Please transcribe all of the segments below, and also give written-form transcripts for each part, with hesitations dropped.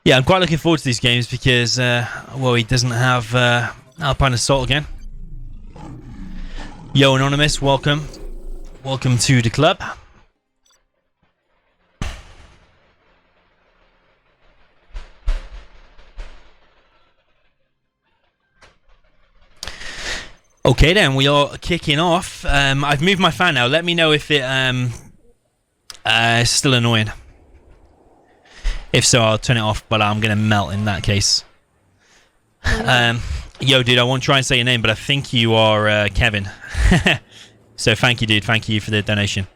Yeah, I'm quite looking forward to these games because, well, he doesn't have Alpine Assault again. Yo, Anonymous, welcome. Welcome to the club. Okay then, we are kicking off. I've moved my fan now. Let me know if it is still annoying. If so, I'll turn it off, but I'm going to melt in that case. Yo, dude, I won't try and say your name, but I think you are Kevin. So thank you, dude. Thank you for the donation.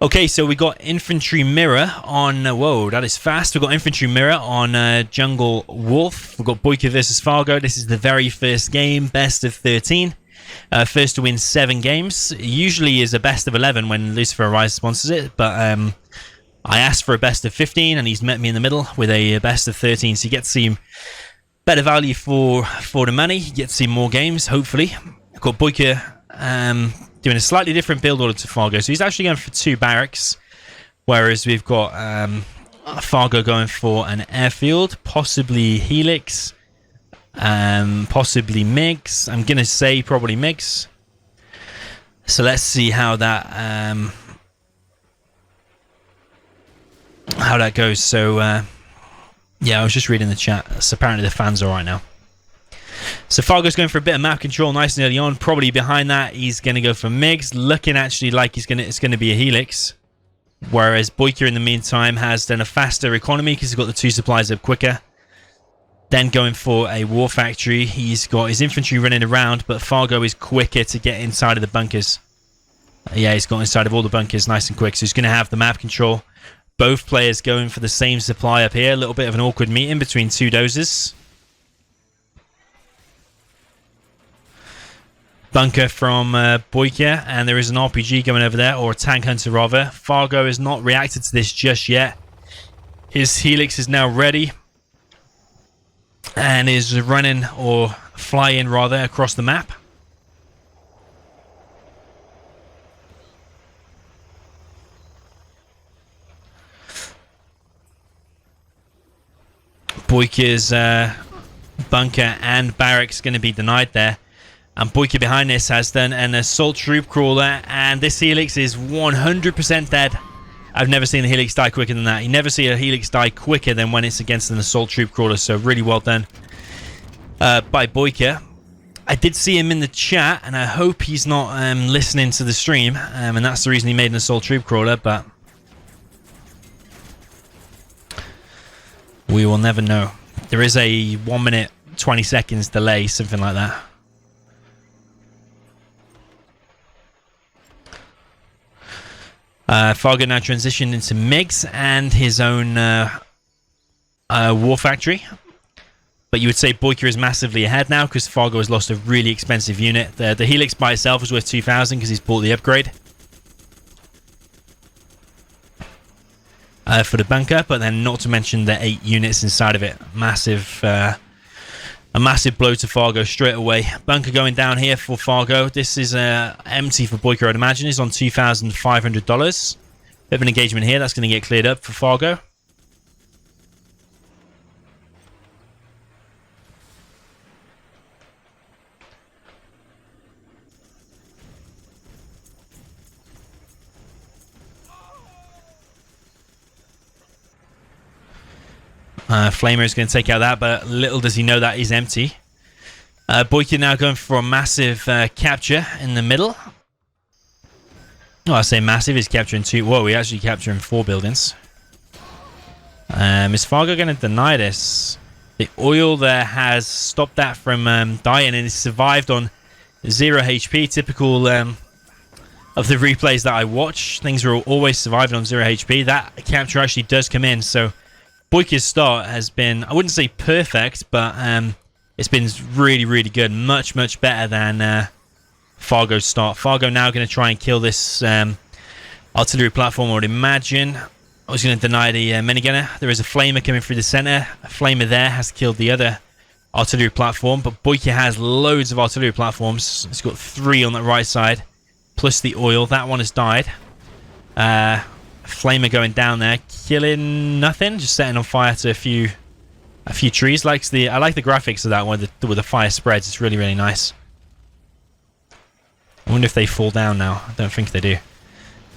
Okay, so we got Infantry Mirror on... whoa, that is fast. We've got Infantry Mirror on Jungle Wolf. We've got Boyka versus Fargo. This is the very first game, best of 13. First to win 7 games. It usually is a best of 11 when Lucifer Arise sponsors it, but I asked for a best of 15, and he's met me in the middle with a best of 13, so you get to see better value for the money. You get to see more games, hopefully. I've got Boyka doing a slightly different build order to Fargo, so he's actually going for 2 barracks, whereas we've got Fargo going for an airfield, possibly Helix, possibly MiGs. I'm going to say probably MiGs. So let's see how that goes. So yeah, I was just reading the chat. So apparently the fans are right now. So Fargo's going for a bit of map control nice and early on. Probably behind that he's going to go for MiGs, looking actually like it's going to be a Helix. Whereas Boyka in the meantime has done a faster economy because he's got the 2 supplies up quicker. Then going for a war factory. He's got his infantry running around, but Fargo is quicker to get inside of the bunkers. Yeah, he's got inside of all the bunkers nice and quick. So he's going to have the map control. Both players going for the same supply up here. A little bit of an awkward meeting between 2 dozers. Bunker from Boyka, and there is an RPG going over there, or a tank hunter rather. Fargo has not reacted to this just yet. His Helix is now ready and is running, or flying rather, across the map. Boyka's bunker and barracks going to be denied there. And Boyka behind this has done an assault troop crawler, and this Helix is 100% dead. I've never seen a Helix die quicker than that. You never see a Helix die quicker than when it's against an assault troop crawler, so really well done by Boyka. I did see him in the chat, and I hope he's not listening to the stream, and that's the reason he made an assault troop crawler, but we will never know. There is a 1 minute 20 seconds delay, something like that. Fargo now transitioned into MiGs and his own war factory. But you would say Boyka is massively ahead now because Fargo has lost a really expensive unit. The Helix by itself was worth 2,000 because he's bought the upgrade for the bunker, but then not to mention the 8 units inside of it. A massive blow to Fargo straight away. Bunker going down here for Fargo. This is empty for Boyka, I'd imagine. He's on $2,500. Bit of an engagement here. That's going to get cleared up for Fargo. Flamer is going to take out that, but little does he know that is empty. Boyka now going for a massive capture in the middle. Oh, I say massive, he's capturing 2. Whoa, he's actually capturing 4 buildings. Is Fargo going to deny this? The oil there has stopped that from dying, and it's survived on 0 HP. Typical of the replays that I watch. Things are always surviving on 0 HP. That capture actually does come in, so Boyka's start has been, I wouldn't say perfect, but it's been really, really good. Much, much better than Fargo's start. Fargo now going to try and kill this artillery platform, I would imagine. I was going to deny the minigunner. There is a flamer coming through the center. A flamer there has killed the other artillery platform, but Boyka has loads of artillery platforms. It's got 3 on the right side, plus the oil. That one has died. Flamer going down there, killing nothing, just setting on fire to a few a few trees. I like the graphics of that one with the fire spreads. It's really, really nice. I wonder if they fall down now. I don't think they do.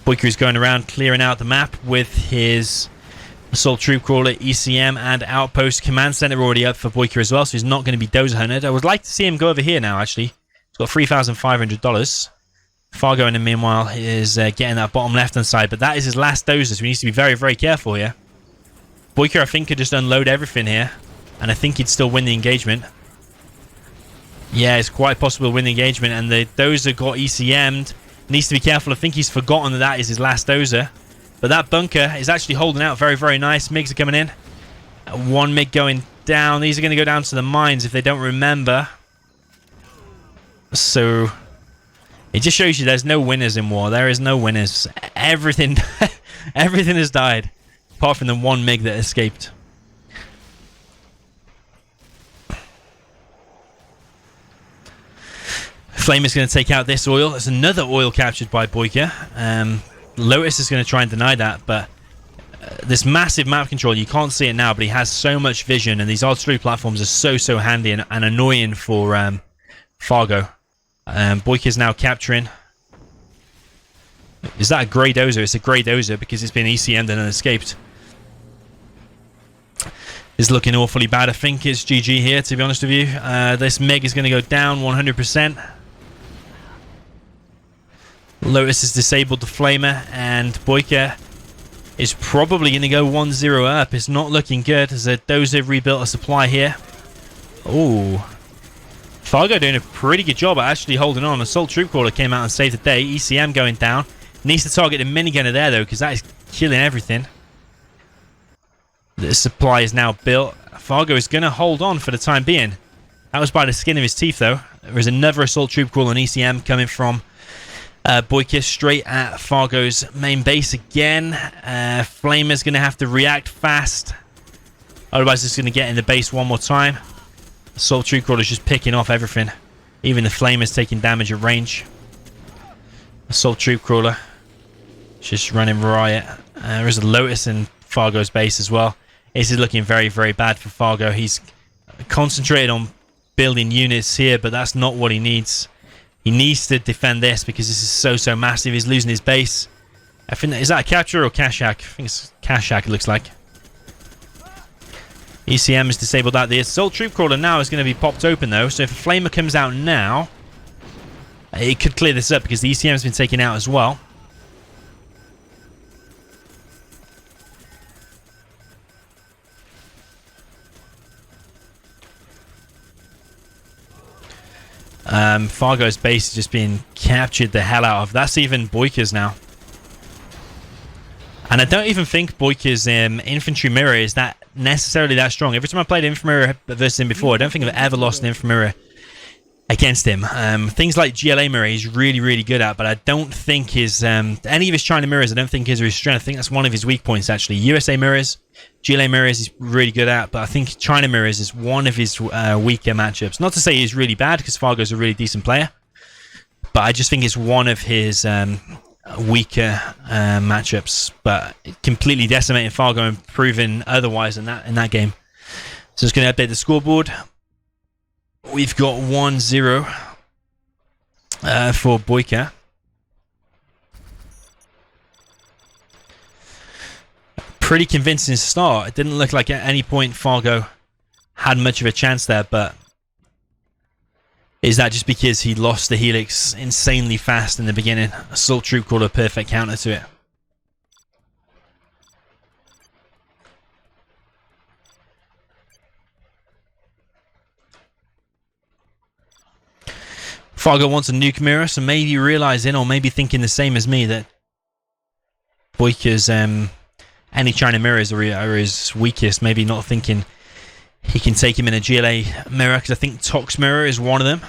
Boyka is going around clearing out the map with his assault troop crawler, ECM, and outpost command center already up for Boyka as well, so he's not going to be dozer hunted. I would like to see him go over here now, actually. He's got $3,500. Fargo, in the meanwhile, is getting that bottom left-hand side, but that is his last dozer, so he needs to be very, very careful here. Boyka, I think, could just unload everything here, and I think he'd still win the engagement. Yeah, it's quite possible to win the engagement, and the dozer got ECM'd. Needs to be careful. I think he's forgotten that that is his last dozer. But that bunker is actually holding out very, very nice. MiGs are coming in. One MiG going down. These are going to go down to the mines if they don't remember. So it just shows you there's no winners in war. There is no winners. Everything, everything has died, apart from the one MiG that escaped. Flame is going to take out this oil. There's another oil captured by Boyka. Lotus is going to try and deny that, but this massive map control, you can't see it now, but he has so much vision, and these artillery platforms are so handy and annoying for Fargo. Boyka is now capturing. Is that a grey dozer? It's a grey dozer because it's been ECM'd and escaped. It's looking awfully bad. I think it's GG here, to be honest with you. This MiG is going to go down 100%. Lotus has disabled the flamer, and Boyka is probably going to go 1-0 up. It's not looking good as a dozer rebuilt a supply here. Oh, Fargo doing a pretty good job at actually holding on. Assault troop crawler came out and saved the day. ECM going down. Needs to target the minigunner there though, because that is killing everything. The supply is now built. Fargo is going to hold on for the time being. That was by the skin of his teeth though. There is another assault troop crawler on ECM coming from Boyka straight at Fargo's main base again. Flamer's going to have to react fast. Otherwise, it's going to get in the base one more time. Assault troop crawler's just picking off everything. Even the Flamer's taking damage at range. Assault troop crawler just running riot. There is a Lotus in Fargo's base as well. This is looking very, very bad for Fargo. He's concentrated on building units here, but that's not what he needs. He needs to defend this because this is so massive. He's losing his base. I think, is that a capture or Kashak? I think it's Kashak, it looks like. ECM has disabled that. The assault troop crawler now is going to be popped open though. So if a flamer comes out now, it could clear this up because the ECM has been taken out as well. Fargo's base is just being captured the hell out of. That's even Boyka's now. And I don't even think Boyka's infantry mirror is that necessarily that strong. Every time I played infantry mirror versus him before, I don't think I've ever lost an infantry mirror against him. Things like GLA mirror he's really, really good at, but I don't think his any of his China mirrors, I don't think is his strength. I think that's one of his weak points actually. USA mirrors, GLA mirrors he's really good at, but I think China mirrors is one of his weaker matchups. Not to say he's really bad, because Fargo's a really decent player, but I just think it's one of his weaker matchups. But completely decimating Fargo and proving otherwise in that game. So just going to update the scoreboard. We've got 1-0 for Boyka. Pretty convincing start. It didn't look like at any point Fargo had much of a chance there, but is that just because he lost the Helix insanely fast in the beginning? Assault troop crawler, perfect counter to it. Fargo wants a nuke mirror, so maybe realizing or maybe thinking the same as me that Boyka's any China mirrors are his weakest. Maybe not thinking he can take him in a GLA mirror, because I think Tox mirror is one of them.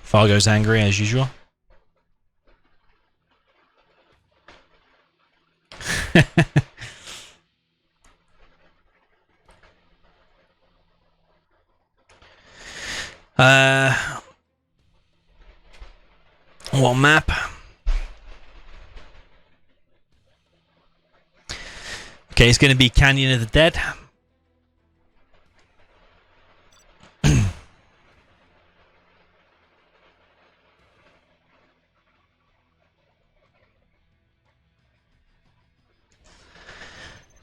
Fargo's angry as usual. What map? Okay, it's going to be Canyon of the Dead.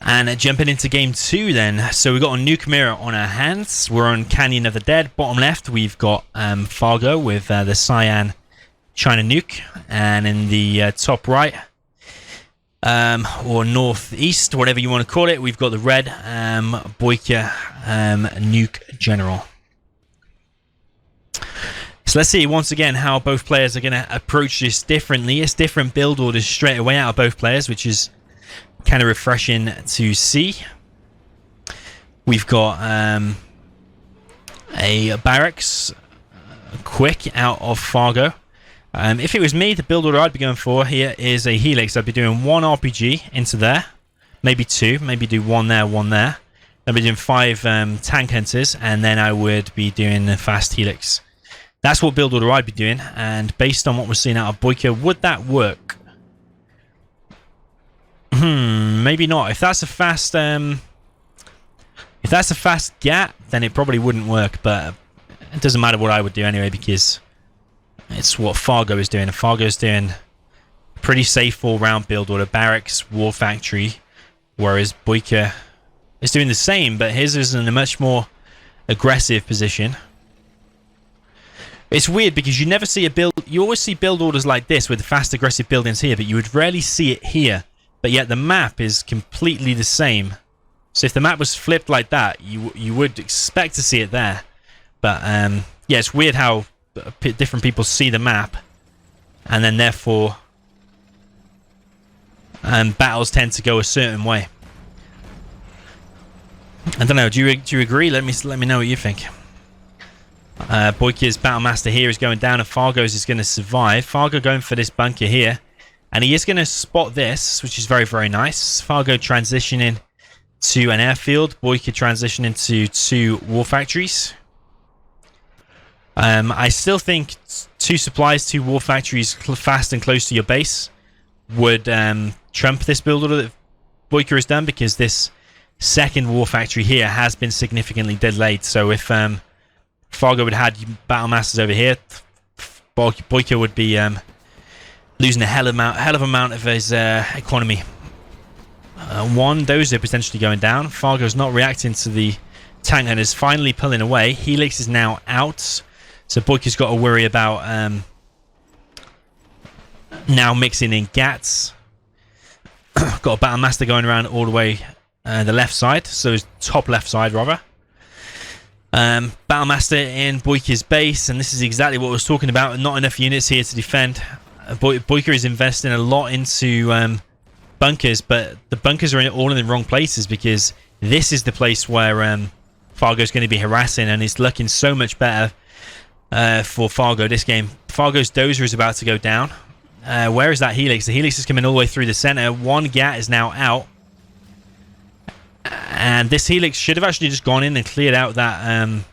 And jumping into game 2 then. So we've got a Nuke mirror on our hands. We're on Canyon of the Dead. Bottom left, we've got Fargo with the Cyan China Nuke. And in the top right, or northeast, whatever you want to call it, we've got the red Boyka Nuke General. So let's see once again how both players are going to approach this differently. It's different build orders straight away out of both players, which is kind of refreshing to see. We've got a barracks quick out of Fargo. If it was me, the build order I'd be going for here is a helix. I'd be doing 1 RPG into there, maybe 2, maybe do 1 there, 1 there. I'd be doing 5 tank hunters, and then I would be doing a fast helix. That's what build order I'd be doing, and based on what we're seeing out of Boyka, would that work? Maybe not. If that's a fast GAT, then it probably wouldn't work, but it doesn't matter what I would do anyway, because it's what Fargo is doing. And Fargo's doing pretty safe all-round build order, barracks, war factory, whereas Boyka is doing the same, but his is in a much more aggressive position. It's weird because you never see a build. You always see build orders like this with fast aggressive buildings here, but you would rarely see it here. But yet the map is completely the same. So if the map was flipped like that, you would expect to see it there. But yeah, it's weird how different people see the map, and then therefore battles tend to go a certain way. I don't know. Do you agree? Let me know what you think. Boyka's Battlemaster here is going down, and Fargo's is going to survive. Fargo going for this bunker here. And he is going to spot this, which is very, very nice. Fargo transitioning to an airfield. Boyka transitioning to 2 war factories. I still think 2 supplies, 2 war factories fast and close to your base would trump this build order that Boyka has done, because this second war factory here has been significantly delayed. So if Fargo would have had Battlemasters over here, Boyka would be losing a hell of amount of his economy. 1 dozer potentially going down. Fargo's not reacting to the tank hunters finally pulling away. Helix is now out, so Boyka's got to worry about now mixing in GATs. Got a Battlemaster going around all the way the left side, so his top left side rather. Battlemaster in Boyka's base, and this is exactly what I was talking about. Not enough units here to defend. Boyka is investing a lot into bunkers, but the bunkers are all in the wrong places, because this is the place where Fargo's going to be harassing, and it's looking so much better for Fargo this game. Fargo's dozer is about to go down. Where is that helix? The helix is coming all the way through the center. 1 GAT is now out, and this helix should have actually just gone in and cleared out that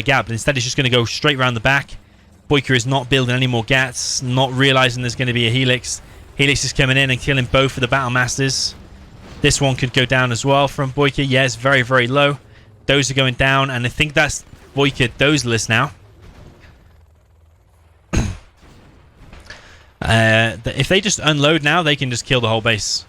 gap, but instead it's just going to go straight around the back. Boyka is not building any more GATs, not realizing there's going to be a helix. Helix is coming in and killing both of the Battlemasters. This one could go down as well from Boyka. Yeah, it's very, very low. Those are going down, and I think that's Boyka dozerless now. If they just unload now, they can just kill the whole base.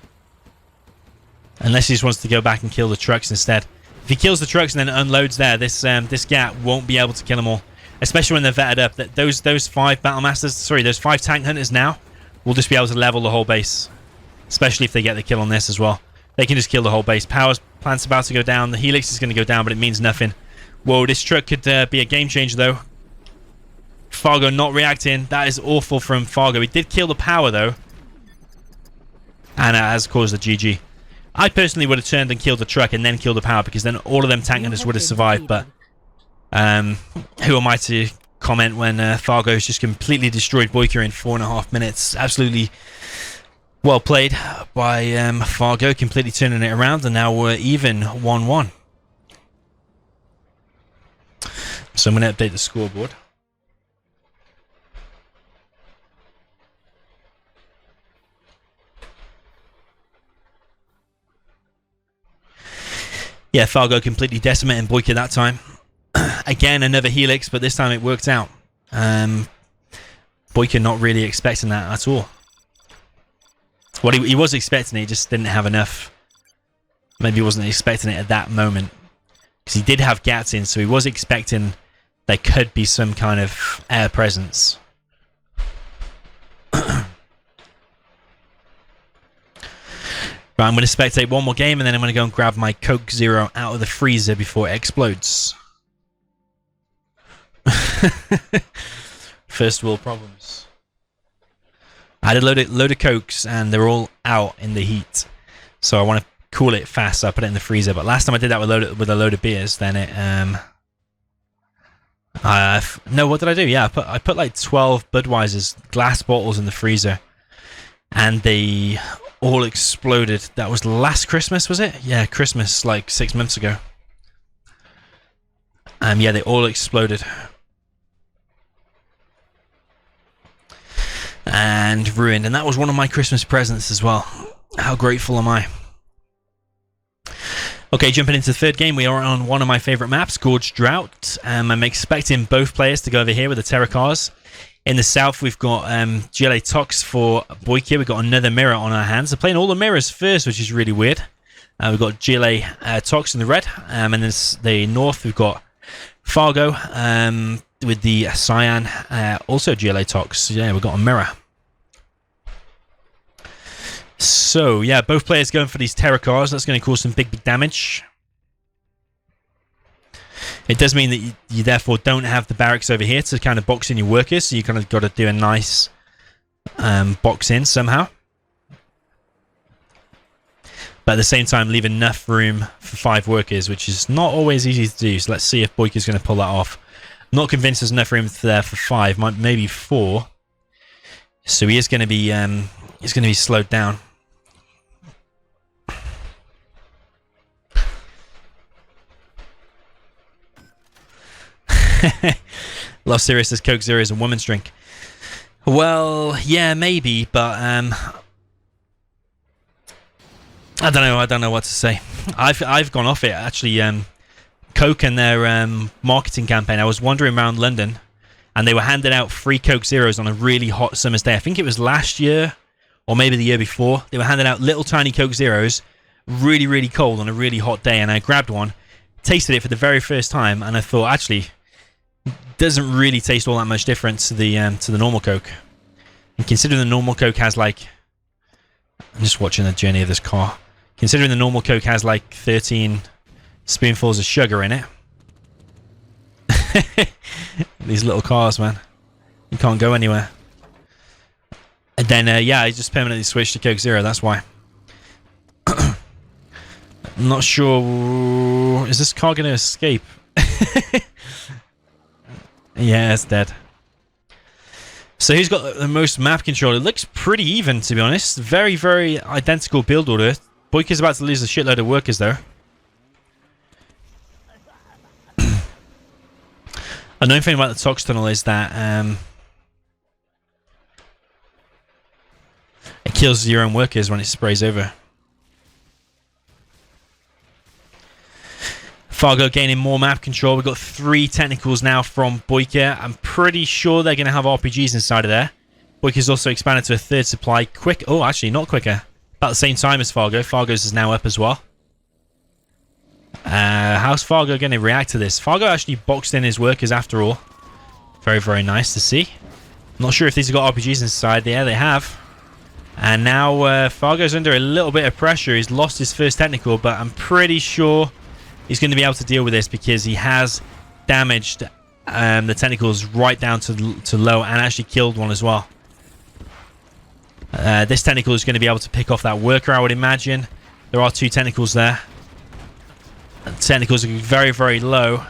Unless he just wants to go back and kill the trucks instead. If he kills the trucks and then unloads there, this GAT won't be able to kill them all. Especially when they're vetted up. That those 5 Battlemasters, sorry, those 5 tank hunters now will just be able to level the whole base. Especially if they get the kill on this as well. They can just kill the whole base. Power plant's about to go down. The helix is going to go down, but it means nothing. Whoa, this truck could be a game changer though. Fargo not reacting. That is awful from Fargo. He did kill the power though, and it has caused a GG. I personally would have turned and killed the truck and then killed the power, because then all of them tank hunters would have survived. But who am I to comment when Fargo's just completely destroyed Boyka in 4.5 minutes? Absolutely well played by Fargo, completely turning it around, and now we're even 1-1. So I'm going to update the scoreboard. Yeah, Fargo completely decimating Boyka that time. Again, another Helix, but this time it worked out. Boyka not really expecting that at all. Well, he was expecting it, he just didn't have enough. Maybe he wasn't expecting it at that moment. Because he did have gats in, so he was expecting there could be some kind of air presence. Right, I'm going to spectate one more game and then I'm going to go and grab my Coke Zero out of the freezer before it explodes. First world problems. I had a load of Cokes and they're all out in the heat. So I want to cool it fast, so I put it in the freezer. But last time I did that with a load of beers, then it... no, what did I do? Yeah, I put like 12 Budweiser's glass bottles in the freezer. And they all exploded. That was last Christmas, was it? Yeah, Christmas, like 6 months ago. Yeah, they all exploded. And ruined. And that was one of my Christmas presents as well. How grateful am I? Okay, jumping into the third game, we are on one of my favourite maps, Gorge Drought. I'm expecting both players to go over here with the Terror Cars. In the south, we've got GLA Tox for Boyka. We've got another mirror on our hands. They're playing all the mirrors first, which is really weird. We've got GLA Tox in the red. And then the north, we've got Fargo with the cyan. Also GLA Tox. Yeah, we've got a mirror. So, yeah, both players going for these Terror Cars. That's going to cause some big damage. It does mean that you therefore don't have the barracks over here to kind of box in your workers, so you kind of got to do a nice box in somehow. But at the same time, leave enough room for 5 workers, which is not always easy to do. So let's see if Boyka's going to pull that off. I'm not convinced there's enough room there for 5, maybe 4. So he is going to be slowed down. Love Sirius says Coke Zero is a woman's drink. Well, yeah, maybe, but I don't know what to say. I've gone off it actually. Coke and their marketing campaign. I was wandering around London, and they were handing out free Coke Zeros on a really hot summer's day. I think it was last year, or maybe the year before. They were handing out little tiny Coke Zeros, really, really cold on a really hot day, and I grabbed one, tasted it for the very first time, and I thought, actually, doesn't really taste all that much different to the normal Coke. And considering the normal Coke has like... I'm just watching the journey of this car. Considering the normal Coke has like 13 spoonfuls of sugar in it. These little cars, man. You can't go anywhere. And then, yeah, I just permanently switched to Coke Zero, that's why. I'm not sure... Is this car going to escape? Yeah, it's dead. So who's got the most map control? It looks pretty even, to be honest. Very, very identical build order. Boyka's about to lose a shitload of workers, though. Another thing about the Tox Tunnel is that it kills your own workers when it sprays over. Fargo gaining more map control. We've got 3 technicals now from Boyka. I'm pretty sure they're going to have RPGs inside of there. Boyka's also expanded to a 3rd supply. Quick. Oh, actually, not quicker. About the same time as Fargo. Fargo's is now up as well. How's Fargo going to react to this? Fargo actually boxed in his workers after all. Very, very nice to see. I'm not sure if these have got RPGs inside. Yeah, they have. And now Fargo's under a little bit of pressure. He's lost his first technical, but I'm pretty sure he's going to be able to deal with this because he has damaged the tentacles right down to low and actually killed one as well. This tentacle is going to be able to pick off that worker, I would imagine. There are 2 tentacles there. The tentacles are very, very low.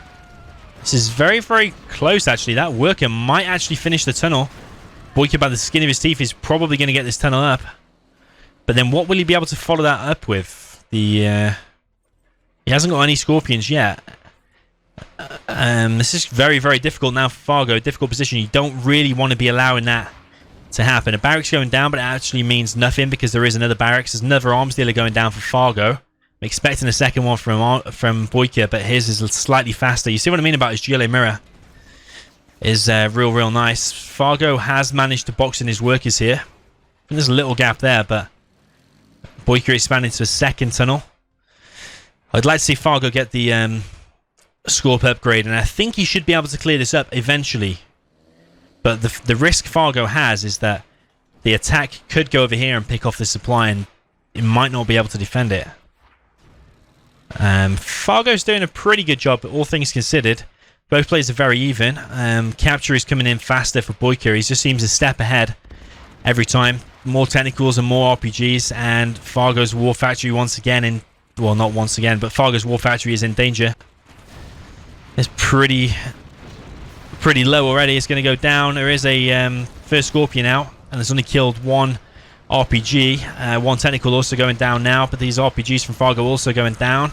This is very, very close, actually. That worker might actually finish the tunnel. Boyka, by the skin of his teeth, is probably going to get this tunnel up. But then what will he be able to follow that up with? He hasn't got any scorpions yet. This is very, very difficult now for Fargo. Difficult position. You don't really want to be allowing that to happen. A barracks going down, but it actually means nothing because there is another barracks. There's another arms dealer going down for Fargo. I'm expecting a second one from Boyka, but his is slightly faster. You see what I mean about his GLA mirror? Is real nice. Fargo has managed to box in his workers here. And there's a little gap there, but Boyka expanding to a second tunnel. I'd like to see Fargo get the Scorp upgrade, and I think he should be able to clear this up eventually. But the risk Fargo has is that the attack could go over here and pick off the supply, and it might not be able to defend it. Fargo's doing a pretty good job, all things considered. Both players are very even. Capture is coming in faster for Boyka. He just seems a step ahead every time. More technicals and more RPGs, and Fargo's War Factory once again in... Well, not once again, but Fargo's War Factory is in danger. It's pretty low already. It's going to go down. There is a first Scorpion out, and it's only killed one RPG. One technical also going down now, but these RPGs from Fargo also going down.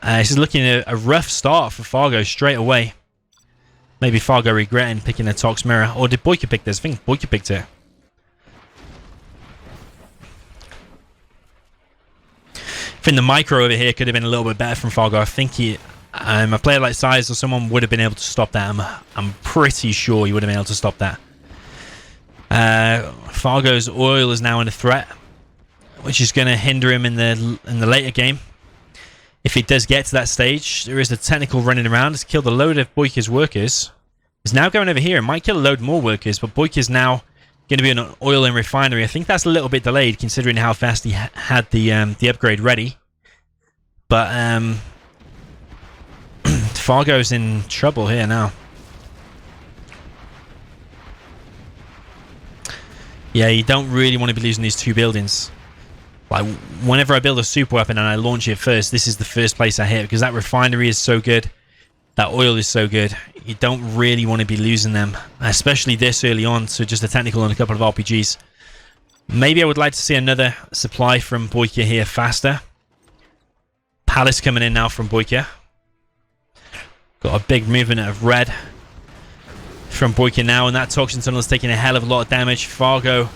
This is looking at a rough start for Fargo straight away. Maybe Fargo regretting picking a Tox mirror. Or did Boyka pick this? I think Boyka picked it. I think the micro over here could have been a little bit better from Fargo. I think a player like Size or someone would have been able to stop that. I'm pretty sure he would have been able to stop that. Fargo's oil is now under threat, which is going to hinder him in the later game. If he does get to that stage, there is a technical running around. It's killed a load of Boyka's workers. He's now going over here. It might kill a load more workers, but Boyka's now going to be an oil and refinery. I think that's a little bit delayed considering how fast he had the upgrade ready. But Fargo's in trouble here now. Yeah, you don't really want to be losing these two buildings. Like, whenever I build a super weapon and I launch it first, this is the first place I hit because that refinery is so good. That oil is so good. You don't really want to be losing them, especially this early on, so just a technical and a couple of RPGs. Maybe I would like to see another supply from Boyka here faster. Palace coming in now from Boyka. Got a big movement of red from Boyka now, and that toxin tunnel is taking a hell of a lot of damage. Fargo,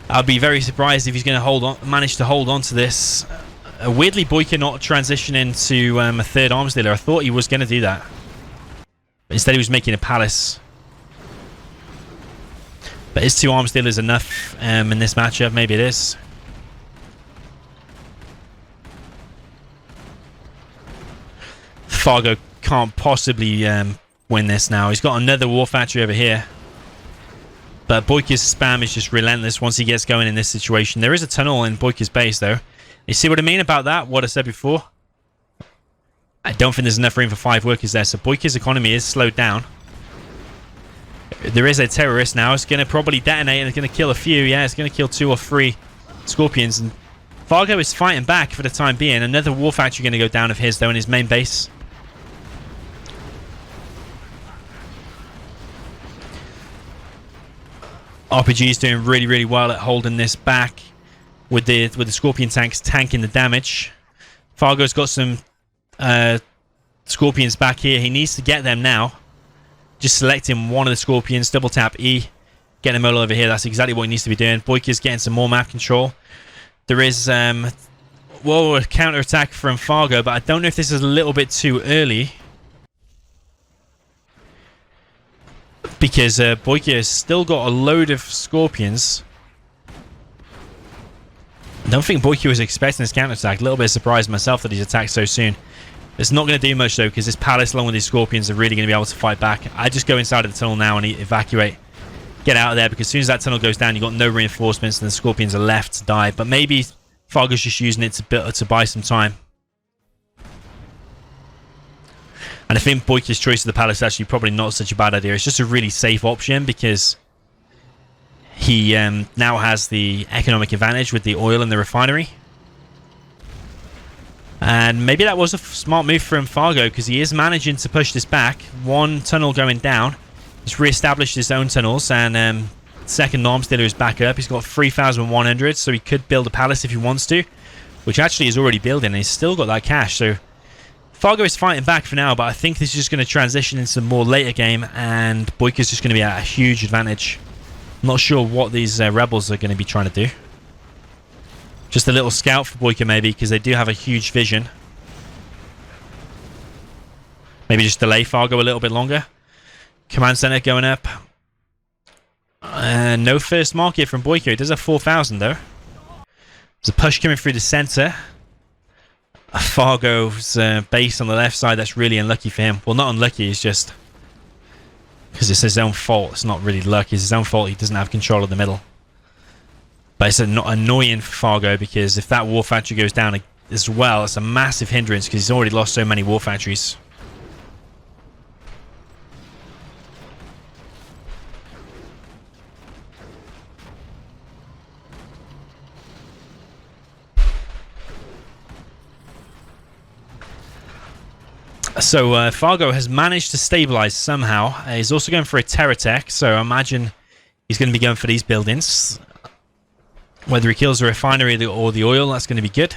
I'd be very surprised if he's going to manage to hold on to this. Weirdly, Boyka not transitioning to a third arms dealer. I thought he was going to do that. But instead he was making a palace. But is 2 arms dealers enough in this matchup? Maybe it is. Fargo can't possibly win this now. He's got another war factory over here. But Boyka's spam is just relentless once he gets going in this situation. There is a tunnel in Boyka's base, though. You see what I mean about that? What I said before? I don't think there's enough room for 5 workers there, so Boyka's economy is slowed down. There is a terrorist now. It's going to probably detonate and it's going to kill a few. Yeah, it's going to kill 2 or 3 Scorpions. And Fargo is fighting back for the time being. Another war factory going to go down of his, though, in his main base. RPG is doing really well at holding this back with the Scorpion tanks tanking the damage. Fargo's got some Scorpions back here. He needs to get them now. Just selecting one of the Scorpions, double tap E, get them all over here. That's exactly what he needs to be doing. Boyka's getting some more map control. There is a counter attack from Fargo, but I don't know if this is a little bit too early. Because Boyka has still got a load of Scorpions. I don't think Boyka was expecting this counter-attack. A little bit surprised myself that he's attacked so soon. It's not going to do much, though, because this Palace, along with these Scorpions, are really going to be able to fight back. I just go inside of the tunnel now and evacuate. Get out of there, because as soon as that tunnel goes down, you've got no reinforcements, and the Scorpions are left to die. But maybe Fargo's just using it to buy some time. And I think Boyka's choice of the Palace is actually probably not such a bad idea. It's just a really safe option because he now has the economic advantage with the oil and the refinery. And maybe that was a smart move from Fargo because he is managing to push this back. One tunnel going down. He's re-established his own tunnels, and second arms dealer is back up. He's got 3,100, so he could build a palace if he wants to, which actually is already building, and he's still got that cash. So Fargo is fighting back for now, but I think this is just going to transition into more later game, and Boyka's just going to be at a huge advantage. I'm not sure what these rebels are going to be trying to do. Just a little scout for Boyka maybe, because they do have a huge vision. Maybe just delay Fargo a little bit longer. Command center going up. No first market from Boyka. It does have 4,000 though. There's a push coming through the center. Fargo's base on the left side, that's really unlucky for him. Well, not unlucky, it's just because it's his own fault. It's not really luck, it's his own fault. He doesn't have control of the middle. But it's not annoying for Fargo, because if that war factory goes down as well, it's a massive hindrance because he's already lost so many war factories. So Fargo has managed to stabilize somehow. He's also going for a terror tech, so I imagine he's going to be going for these buildings. Whether he kills the refinery or the oil, that's going to be good.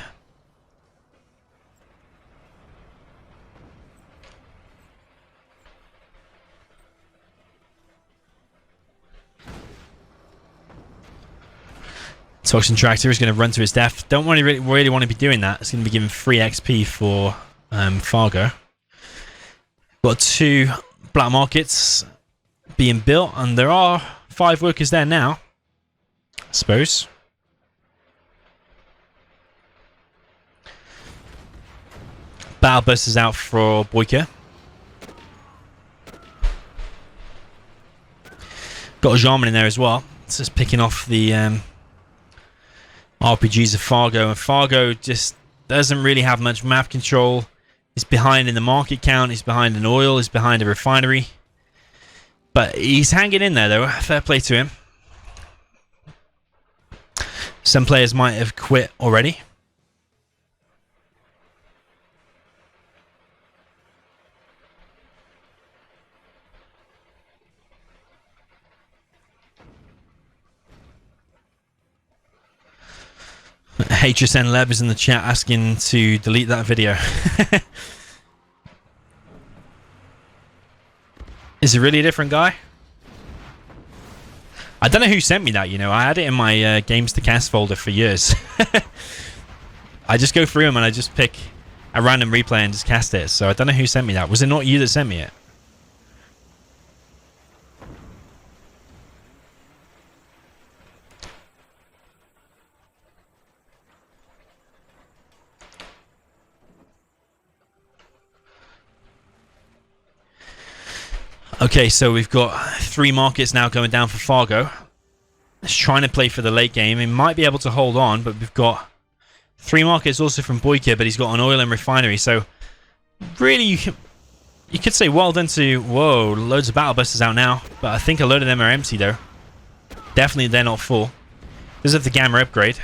Toxin tractor is going to run to his death. Don't really want to be doing that. It's going to be giving free XP for Fargo. Got 2 black markets being built, and there are 5 workers there now, I suppose. Battle bus is out for Boyka. Got a Jarman in there as well. It's just picking off the RPGs of Fargo, and Fargo just doesn't really have much map control. He's behind in the market count, he's behind in oil, he's behind a refinery. But he's hanging in there though, fair play to him. Some players might have quit already. HSN Leb is in the chat asking to delete that video. Is it really a different guy? I don't know who sent me that, you know. I had it in my games to cast folder for years. I just go through them and I just pick a random replay and just cast it. So I don't know who sent me that. Was it not you that sent me it? Okay, so we've got 3 markets now going down for Fargo. He's trying to play for the late game. He might be able to hold on, but we've got 3 markets also from Boyka, but he's got an oil and refinery. So really, you could say well done to... Whoa, loads of battle busters out now, but I think a load of them are empty though. Definitely they're not full. Does have the gamma upgrade.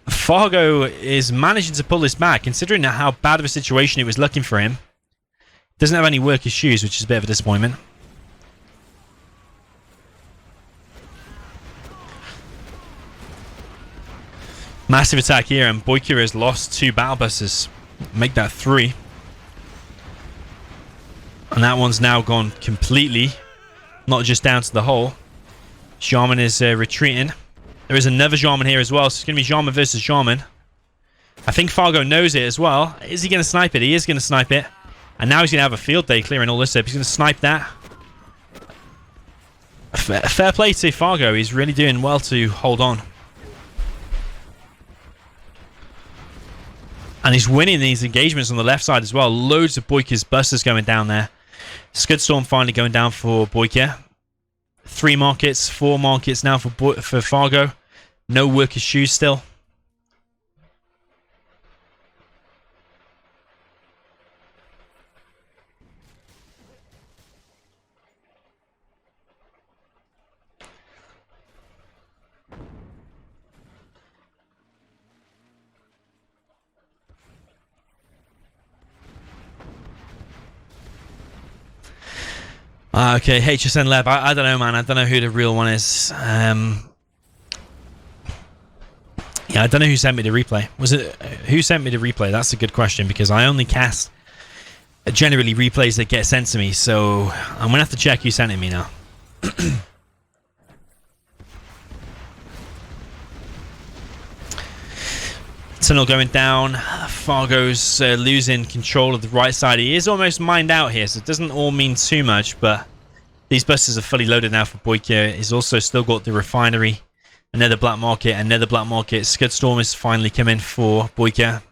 Fargo is managing to pull this back, considering how bad of a situation it was looking for him. Doesn't have any workers' shoes, which is a bit of a disappointment. Massive attack here, and Boyka has lost 2 battle buses. Make that 3. And that one's now gone completely, not just down to the hole. Jarman is retreating. There is another Jarman here as well, so it's going to be Jarman versus Jarman. I think Fargo knows it as well. Is he going to snipe it? He is going to snipe it. And now he's going to have a field day clearing all this up. He's going to snipe that. Fair play to Fargo. He's really doing well to hold on. And he's winning these engagements on the left side as well. Loads of Boyka's busters going down there. Scudstorm finally going down for Boyka. 3 markets, 4 markets now for Fargo. No workers' shoes still. Okay, HSN Lab. I don't know, man. I don't know who the real one is. Yeah, I don't know who sent me the replay. Was it who sent me the replay? That's a good question, because I only cast generally replays that get sent to me, so I'm gonna have to check who sent it me now. Tunnel going down. Fargo's losing control of the right side. He is almost mined out here, so it doesn't all mean too much, but these buses are fully loaded now for Boyka. He's also still got the refinery, another black market, another black market. Scudstorm is finally coming for Boyka.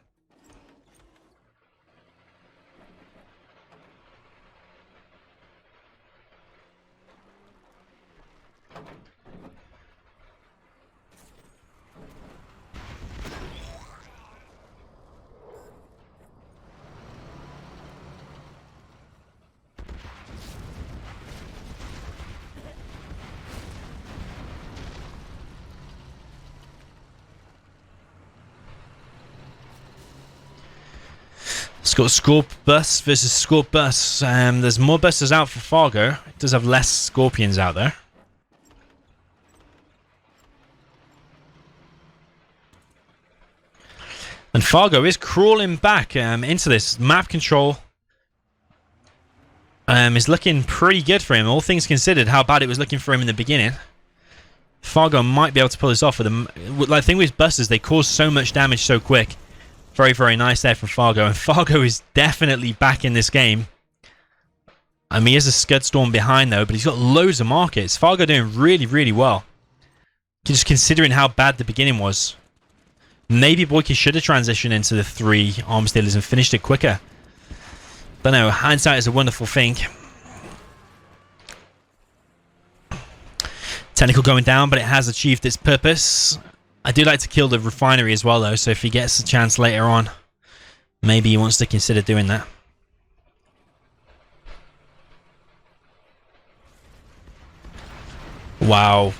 It's got Scorp Bus versus Scorp Bus. There's more buses out for Fargo. It does have less Scorpions out there. And Fargo is crawling back into this. Map control is looking pretty good for him. All things considered, how bad it was looking for him in the beginning. Fargo might be able to pull this off with them. Like, the thing with buses, they cause so much damage so quick. Very, very nice there from Fargo. And Fargo is definitely back in this game. I mean, he has a Scudstorm behind, though, but he's got loads of markets. Fargo doing really, really well. Just considering how bad the beginning was. Maybe Boyka should have transitioned into the 3 arms dealers and finished it quicker. Don't know. Hindsight is a wonderful thing. Technical going down, but it has achieved its purpose. I do like to kill the refinery as well, though, so if he gets a chance later on, maybe he wants to consider doing that. Wow.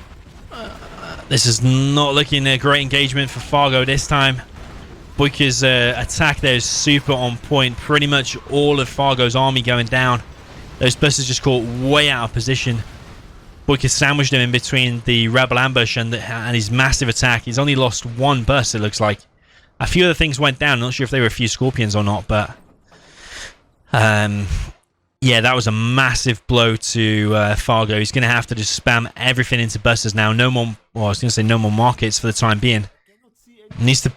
This is not looking a great engagement for Fargo this time. Boyka's attack there is super on point. Pretty much all of Fargo's army going down. Those buses just caught way out of position. Boyka sandwiched him in between the rebel ambush and his massive attack. He's only lost 1 bus, it looks like. A few other things went down. I'm not sure if they were a few Scorpions or not, but yeah, that was a massive blow to Fargo. He's going to have to just spam everything into buses now. No more, well, I was going to say no more markets for the time being. He needs to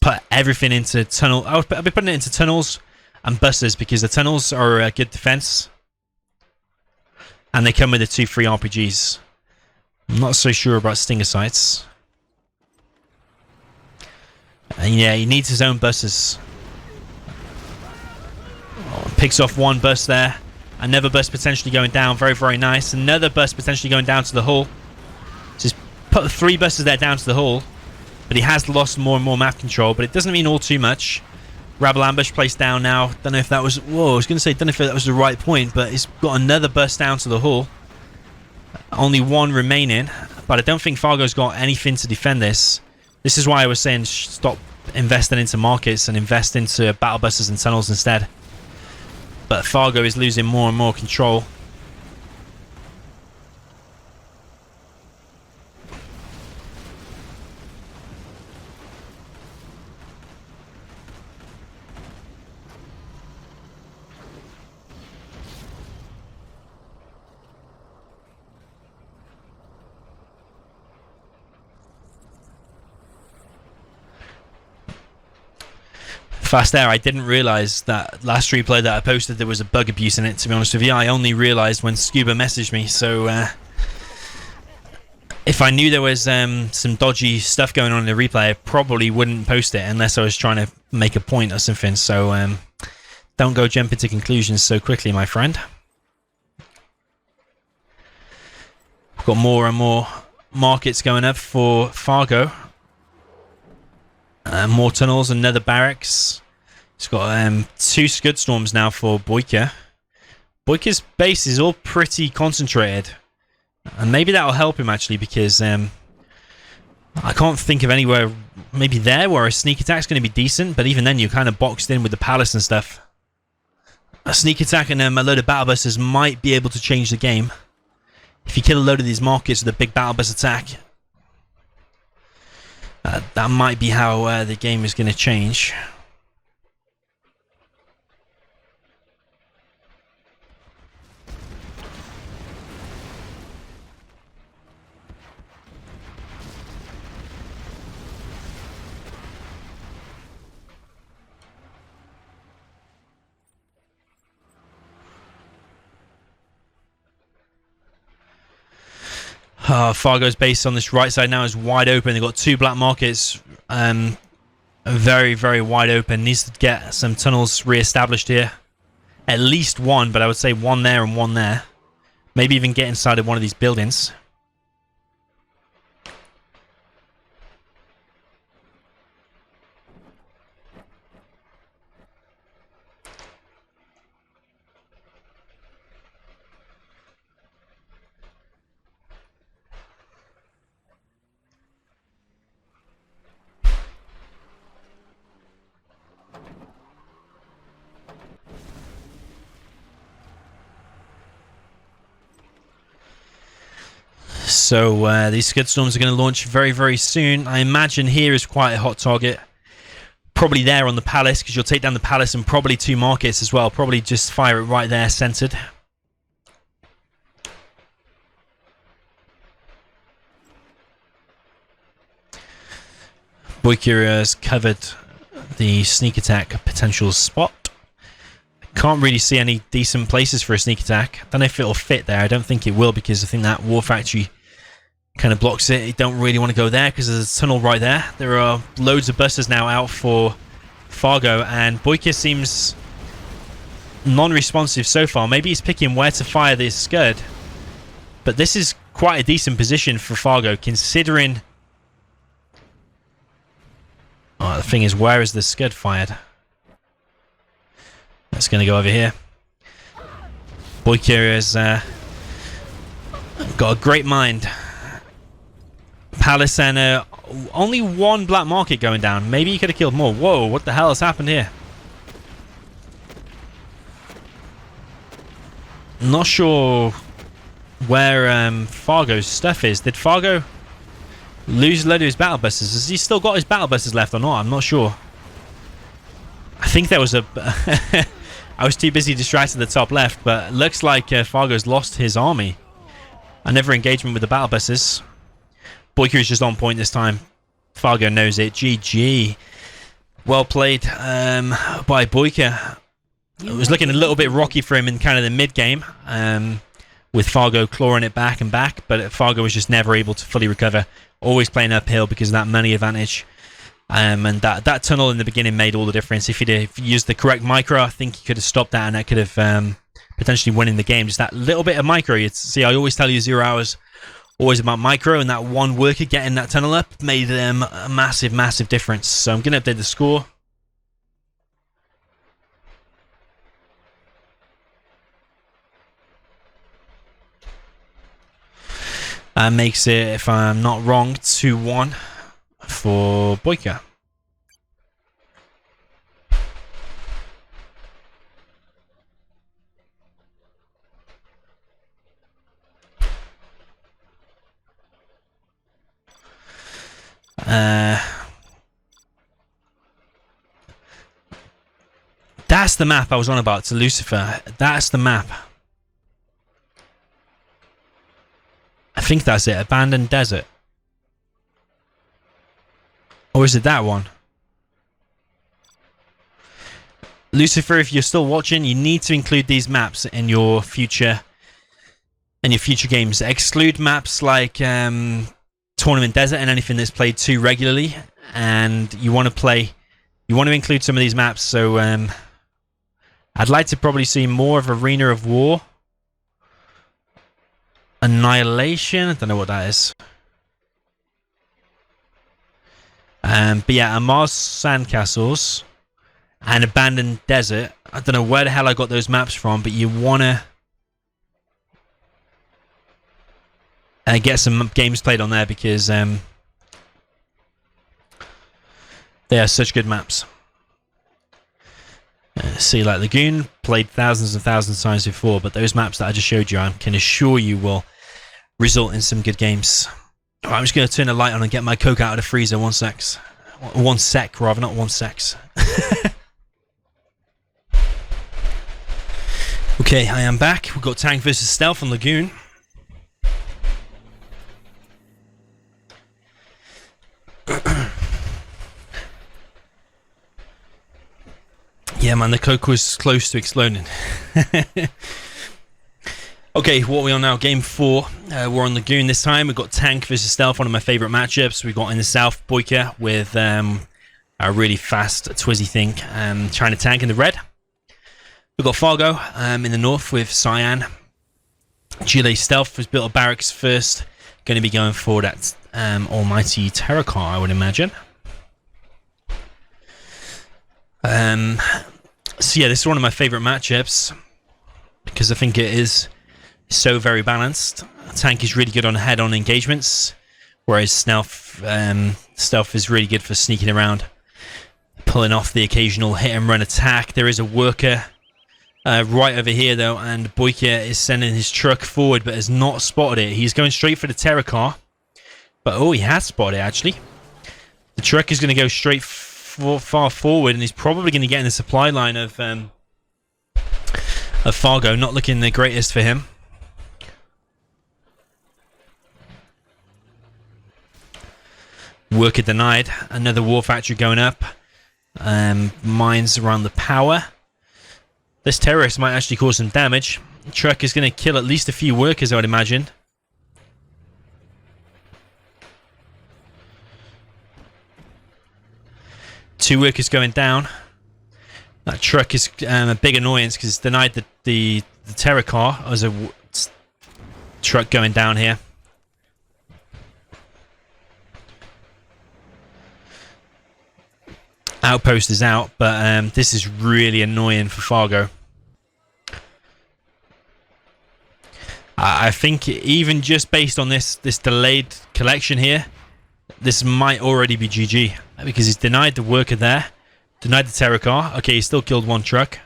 put everything into tunnel. I'll be putting it into tunnels and buses, because the tunnels are a good defense. And they come with the 2 free RPGs. I'm not so sure about Stinger Sights. And yeah, he needs his own buses. Oh, picks off 1 bus there. Another bus potentially going down. Very, very nice. Another bus potentially going down to the hull. Just put 3 buses there down to the hull. But he has lost more and more map control. But it doesn't mean all too much. Rebel ambush placed down now. Don't know if that was... Whoa, I was going to say, don't know if that was the right point, but he's got another burst down to the hull. Only 1 remaining, but I don't think Fargo's got anything to defend this. This is why I was saying stop investing into markets and invest into battle buses and tunnels instead. But Fargo is losing more and more control. Fast there, I didn't realise that last replay that I posted there was a bug abuse in it, to be honest with you. I only realised when Scuba messaged me, so if I knew there was some dodgy stuff going on in the replay, I probably wouldn't post it unless I was trying to make a point or something. So don't go jump into conclusions so quickly, my friend. We've got more and more markets going up for Fargo. More tunnels, another barracks. It's got 2 Scudstorms now for Boyka. Boyka's base is all pretty concentrated. And maybe that'll help him, actually, because I can't think of anywhere, maybe there, where a sneak attack's going to be decent. But even then, you're kind of boxed in with the palace and stuff. A sneak attack and a load of battle buses might be able to change the game. If you kill a load of these markets with a big battle bus attack. That might be how the game is going to change. Fargo's base on this right side now is wide open. They've got two black markets, very, very wide open. Needs to get some tunnels re-established here. At least one, but I would say one there and one there. Maybe even get inside of one of these buildings. So these Scud Storms are going to launch very, very soon. I imagine here is quite a hot target. Probably there on the palace, because you'll take down the palace and probably two markets as well. Probably just fire it right there, centered. Boyka has covered the sneak attack potential spot. Can't really see any decent places for a sneak attack. Don't know if it'll fit there. I don't think it will, because I think that war factory kind of blocks it. You don't really want to go there because there's a tunnel right there. There are loads of busters now out for Fargo, and Boyka seems non-responsive so far. Maybe he's picking where to fire this Scud, but this is quite a decent position for Fargo, considering... Oh, the thing is, where is the Scud fired? That's going to go over here. Boyka has got a great mind. Palace and only one black market going down. Maybe he could have killed more. Whoa, what the hell has happened here? Not sure where Fargo's stuff is. Did Fargo lose a load of his battle busters? Has he still got his battle busters left or not? I'm not sure. I think there was a... I was too busy distracted at the top left, but it looks like Fargo's lost his army. Another engagement with the battle busters. Boyka is just on point this time. Fargo knows it. GG. Well played by Boyka. It was looking a little bit rocky for him in kind of the mid-game, with Fargo clawing it back and back, but Fargo was just never able to fully recover. Always playing uphill because of that money advantage. And that tunnel in the beginning made all the difference. If he used the correct micro, I think he could have stopped that, and that could have potentially won in the game. Just that little bit of micro. See, I always tell you 0 hours, always about micro, and that one worker getting that tunnel up made them a massive, massive difference. So I'm going to update the score. That makes it, if I'm not wrong, 2-1. For Boyka. That's the map I was on about, to Lucifer. That's the map. I think that's it. Abandoned Desert. Or is it that one? Lucifer, if you're still watching, you need to include these maps in your future games. Exclude maps like Tournament Desert and anything that's played too regularly. And you want to include some of these maps. So I'd like to probably see more of Arena of War. Annihilation. I don't know what that is. But yeah, Mars Sandcastles and Abandoned Desert. I don't know where the hell I got those maps from, but you want to get some games played on there, because they are such good maps. Sea Light Lagoon, played thousands and thousands of times before, but those maps that I just showed you, I can assure you will result in some good games. Alright, I'm just going to turn the light on and get my Coke out of the freezer. 1 sec. 1 sec, rather, not 1 sex. Okay, I am back. We've got tank versus stealth on Lagoon. Yeah, man, the Coke was close to exploding. Okay, what are we on now? Game 4. We're on Lagoon this time. We've got tank versus stealth, one of my favourite matchups. We've got in the south Boyka with a really fast Twizzy thing trying to tank in the red. We've got Fargo in the north with Cyan. Gile Stealth has built a barracks first. Going to be going for that almighty Terror car, I would imagine. So yeah, this is one of my favourite matchups because I think it is so very balanced. Tank is really good on head-on engagements, whereas stealth is really good for sneaking around, pulling off the occasional hit-and-run attack. There is a worker right over here though, and Boyka is sending his truck forward but has not spotted it. He's going straight for the Terror car, but oh, he has spotted it actually. The truck is going to go straight far forward, and he's probably going to get in the supply line of Fargo. Not looking the greatest for him. Worker denied. Another war factory going up. Mines around the power. This terrorist might actually cause some damage. The truck is going to kill at least a few workers, I would imagine. Two workers going down. That truck is a big annoyance because it's denied the Terror car. There's a truck going down here. Outpost is out, but this is really annoying for Fargo. I think even just based on this delayed collection here, this might already be GG because he's denied the worker there, denied the Terror car. Okay, he's still killed one truck.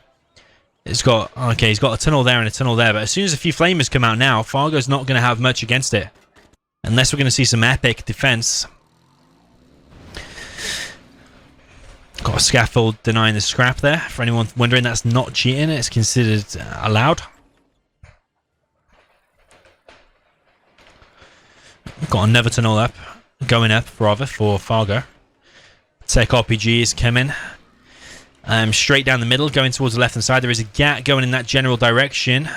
He's got a tunnel there and a tunnel there, but as soon as a few flamers come out now, Fargo's not going to have much against it, unless we're going to see some epic defense. Got a scaffold denying the scrap there. For anyone wondering, that's not cheating. It's considered allowed. Got another tunnel up, going up rather, for Fargo. Tech RPG is coming. Straight down the middle, going towards the left hand side. There is a gap going in that general direction.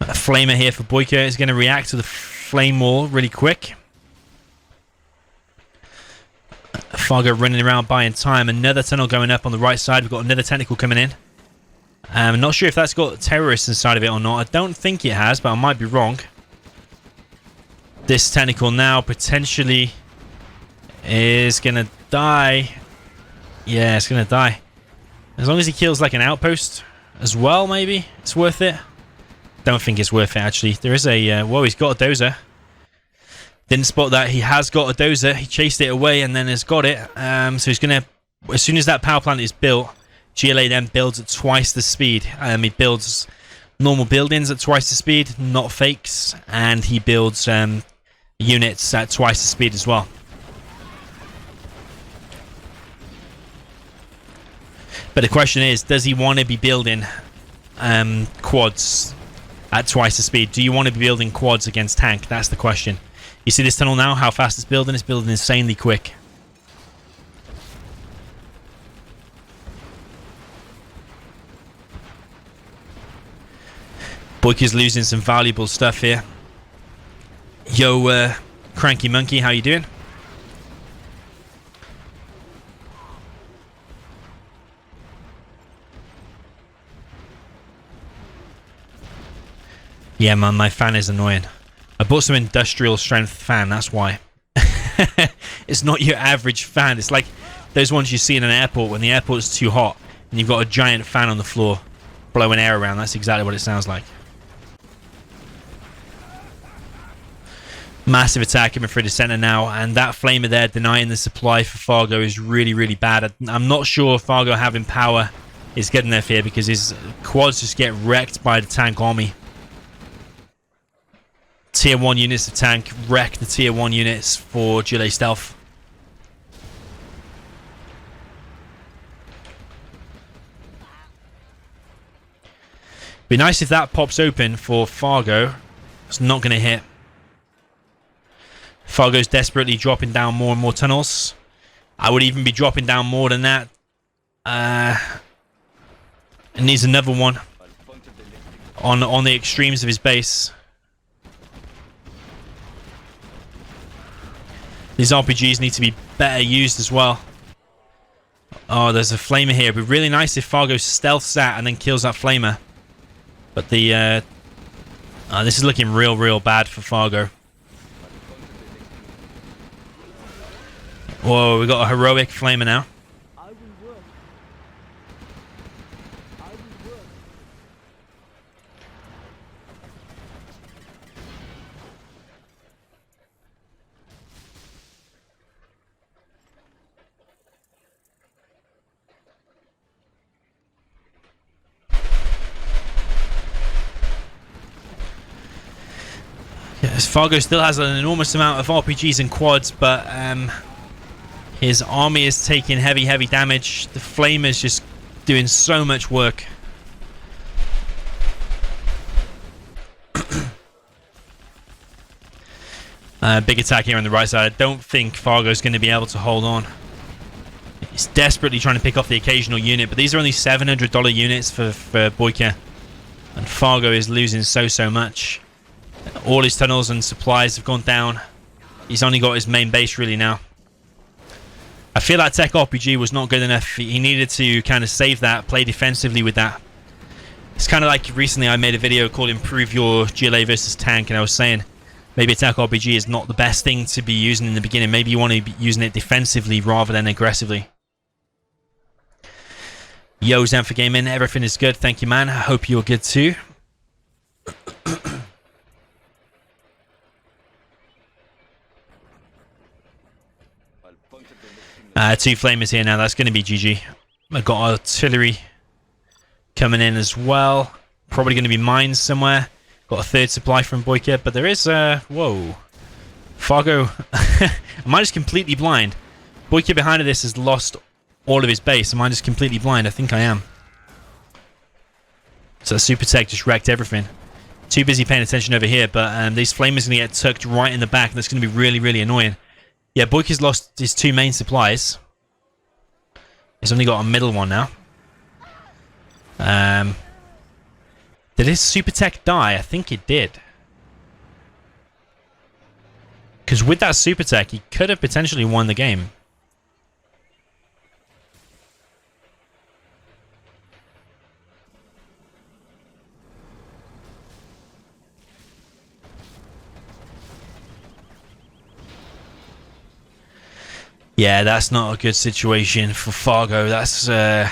A flamer here for Boyka is going to react to the flame wall really quick. Fargo running around buying time. Another tunnel going up on the right side. We've got another tentacle coming in. I'm not sure if that's got terrorists inside of it or not. I don't think it has, but I might be wrong. This tentacle now potentially is going to die. Yeah, it's going to die. As long as he kills like an outpost as well, maybe it's worth it. Don't think it's worth it, actually. There is a... whoa, he's got a dozer. Didn't spot that. He has got a dozer. He chased it away and then has got it. So he's going to... As soon as that power plant is built, GLA then builds at twice the speed. He builds normal buildings at twice the speed, not fakes. And he builds units at twice the speed as well. But the question is, does he want to be building quads at twice the speed? Do you want to be building quads against tank? That's the question. You see this tunnel now, how fast it's building? It's building insanely quick. Boyka's losing some valuable stuff here. Yo, Cranky Monkey, how you doing? Yeah, man, my fan is annoying. I bought some industrial strength fan, that's why. It's not your average fan. It's like those ones you see in an airport when the airport's too hot and you've got a giant fan on the floor blowing air around. That's exactly what it sounds like. Massive attack coming through the center now, and that flamer there denying the supply for Fargo is really, really bad. I'm not sure Fargo having power is good enough here because his quads just get wrecked by the tank army. Tier 1 units to tank, wreck the Tier 1 units for Gillet stealth. Be nice if that pops open for Fargo. It's not going to hit. Fargo's desperately dropping down more and more tunnels. I would even be dropping down more than that. It needs another one on the extremes of his base. These RPGs need to be better used as well. Oh, there's a flamer here. It'd be really nice if Fargo stealths that and then kills that flamer. But the this is looking real bad for Fargo. Whoa, we got a heroic flamer now. Yes, Fargo still has an enormous amount of RPGs and quads, but his army is taking heavy damage. The flame is just doing so much work. Big attack here on the right side. I don't think Fargo's going to be able to hold on. He's desperately trying to pick off the occasional unit, but these are only $700 units for Boyka. And Fargo is losing so much. All his tunnels and supplies have gone down. He's only got his main base really now. I feel like Tech RPG was not good enough. He needed to kind of save that, play defensively with that. It's kind of like recently I made a video called Improve Your GLA versus Tank, and I was saying maybe Tech RPG is not the best thing to be using in the beginning. Maybe you want to be using it defensively rather than aggressively. Yo, Zen for Gaming. Everything is good. Thank you, man. I hope you're good too. Two flamers here now. That's going to be GG. I've got artillery coming in as well. Probably going to be mines somewhere. Got a third supply from Boyka, but there is whoa. Fargo. Am I just completely blind? Boyka behind this has lost all of his base. Am I just completely blind? I think I am. So the super tech just wrecked everything. Too busy paying attention over here, but these flamers are going to get tucked right in the back. That's going to be really annoying. Yeah, Boyka's lost his two main supplies. He's only got a middle one now. Did his super tech die? I think it did. Because with that super tech, he could have potentially won the game. Yeah, that's not a good situation for Fargo. That's that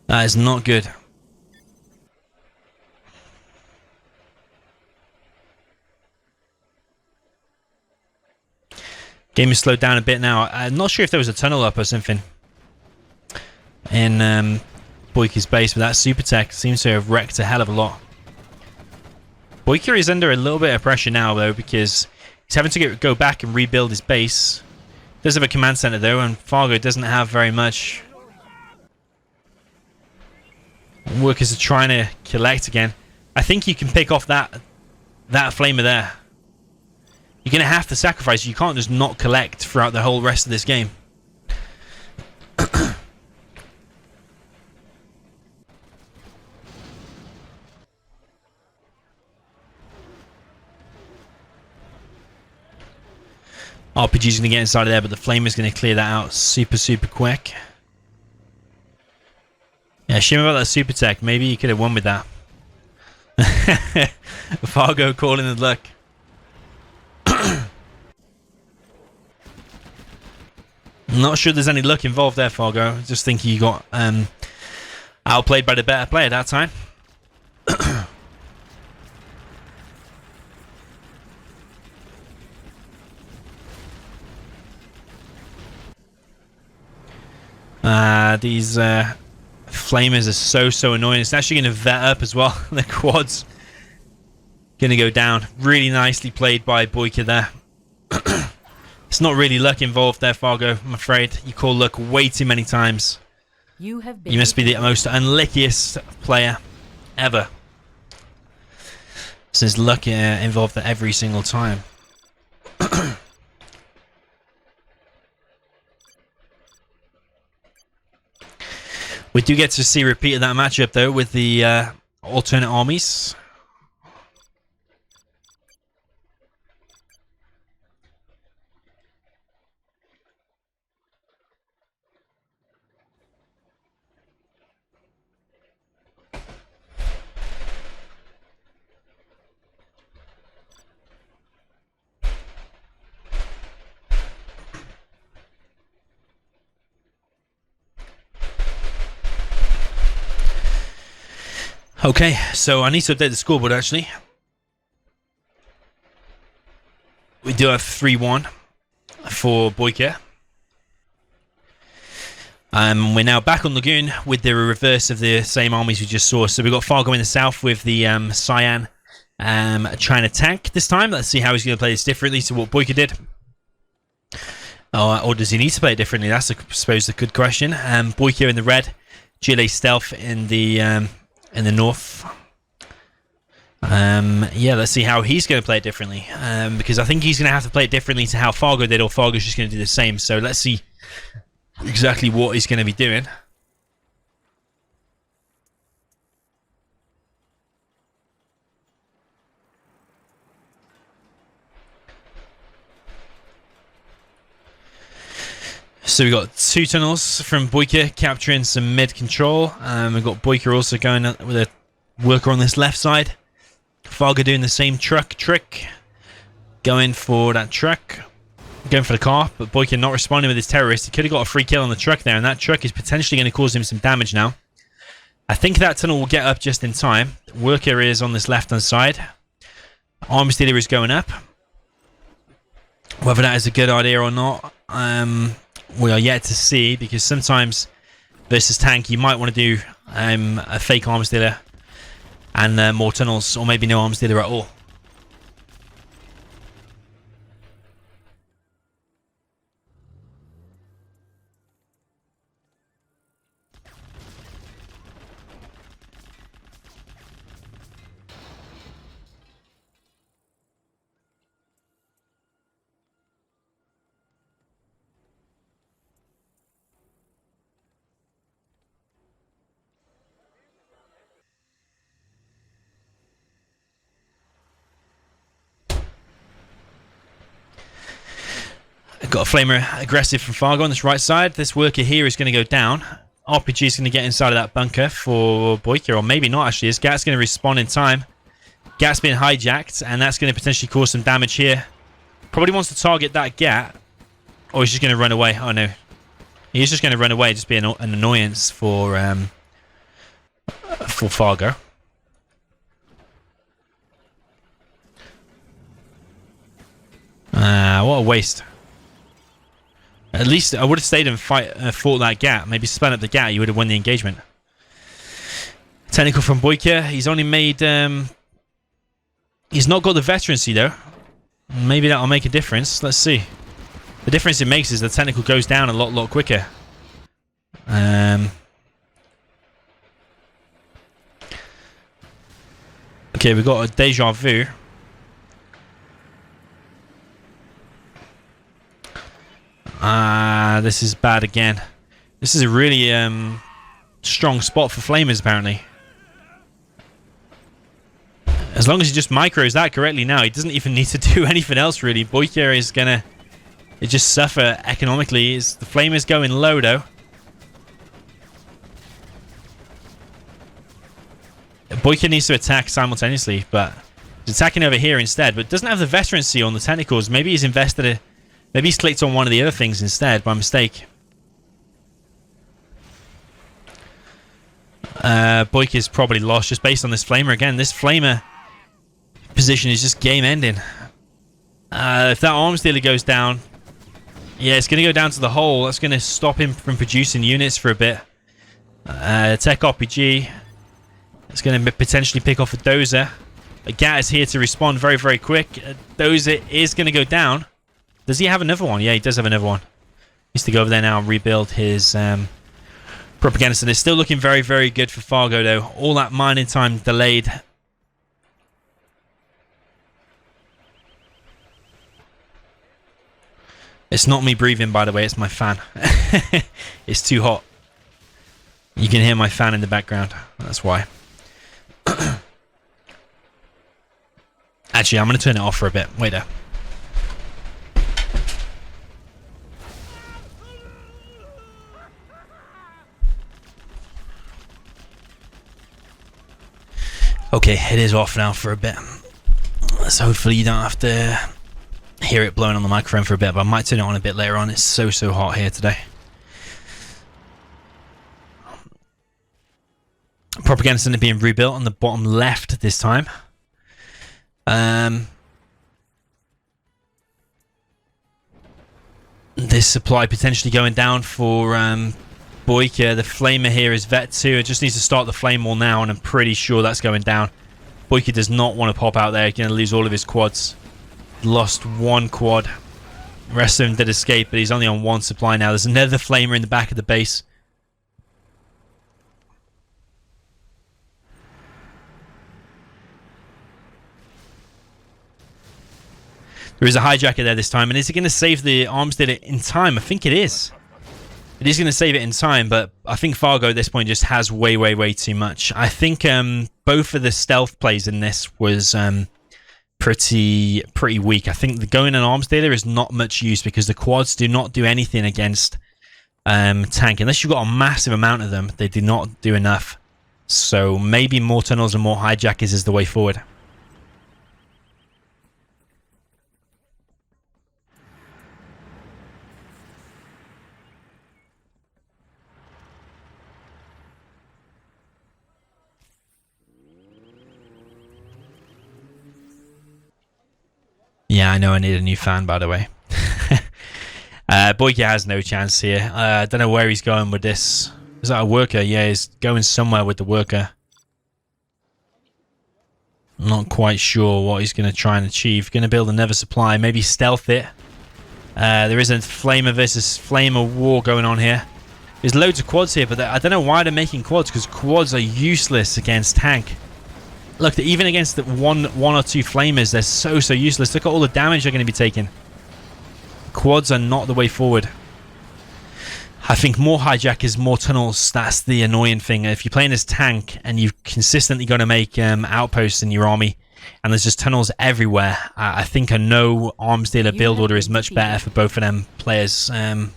is not good. Game is slowed down a bit now. I'm not sure if there was a tunnel up or something in Boyka's base, but that super tech seems to have wrecked a hell of a lot. Boyka is under a little bit of pressure now, though, because he's having to go back and rebuild his base. Does have a command center, though, and Fargo doesn't have very much. Workers are trying to collect again. I think you can pick off that flamer there. You're going to have to sacrifice. You can't just not collect throughout the whole rest of this game. RPG's going to get inside of there, but the flamer's going to clear that out super quick. Yeah, shame about that super tech. Maybe you could have won with that. Fargo calling the luck. Not sure there's any luck involved there, Fargo. I just think you got outplayed by the better player that time. These Flamers are so annoying. It's actually going to vet up as well. The quad's going to go down. Really nicely played by Boyka there. It's not really luck involved there, Fargo, I'm afraid. You call luck way too many times. You must be the most unluckiest player ever. Since luck involved there every single time. We do get to see a repeat of that matchup, though, with the alternate armies. Okay, so I need to update the scoreboard, actually. We do have 3-1 for Boyka. We're now back on Lagoon with the reverse of the same armies we just saw. So we've got Fargo in the south with the Cyan trying to tank this time. Let's see how he's going to play this differently to what Boyka did. Or does he need to play it differently? That's, I suppose, the good question. Boyka in the red. GLA Stealth in the north. Yeah, let's see how he's going to play it differently. Because I think he's going to have to play it differently to how Fargo did, or Fargo's just going to do the same. So let's see exactly what he's going to be doing. So we've got 2 tunnels from Boyka capturing some mid control. We've got Boyka also going with a worker on this left side. Fargo doing the same truck trick. Going for that truck. Going for the car, but Boyka not responding with his terrorist. He could have got a free kill on the truck there, and that truck is potentially going to cause him some damage now. I think that tunnel will get up just in time. Worker is on this left-hand side. Arms dealer is going up. Whether that is a good idea or not, we are yet to see, because sometimes versus tank you might want to do a fake arms dealer and more tunnels, or maybe no arms dealer at all. Got a flamer aggressive from Fargo on this right side. This worker here is going to go down. RPG is going to get inside of that bunker for Boyka, or maybe not actually. This Gat's going to respawn in time. Gat's being hijacked, and that's going to potentially cause some damage here. Probably wants to target that Gat, or he's just going to run away. Oh no, he's just going to run away, just be an annoyance for Fargo. What a waste. At least I would have stayed and fought that Gat. Maybe spun up the Gat, you would have won the engagement. Technical from Boyka. He's only made... he's not got the veterancy, though. Maybe that'll make a difference. Let's see. The difference it makes is the technical goes down a lot quicker. Okay, we've got a deja vu. This is bad again. This is a really strong spot for flamers, apparently. As long as he just micros that correctly now, he doesn't even need to do anything else, really. Boyka is gonna just suffer economically. The flamers going low, though. Boyka needs to attack simultaneously, but he's attacking over here instead, but doesn't have the veterancy on the technicals. Maybe he's invested a... Maybe he's clicked on one of the other things instead by mistake. Boyka's probably lost just based on this flamer again. This flamer position is just game ending. If that arms dealer goes down, yeah, it's going to go down to the hole. That's going to stop him from producing units for a bit. Tech RPG. It's going to potentially pick off a Dozer. A Gat is here to respond very, very quick. Dozer is going to go down. Does he have another one? Yeah, he does have another one. He needs to go over there now and rebuild his propagandist. And it's still looking very, very good for Fargo, though. All that mining time delayed. It's not me breathing, by the way. It's my fan. It's too hot. You can hear my fan in the background. That's why. Actually, I'm going to turn it off for a bit. Wait there. Okay, it is off now for a bit. So hopefully you don't have to hear it blowing on the microphone for a bit, but I might turn it on a bit later on. It's so hot here today. Propaganda center being rebuilt on the bottom left this time. This supply potentially going down for Boyka. The flamer here is Vet 2. It just needs to start the flame wall now, and I'm pretty sure that's going down. Boyka does not want to pop out there. He's going to lose all of his quads. Lost one quad. The rest of them did escape, but he's only on one supply now. There's another flamer in the back of the base. There is a hijacker there this time, and is it going to save the arms dealer in time? I think it is. It is going to save it in time, but I think Fargo at this point just has way too much. I think both of the stealth plays in this was pretty weak. I think the going an arms dealer is not much use because the quads do not do anything against tank. Unless you've got a massive amount of them, they do not do enough. So maybe more tunnels and more hijackers is the way forward. Yeah, I know I need a new fan, by the way. Boyka has no chance here. I don't know where he's going with this. Is that a worker? Yeah, he's going somewhere with the worker. I'm not quite sure what he's going to try and achieve. Going to build another supply, maybe stealth it. There is a flamer versus flamer war going on here. There's loads of quads here, but I don't know why they're making quads, because quads are useless against tank. Look, even against the one or two flamers, they're so useless. Look at all the damage they're going to be taking. Quads are not the way forward. I think more hijackers, more tunnels, that's the annoying thing. If you're playing as tank and you've consistently got to make outposts in your army, and there's just tunnels everywhere, I think a no arms dealer build order is much better for both of them players at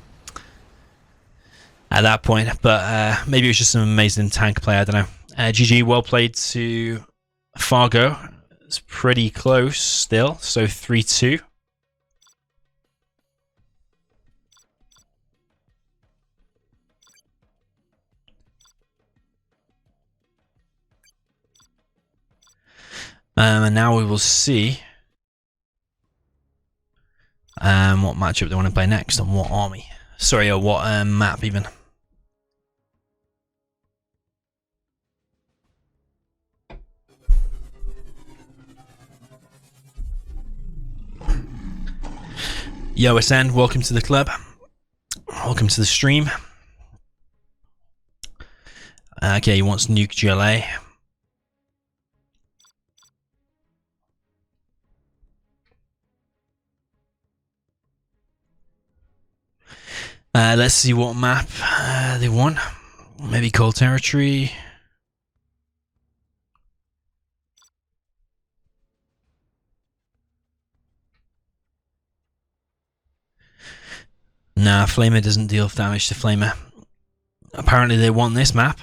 that point. But maybe it was just an amazing tank play, I don't know. GG, well played to Fargo. It's pretty close still, so 3-2. And now we will see what matchup they want to play next on what army. Sorry, or what map even. Yo, SN, welcome to the club. Welcome to the stream. Okay, he wants Nuke GLA. Let's see what map they want. Maybe Cold Territory. Nah, Flamer doesn't deal damage to Flamer. Apparently they want this map.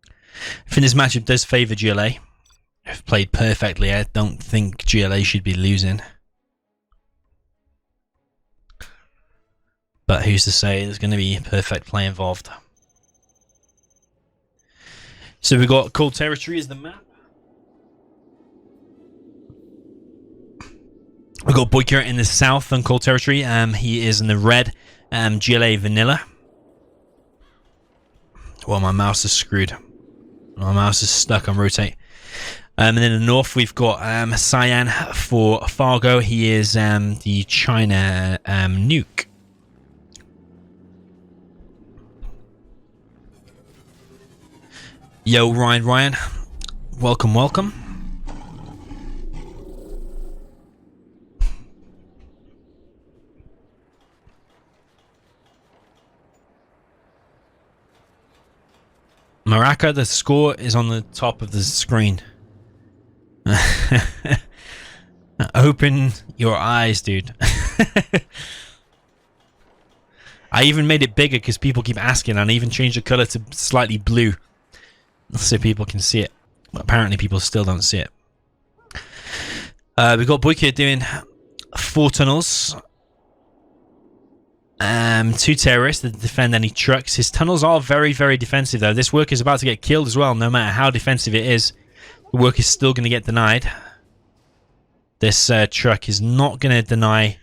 I think this matchup does favour GLA. If played perfectly, I don't think GLA should be losing. But who's to say there's going to be perfect play involved. So we've got Cold Territory as the map. We've got Boyka in the south on Cold Territory. He is in the red. GLA Vanilla. Well, my mouse is screwed. My mouse is stuck on rotate. And then in the north, we've got Cyan for Fargo. He is the China Nuke. Yo, Ryan. Welcome. Maraca, the score is on the top of the screen. Open your eyes, dude. I even made it bigger because people keep asking, and I even changed the color to slightly blue so people can see it. But apparently people still don't see it. We've got Boyka doing 4 tunnels. 2 terrorists that defend any trucks. His tunnels are very, very defensive, though. This work is about to get killed as well, no matter how defensive it is. The work is still going to get denied. This truck is not going to deny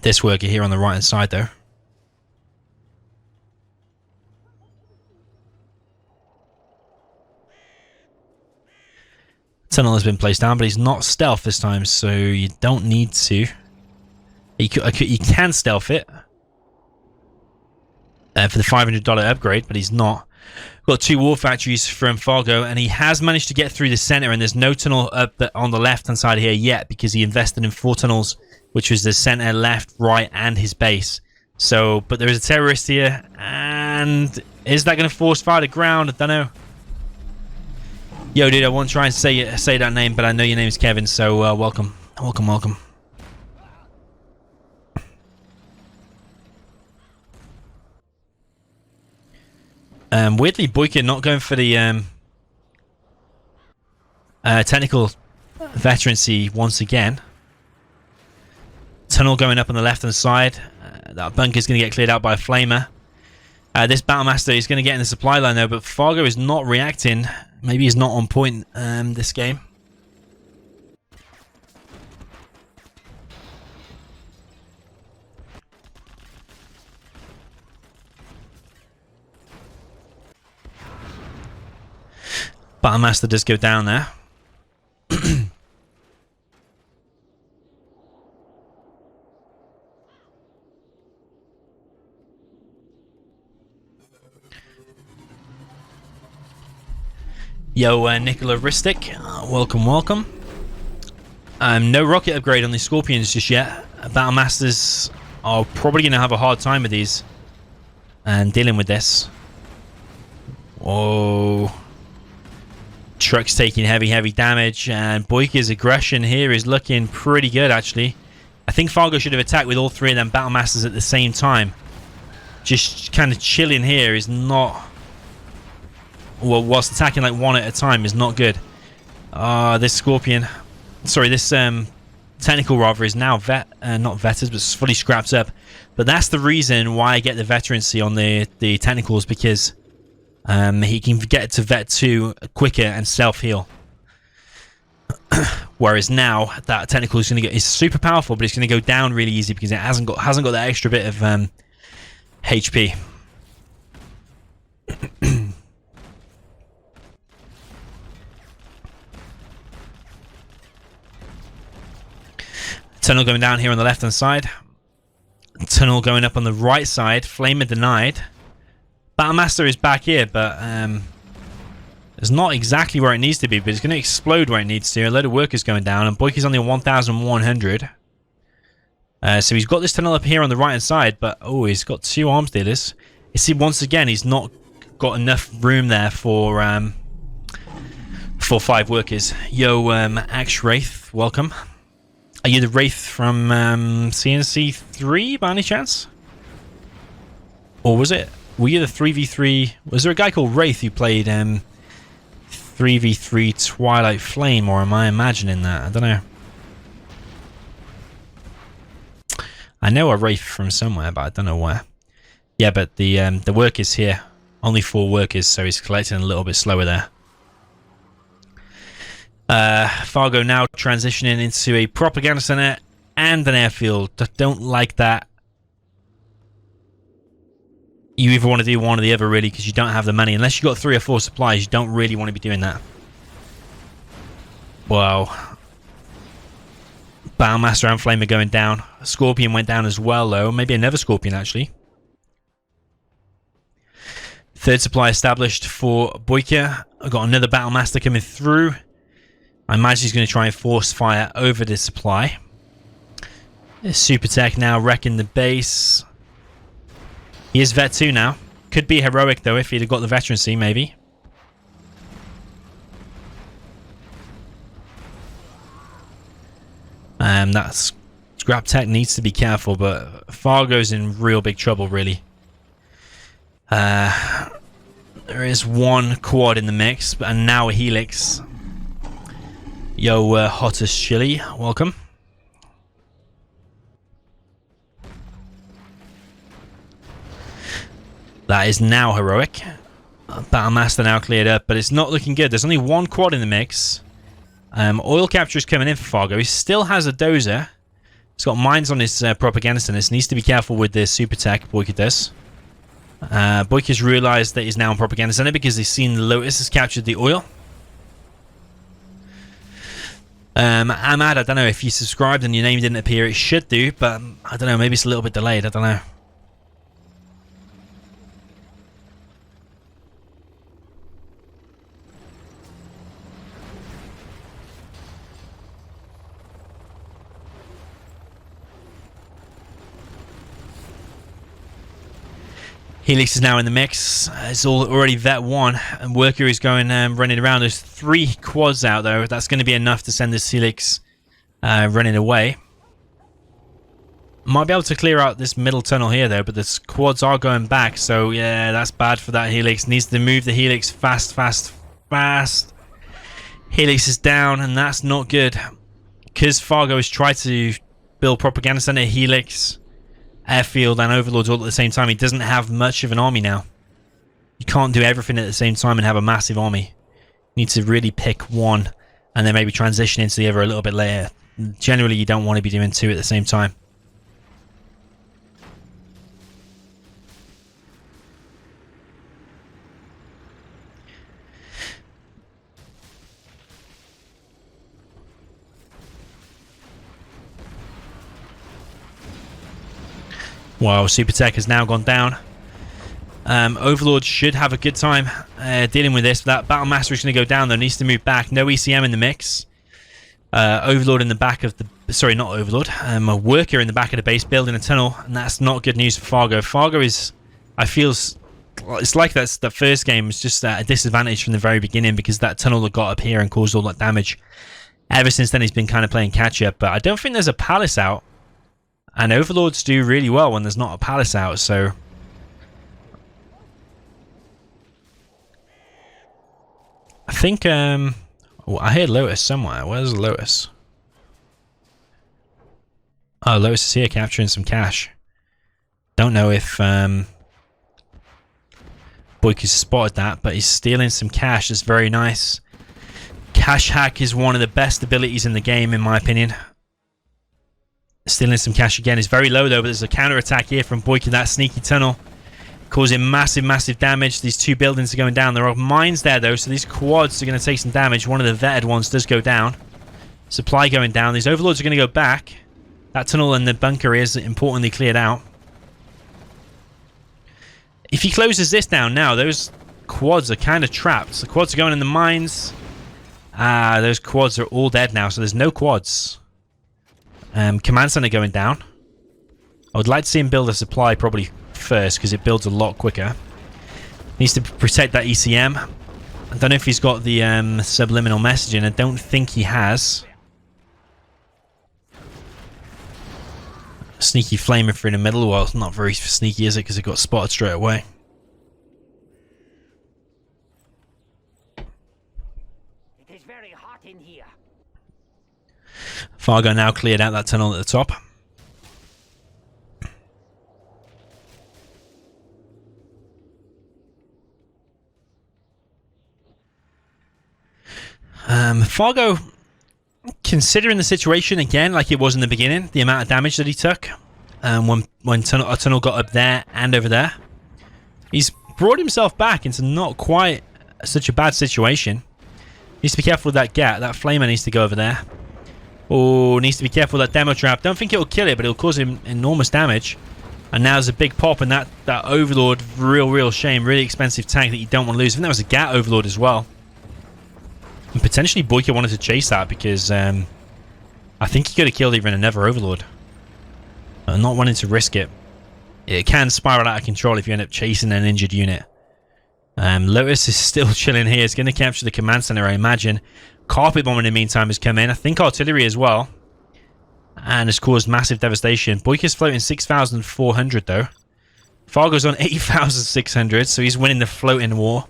this worker here on the right-hand side, though. Tunnel has been placed down, but he's not stealth this time, so you don't need to. You can stealth it for the $500 upgrade, but he's not. Got 2 war factories from Fargo, and he has managed to get through the center, and there's no tunnel up on the left-hand side here yet because he invested in 4 tunnels, which was the center, left, right, and his base. So, but there is a terrorist here, and is that going to force fire to ground? I don't know. Yo, dude, I won't try and say that name, but I know your name is Kevin, so welcome. Welcome. Weirdly, Boyka not going for the technical veterancy once again. Tunnel going up on the left-hand side. That bunker is going to get cleared out by a flamer. This Battlemaster is going to get in the supply line, though, but Fargo is not reacting. Maybe he's not on point this game. Battlemaster does go down there. Yo, Nicola Ristic, welcome. No rocket upgrade on the Scorpions just yet. Battlemasters are probably going to have a hard time with these and dealing with this. Whoa. Truck's taking heavy damage, and Boyka's aggression here is looking pretty good, actually. I think Fargo should have attacked with all 3 of them Battlemasters at the same time. Just kind of chilling here is not... Well, whilst attacking like 1 at a time is not good. This Scorpion... Sorry, this technical rather is now not vetted, but fully scrapped up. But that's the reason why I get the veterancy on the technicals, because... he can get to Vet 2 quicker and self-heal. Whereas now, that technical is going to get... It's super powerful, but it's going to go down really easy because it hasn't got that extra bit of HP. Tunnel going down here on the left-hand side. Tunnel going up on the right side. Flamer denied. Battlemaster is back here, but it's not exactly where it needs to be, but it's going to explode where it needs to. A load of workers going down, and Boyka's only on 1,100. So he's got this tunnel up here on the right-hand side, but he's got 2 arms dealers. You see, once again, he's not got enough room there for 5 workers. Yo, Axe Wraith, welcome. Are you the Wraith from C&C 3 by any chance? Or was it? Were you the 3v3? Was there a guy called Wraith who played 3v3 Twilight Flame, or am I imagining that? I don't know. I know a Wraith from somewhere, but I don't know where. Yeah, but the work is here. Only 4 workers, so he's collecting a little bit slower there. Fargo now transitioning into a propaganda center and an airfield. I don't like that. You either want to do one or the other, really, because you don't have the money. Unless you've got 3 or 4 supplies, you don't really want to be doing that. Wow. Battlemaster and Flamer going down. Scorpion went down as well, though. Maybe another Scorpion, actually. 3rd supply established for Boyka. I've got another Battlemaster coming through. I imagine he's going to try and force fire over this supply. Super Tech now wrecking the base. He is Vet 2 now. Could be heroic, though, if he'd have got the veterancy, maybe. That's Scrap Tech needs to be careful, but Fargo's in real big trouble, really. There is 1 quad in the mix, and now a Helix. Yo, Hottest Chili, welcome. That is now heroic. Battlemaster now cleared up, but it's not looking good. There's only 1 quad in the mix. Oil capture is coming in for Fargo. He still has a dozer. He's got mines on his propaganda centers. Needs to be careful with the super tech. Boyka does. Boyka's realized that he's now on propaganda center because he's seen the Lotus has captured the oil. Ahmad, I don't know if you subscribed and your name didn't appear. It should do, but I don't know. Maybe it's a little bit delayed. I don't know. Helix is now in the mix. It's already Vet 1, and Worker is going running around. There's 3 quads out though. That's going to be enough to send this Helix running away. Might be able to clear out this middle tunnel here though, but the quads are going back. So yeah, that's bad for that Helix. Needs to move the Helix fast, fast, fast. Helix is down, and that's not good. Because Fargo has tried to build propaganda center, Helix, airfield and overlords all at the same time. He doesn't have much of an army now. You can't do everything at the same time and have a massive army. You need to really pick one and then maybe transition into the other a little bit later. Generally, you don't want to be doing 2 at the same time. Wow, Super Tech has now gone down. Overlord should have a good time dealing with this. That Battlemaster is going to go down though. Needs to move back. No ECM in the mix. Overlord in the back of the... Sorry, not Overlord. A Worker in the back of the base building a tunnel. And that's not good news for Fargo. Fargo is... I feel... It's like that first game was just at a disadvantage from the very beginning because that tunnel that got up here and caused all that damage. Ever since then, he's been kind of playing catch-up. But I don't think there's a palace out. And Overlords do really well when there's not a palace out, so... I think, oh, I heard Lotus somewhere. Where's Lotus? Oh, Lotus is here capturing some cash. Don't know if Boyka's spotted that, but he's stealing some cash. That's very nice. Cash hack is one of the best abilities in the game, in my opinion. Stealing some cash again is very low though, but there's a counter attack here from Boyka. That sneaky tunnel causing massive, massive damage. These 2 buildings are going down. There are mines there though, so these quads are going to take some damage. One of the vetted ones does go down. Supply going down. These overlords are going to go back. That tunnel and the bunker is importantly cleared out. If he closes this down now, those quads are kind of trapped. The quads are going in the mines. Those quads are all dead now, so there's no quads. Command center going down. I would like to see him build a supply probably first because it builds a lot quicker. Needs to protect that ECM. I don't know if he's got the subliminal messaging. I don't think he has. Sneaky flamer for in the middle. Well, not very sneaky, is it? Because it got spotted straight away. It is very hot in here. Fargo now cleared out that tunnel at the top. Fargo considering the situation again, like it was in the beginning, the amount of damage that he took, when a tunnel got up there and over there, he's brought himself back into not quite such a bad situation. Needs to be careful with that gap. That flamer needs to go over there. Oh, needs to be careful with that demo trap. Don't think it'll kill it, but it'll cause him enormous damage. And now there's a big pop, and that Overlord, real shame. Really expensive tank that you don't want to lose. I think that was a Gat Overlord as well. And potentially Boyka wanted to chase that because I think he could have killed even another Overlord. Not wanting to risk it. It can spiral out of control if you end up chasing an injured unit. Lotus is still chilling here. It's going to capture the command center, I imagine. Carpet bomb in the meantime has come in. I think artillery as well. And has caused massive devastation. Boyka's floating 6,400 though. Fargo's on 8,600, so he's winning the floating war.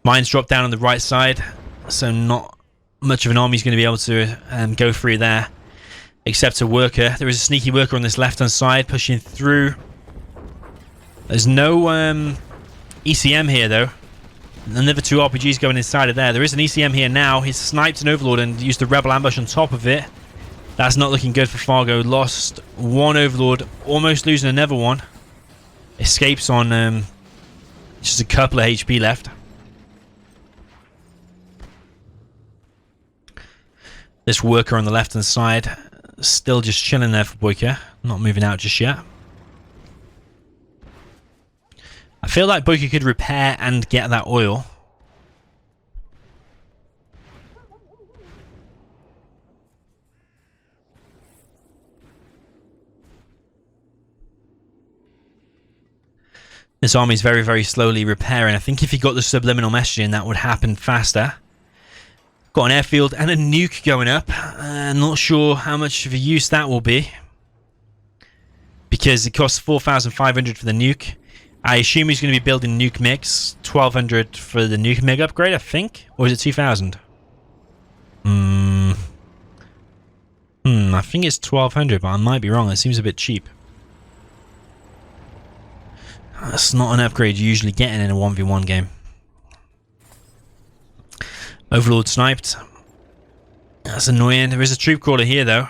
Mines drop down on the right side, so not much of an army's going to be able to go through there. Except a worker. There is a sneaky worker on this left-hand side pushing through. There's no ECM here though. Another 2 RPGs going inside of there. There is an ECM here now. He's sniped an Overlord and used the Rebel ambush on top of it. That's not looking good for Fargo. Lost 1 Overlord, almost losing another one. Escapes on just a couple of HP left. This worker on the left-hand side, still just chilling there for Boyka. Not moving out just yet. I feel like Boyka could repair and get that oil. This army is very slowly repairing. I think if you got the subliminal messaging, that would happen faster. Got an airfield and a nuke going up. Not sure how much of a use that will be, because it costs 4,500 for the nuke. I assume he's going to be building nuke mix. 1,200 for the nuke mig upgrade, I think, or is it 2,000? I think it's 1,200, but I might be wrong. It seems a bit cheap. That's not an upgrade you're usually getting in a 1v1 game. Overlord sniped. That's annoying. There is a troop crawler here though.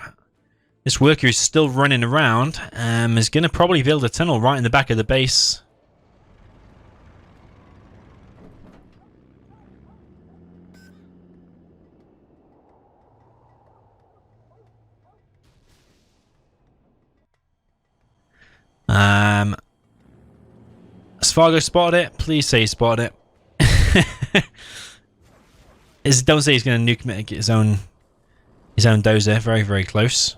This worker is still running around. Is going to probably build a tunnel right in the back of the base. Has Fargo spotted it? Please say he spotted it. Don't say he's going to nuke his own dozer. Very close.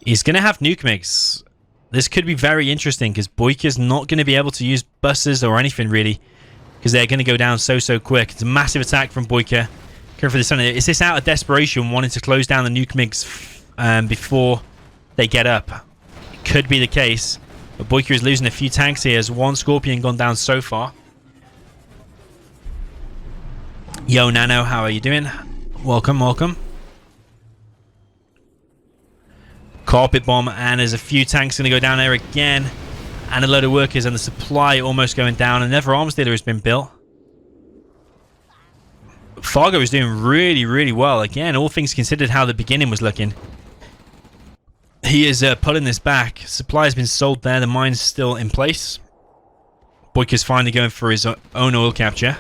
He's going to have nuke mix. This could be very interesting because Boyka's not going to be able to use buses or anything really, because they're going to go down so quick. It's a massive attack from Boyka. Going for the center. Is this out of desperation, wanting to close down the nuke mix before they get up? It could be the case. But Boyka is losing a few tanks here. Has 1 Scorpion gone down so far. Yo, Nano, how are you doing? Welcome. Carpet bomb, and there's a few tanks going to go down there again. And a load of workers, and the supply almost going down. Another arms dealer has been built. Fargo is doing really well. Again, all things considered how the beginning was looking. He is pulling this back. Supply has been sold there. The mine's still in place. Boyka's finally going for his own oil capture.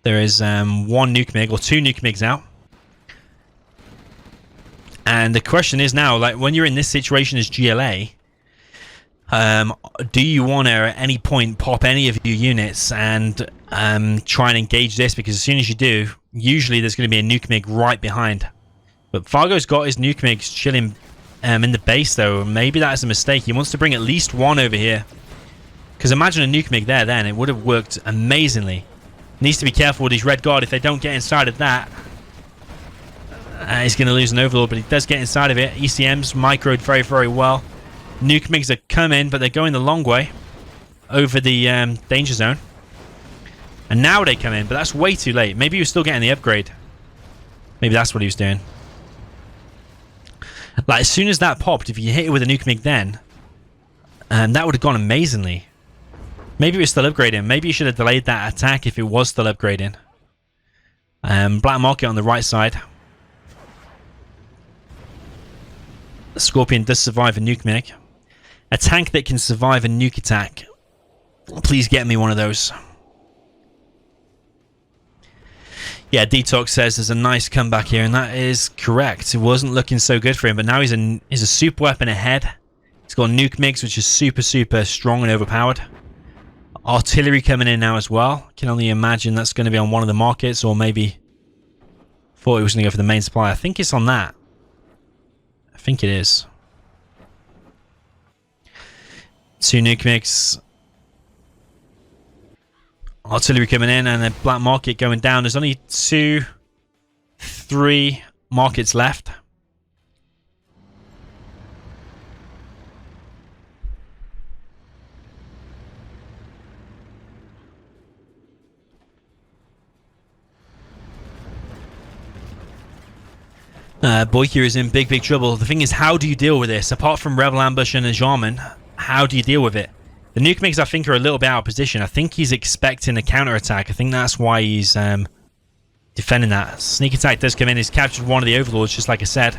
There is 1 nuke mig, or 2 nuke migs out. And the question is now, like, when you're in this situation as GLA, do you want to at any point pop any of your units and try and engage this? Because as soon as you do, usually there's going to be a nuke mig right behind. But Fargo's got his nuke migs chilling in the base though. Maybe that is a mistake. He wants to bring at least 1 over here. Because imagine a nuke mig there then. It would have worked amazingly. Needs to be careful with his red guard. If they don't get inside of that, he's going to lose an Overlord, but he does get inside of it. ECM's microed very well. Nuke migs are coming, but they're going the long way over the danger zone. And now they come in, but that's way too late. Maybe he was still getting the upgrade. Maybe that's what he was doing. Like, as soon as that popped, if you hit it with a nuke mig then, that would have gone amazingly. Maybe it was still upgrading. Maybe you should have delayed that attack if it was still upgrading. Black market on the right side. The Scorpion does survive a nuke mig. A tank that can survive a nuke attack. Please get me one of those. Yeah, Detox says there's a nice comeback here, and that is correct. It wasn't looking so good for him, but now he's a super weapon ahead. He's got nuke mix, which is super, super strong and overpowered. Artillery coming in now as well. Can only imagine that's going to be on one of the markets, or maybe thought he was going to go for the main supply. I think it's on that. I think it is. 2 nuke mix. Artillery coming in and a black market going down. There's only 2, 3 markets left. Boyka is in big, big trouble. The thing is, how do you deal with this? Apart from Rebel Ambush and a Jarman, how do you deal with it? The nuke mix, I think, are a little bit out of position. I think he's expecting a counterattack. I think that's why he's defending that. Sneak attack does come in. He's captured one of the overlords, just like I said.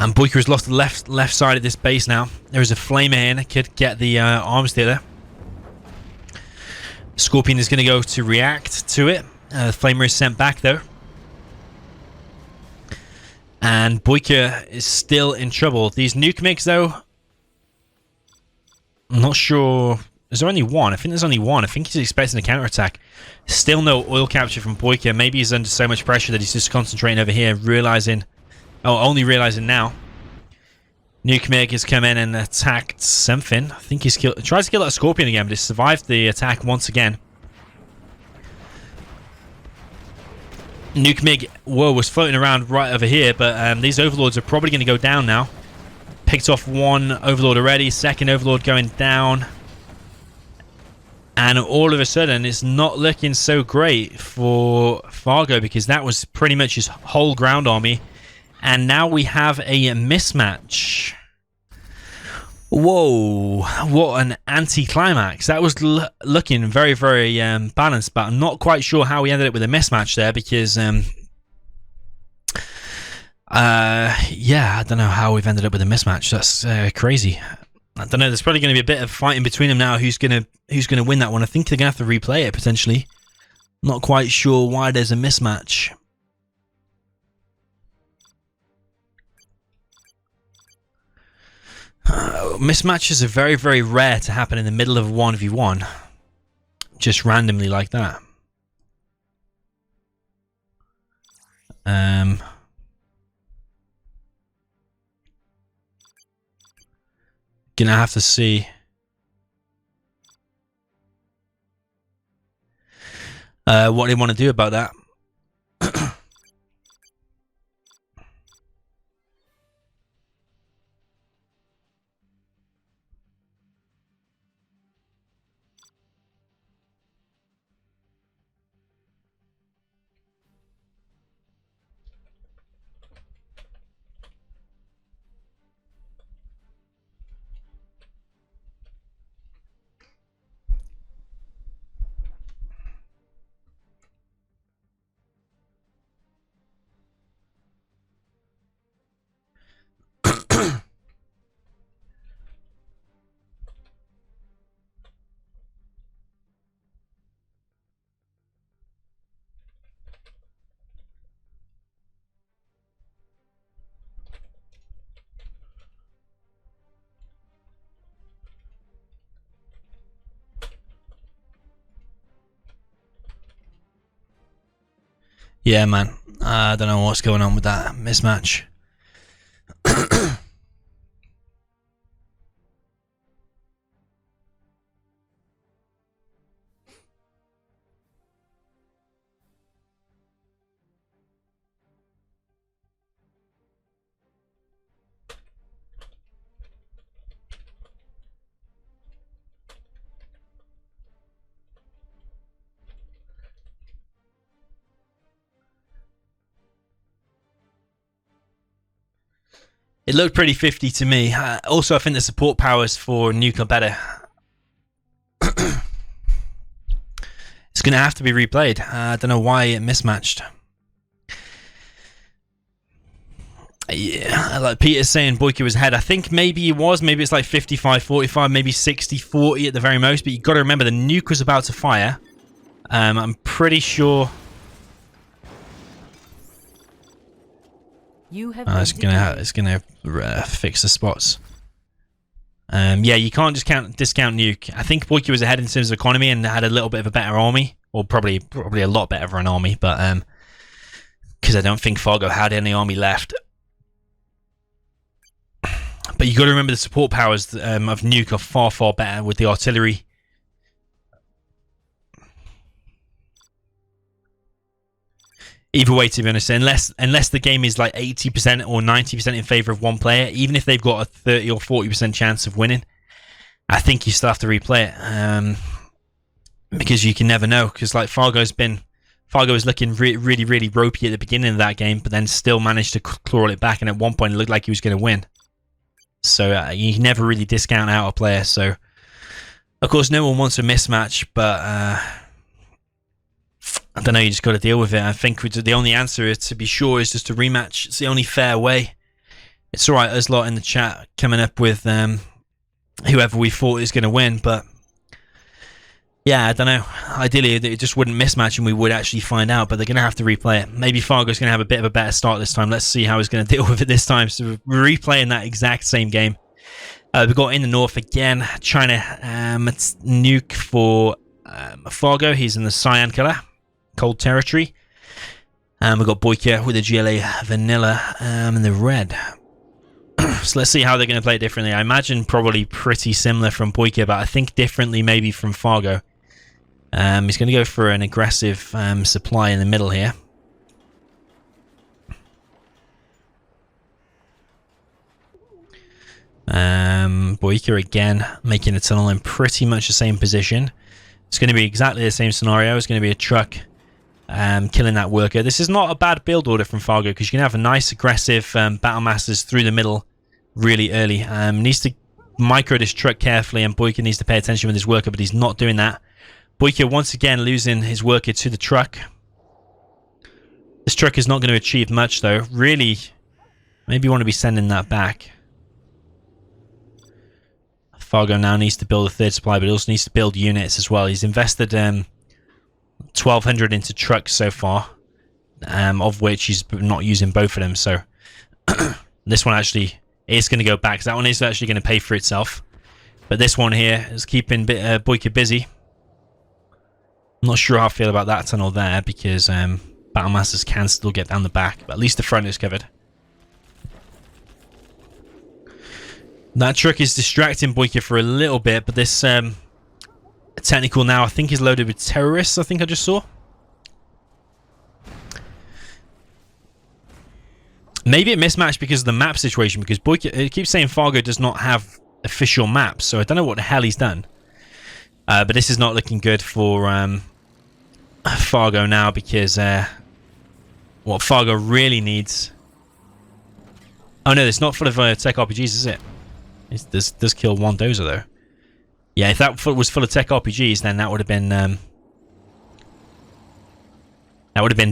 And Boyka has lost the left side of this base now. There is a flamer in. Could get the arms dealer. Scorpion is going to go to react to it. The flamer is sent back though. And Boyka is still in trouble. These nuke mix though, I'm not sure. Is there only one? I think there's only one. I think he's expecting a counterattack. Still no oil capture from Boyka. Maybe he's under so much pressure that he's just concentrating over here, realizing... Oh, only realizing now. Nuke Mig has come in and attacked something. I think he's killed. Tries to kill that Scorpion again, but he survived the attack once again. Nuke Mig, whoa, was floating around right over here, but these overlords are probably going to go down now. Picked off one overlord already. Second overlord going down. And all of a sudden, it's not looking so great for Fargo, because that was pretty much his whole ground army. And now we have a mismatch. Whoa, what an anticlimax. That was looking very, very balanced, but I'm not quite sure how we ended up with a mismatch there, because, yeah, I don't know how we've ended up with a mismatch. That's crazy. I don't know, there's probably going to be a bit of fighting between them now. Who's gonna win that one? I think they're going to have to replay it, potentially. Not quite sure why there's a mismatch. Mismatches are very, very rare to happen in the middle of a 1v1. Just randomly like that. Gonna have to see. What they want to do about that. Yeah, man. I don't know what's going on with that mismatch. It looked pretty 50 to me. Also, I think the support powers for Nuke are better. It's going to have to be replayed. I don't know why it mismatched. Yeah, like Peter's saying Boyka was ahead. I think maybe he was. Maybe it's like 55-45, maybe 60-40 at the very most. But you've got to remember the nuke was about to fire. I'm pretty sure... it's gonna fix the spots. Yeah, you can't just discount Nuke. I think Boyka was ahead in terms of economy and had a little bit of a better army, or probably a lot better of an army. But because I don't think Fargo had any army left. But you got to remember the support powers of Nuke are far better with the artillery. Either way, to be honest, unless the game is like 80% or 90% in favor of one player, even if they've got a 30 or 40% chance of winning, I think you still have to replay it because you can never know. Because like Fargo was looking really ropey at the beginning of that game, but then still managed to claw it back, and at one point it looked like he was going to win. So you can never really discount out a player. So of course, no one wants a mismatch, but. I don't know, you just got to deal with it. I think the only answer, to be sure, is just to rematch. It's the only fair way. It's alright, there's a lot in the chat coming up with whoever we thought is going to win, but yeah, I don't know. Ideally, it just wouldn't mismatch and we would actually find out, but they're going to have to replay it. Maybe Fargo's going to have a bit of a better start this time. Let's see how he's going to deal with it this time. So we're replaying that exact same game. We've got in the north again, China. It's Nuke for Fargo. He's in the cyan colour. Cold territory. We've got Boyka with the GLA vanilla and the red. So let's see how they're going to play it differently. I imagine probably pretty similar from Boyka, but I think differently maybe from Fargo. He's going to go for an aggressive supply in the middle here. Boyka again making a tunnel in pretty much the same position. It's going to be exactly the same scenario. It's going to be a truck killing that worker. This is not a bad build order from Fargo because you can have a nice aggressive battle masters through the middle really early. Needs to micro this truck carefully, and Boyka needs to pay attention with his worker, but he's not doing that. Boyka once again losing his worker to the truck. This truck is not going to achieve much though. Really, maybe you want to be sending that back. Fargo now needs to build a third supply, but he also needs to build units as well. He's invested 1,200 into trucks so far, of which he's not using both of them. So this one actually is going to go back, because that one is actually going to pay for itself. But this one here is keeping Boyka busy. I'm not sure how I feel about that tunnel there, because Battle Masters can still get down the back, but at least the front is covered. That truck is distracting Boyka for a little bit, but this technical now I think is loaded with terrorists, I think I just saw. Maybe it mismatched because of the map situation, because Boyka, it keeps saying Fargo does not have official maps, so I don't know what the hell he's done. But this is not looking good for Fargo now, because what Fargo really needs... Oh no, it's not full of tech RPGs, is it? It does kill one dozer though. Yeah, if that was full of tech RPGs, then that would have been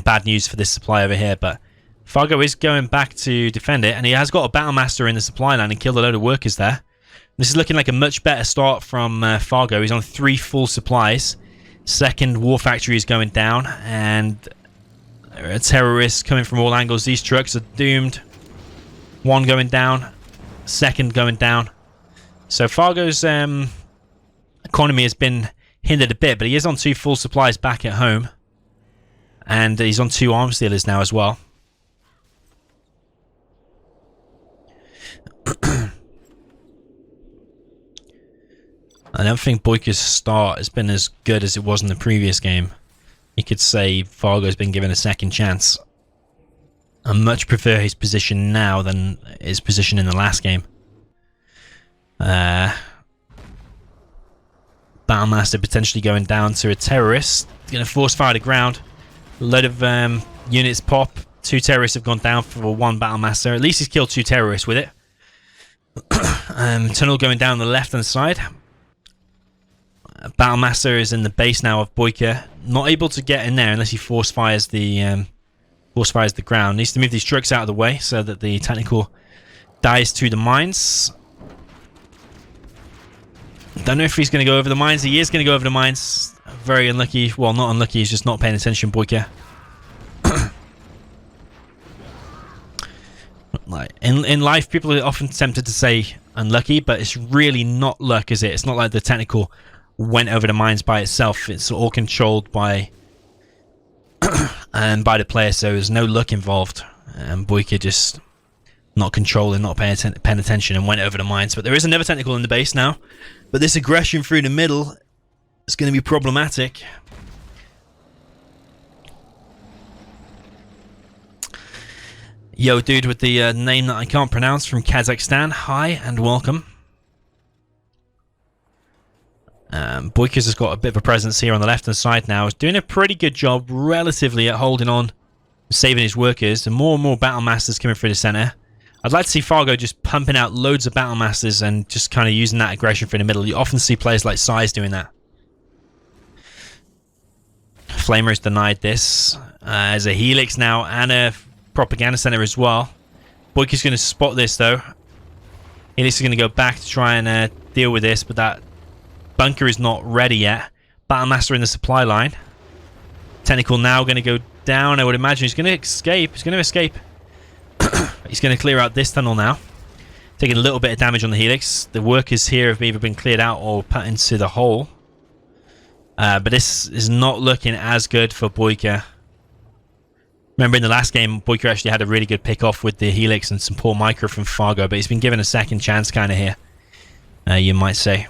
bad news for this supply over here. But Fargo is going back to defend it, and he has got a battle master in the supply line and killed a load of workers there. This is looking like a much better start from Fargo. He's on 3 full supplies. Second war factory is going down, and there are terrorists coming from all angles. These trucks are doomed. One going down. Second going down. So Fargo's economy has been hindered a bit, but he is on 2 full supplies back at home, and he's on 2 arms dealers now as well. I don't think Boyka's start has been as good as it was in the previous game. You could say Fargo's been given a second chance. I much prefer his position now than his position in the last game. Battlemaster potentially going down to a terrorist. Going to force fire to ground. A load of units pop. 2 terrorists have gone down for 1 Battlemaster. At least he's killed 2 terrorists with it. Tunnel going down the left-hand side. Battlemaster is in the base now of Boyka. Not able to get in there unless he force fires the ground. Needs to move these trucks out of the way so that the technical dies to the mines. Don't know if he's going to go over the mines. He is going to go over the mines. Very unlucky. Well, not unlucky. He's just not paying attention, Boyka. Like in life, people are often tempted to say unlucky, but it's really not luck, is it? It's not like the technical went over the mines by itself. It's all controlled by by the player, so there's no luck involved. And Boyka just not controlling, not paying attention, and went over the mines. But there is another technical in the base now. But this aggression through the middle is going to be problematic. Yo, dude with the name that I can't pronounce from Kazakhstan. Hi and welcome. Boyka's has got a bit of a presence here on the left-hand side now. He's doing a pretty good job, relatively, at holding on, saving his workers. And more battle masters coming through the center. I'd like to see Fargo just pumping out loads of battle masters and just kind of using that aggression through the middle. You often see players like Size doing that. Flamer's denied this. There's a Helix now and a propaganda center as well. Boyka's going to spot this though. Helix is going to go back to try and deal with this, but that bunker is not ready yet. Battlemaster in the supply line. Technical now going to go down. I would imagine he's going to escape. He's going to escape. He's going to clear out this tunnel now. Taking a little bit of damage on the Helix. The workers here have either been cleared out or put into the hole. But this is not looking as good for Boyka. Remember in the last game, Boyka actually had a really good pick off with the Helix and some poor micro from Fargo, but he's been given a second chance kind of here, you might say.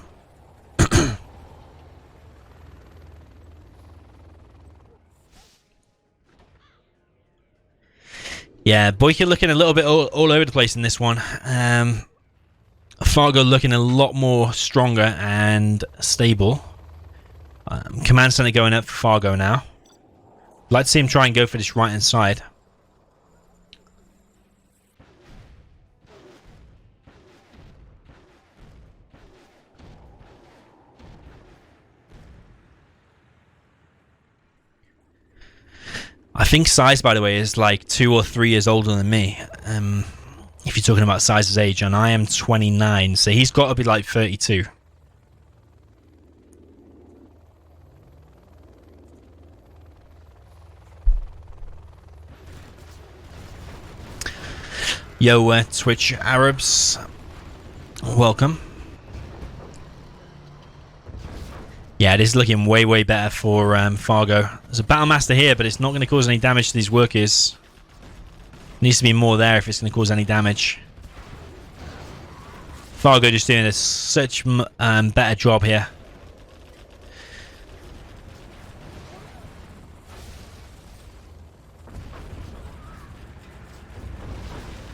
Yeah, Boyka looking a little bit all over the place in this one. Fargo looking a lot more stronger and stable. Command center going up for Fargo now. I'd like to see him try and go for this right-hand side. I think Size, by the way, is like 2 or 3 years older than me. If you're talking about Size's age, and I am 29, so he's got to be like 32. Yo, Twitch Arabs, welcome. Yeah, it is looking way better for Fargo. There's a Battlemaster here, but it's not going to cause any damage to these workers. Needs to be more there if it's going to cause any damage. Fargo just doing such better job here.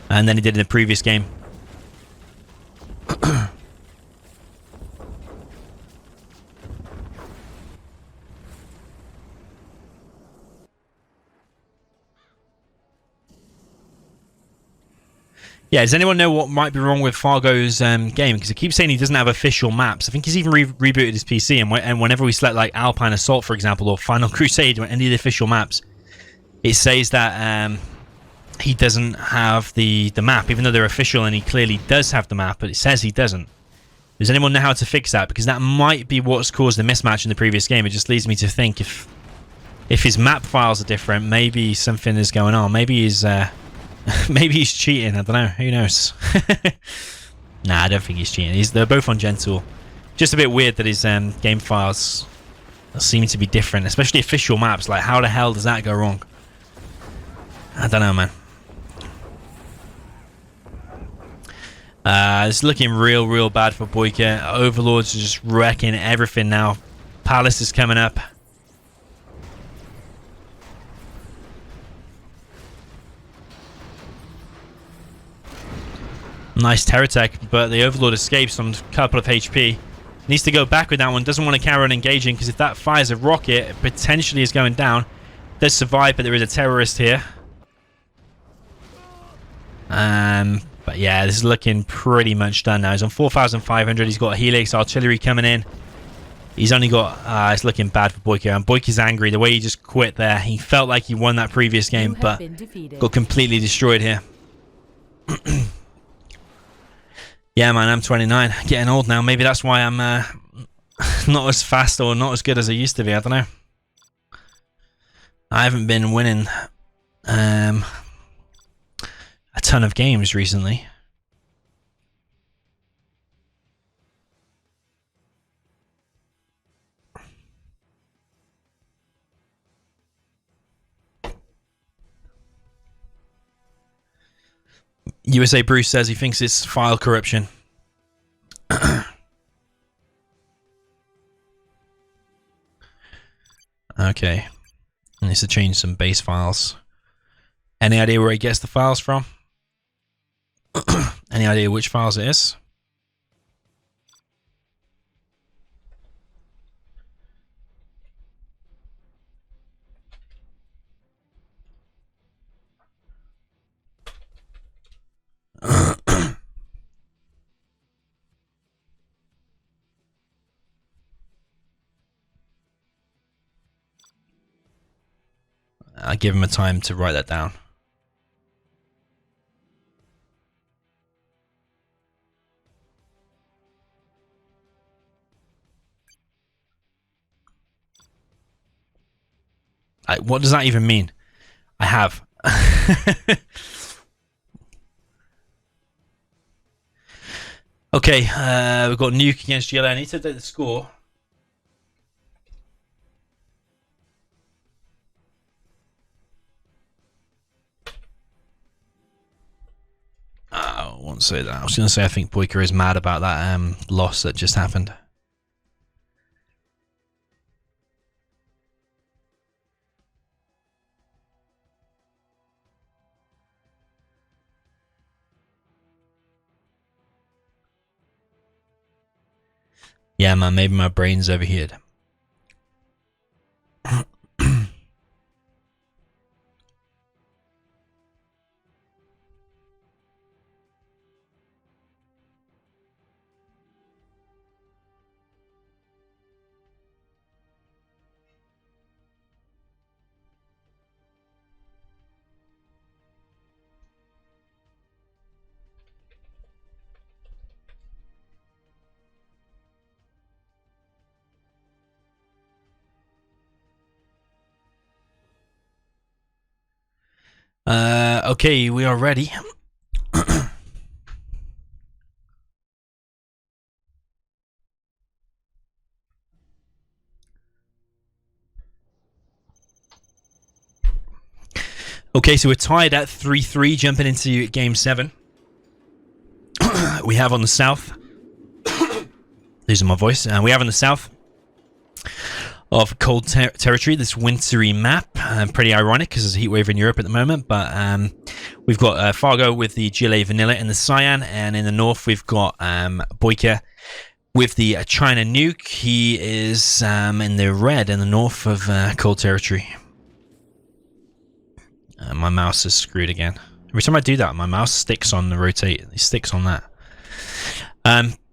And then he did in the previous game. Yeah, does anyone know what might be wrong with Fargo's game? Because it keeps saying he doesn't have official maps. I think he's even rebooted his PC, and whenever we select like Alpine Assault, for example, or Final Crusade, or any of the official maps, it says that he doesn't have the map, even though they're official, and he clearly does have the map, but it says he doesn't. Does anyone know how to fix that? Because that might be what's caused the mismatch in the previous game. It just leads me to think if his map files are different, maybe something is going on. Maybe he's maybe he's cheating. I don't know. Who knows? Nah, I don't think he's cheating. They're both on Gentle. Just a bit weird that his game files seem to be different, especially official maps. Like, how the hell does that go wrong? I don't know, man. It's looking real bad for Boyka. Overlords are just wrecking everything now. Palace is coming up. Nice terror tech, but the Overlord escapes on a couple of HP. Needs to go back with that one. Doesn't want to carry on engaging, because if that fires a rocket, it potentially is going down. Does survive, but there is a terrorist here. But yeah, this is looking pretty much done now. He's on 4,500. He's got Helix artillery coming in. He's only got... it's looking bad for Boyka. And Boyka's angry. The way he just quit there. He felt like he won that previous game, but got completely destroyed here. Yeah, man, I'm 29. Getting old now. Maybe that's why I'm not as fast or not as good as I used to be. I don't know. I haven't been winning a ton of games recently. USA Bruce says he thinks it's file corruption. Okay. He needs to change some base files. Any idea where he gets the files from? Any idea which files it is? I'll give him a time to write that down. What does that even mean? I have. Okay, we've got Nuke against GLA. I need to take the score. I won't say that. I was going to say I think Boyka is mad about that loss that just happened. Yeah, man, maybe my brain's overheated. Okay, we are ready. Okay, so we're tied at 3-3, jumping into game 7. We have on the south. Losing my voice. We have on the south of cold territory, this wintry map. Pretty ironic because there's a heat wave in Europe at the moment, but we've got Fargo with the GLA Vanilla in the cyan, and in the north we've got Boyka with the China Nuke. He is in the red in the north of cold territory. My mouse is screwed again. Every time I do that, my mouse sticks on the rotate. It sticks on that.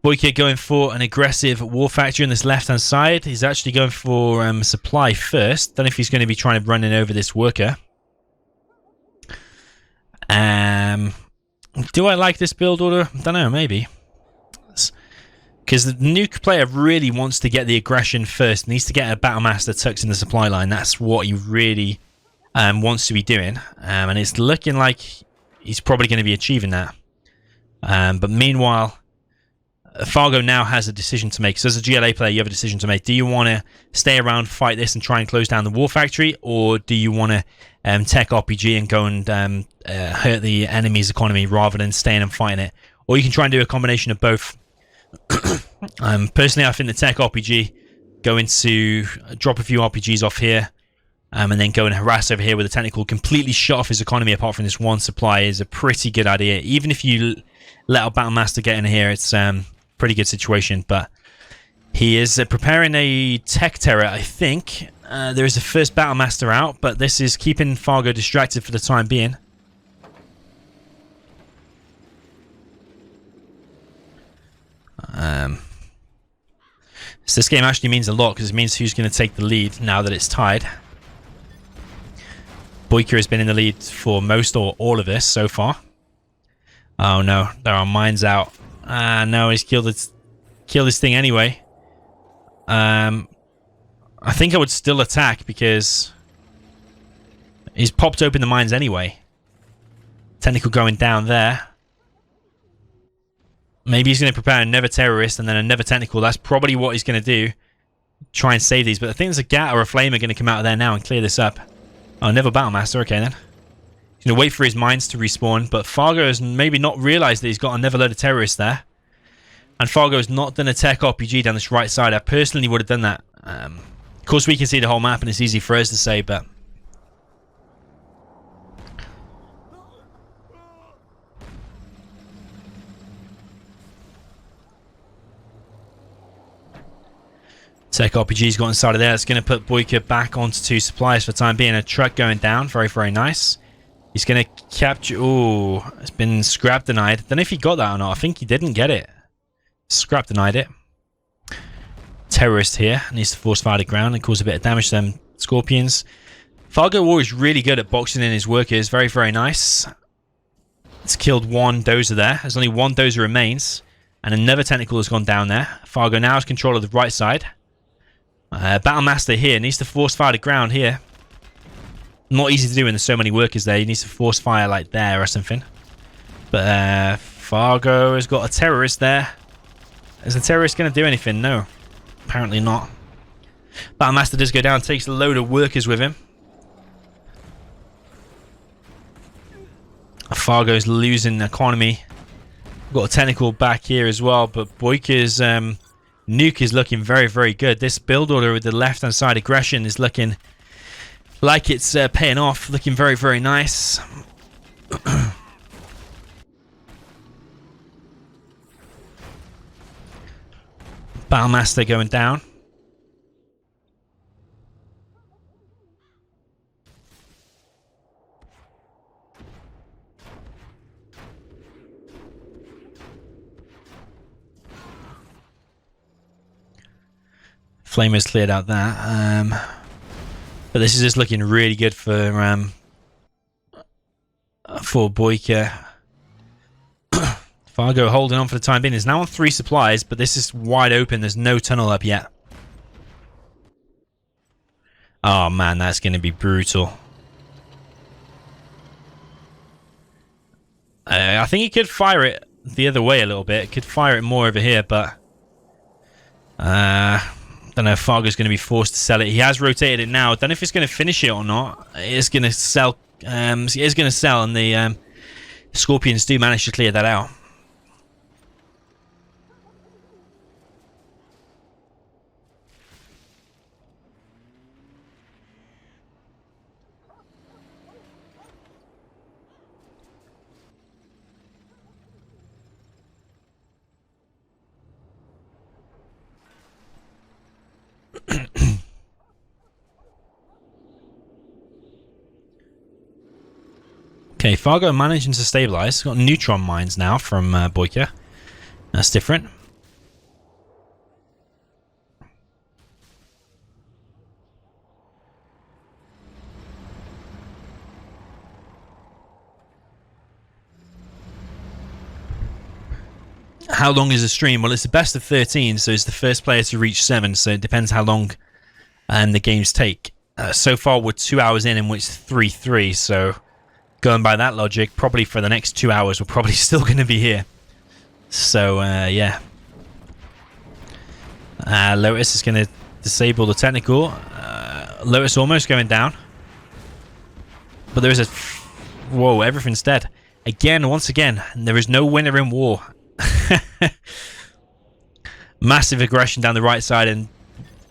Boyka going for an aggressive war factory on this left-hand side. He's actually going for supply first. Don't know if he's going to be trying to run in over this worker. Do I like this build order? Don't know, maybe. Because the Nuke player really wants to get the aggression first. Needs to get a Battlemaster tucked in the supply line. That's what he really wants to be doing. And it's looking like he's probably going to be achieving that. But meanwhile, Fargo now has a decision to make. So as a GLA player, you have a decision to make. Do you want to stay around, fight this, and try and close down the war factory? Or do you want to tech RPG and go and hurt the enemy's economy rather than staying and fighting it? Or you can try and do a combination of both. Personally, I think the tech RPG, going to drop a few RPGs off here, and then go and harass over here with a technical, completely shut off his economy apart from this one supply, is a pretty good idea. Even if you let our Battlemaster get in here, it's pretty good situation. But he is preparing a tech terror, I think. There is a first Battlemaster out, but this is keeping Fargo distracted for the time being. So this game actually means a lot because it means who's going to take the lead now that it's tied. Boyka has been in the lead for most or all of this so far. Oh no, there are mines out. No, he's killed this thing anyway. I think I would still attack because he's popped open the mines anyway. Technical going down there. Maybe he's going to prepare another terrorist and then another technical. That's probably what he's going to do. Try and save these. But I think there's a Gat or a Flamer going to come out of there now and clear this up. Oh, another Battlemaster. Okay, then. He's going to wait for his mines to respawn. But Fargo has maybe not realized that he's got another load of terrorists there. And Fargo's not done a tech RPG down this right side. I personally would have done that. Of course, we can see the whole map and it's easy for us to say, but... Tech RPG's got inside of there. It's going to put Boyka back onto 2 supplies for the time being. A truck going down. Very, very nice. He's going to capture... Oh, it's been scrap denied. Don't know if he got that or not. I think he didn't get it. Scrap denied it. Terrorist here. Needs to force fire to ground and cause a bit of damage to them Scorpions. Fargo War is really good at boxing in his workers. Very, very nice. It's killed one dozer there. There's only one dozer remains. And another technical has gone down there. Fargo now has control of the right side. Battlemaster here needs to force fire to ground here. Not easy to do when there's so many workers there. He needs to force fire like there or something. But Fargo has got a terrorist there. Is the terrorist going to do anything? No. Apparently not. Battlemaster does go down, takes a load of workers with him. Fargo's losing economy. Got a technical back here as well, but Boyka's Nuke is looking very, very good. This build order with the left-hand side aggression is looking like it's paying off. Looking very, very nice. Battlemaster going down. Flamer's cleared out that. But this is just looking really good for Boyka. Fargo holding on for the time being. Is now on 3 supplies, but this is wide open. There's no tunnel up yet. Oh man, that's going to be brutal. I think he could fire it the other way a little bit. Could fire it more over here, but don't know if Fargo's going to be forced to sell it. He has rotated it now. Don't know if it's going to finish it or not. It is going to sell. It is going to sell, and the Scorpions do manage to clear that out. Okay, Fargo managing to stabilize. He's got neutron mines now from Boyka. That's different. How long is the stream? Well, it's the best of 13, so it's the first player to reach 7, so it depends how long the games take. So far, we're 2 hours in which 3-3, so... Going by that logic, probably for the next 2 hours, we're probably still going to be here. So, yeah. Lotus is going to disable the technical. Lotus almost going down. But there is a... Whoa, everything's dead. Again, once again, there is no winner in war. Massive aggression down the right side, and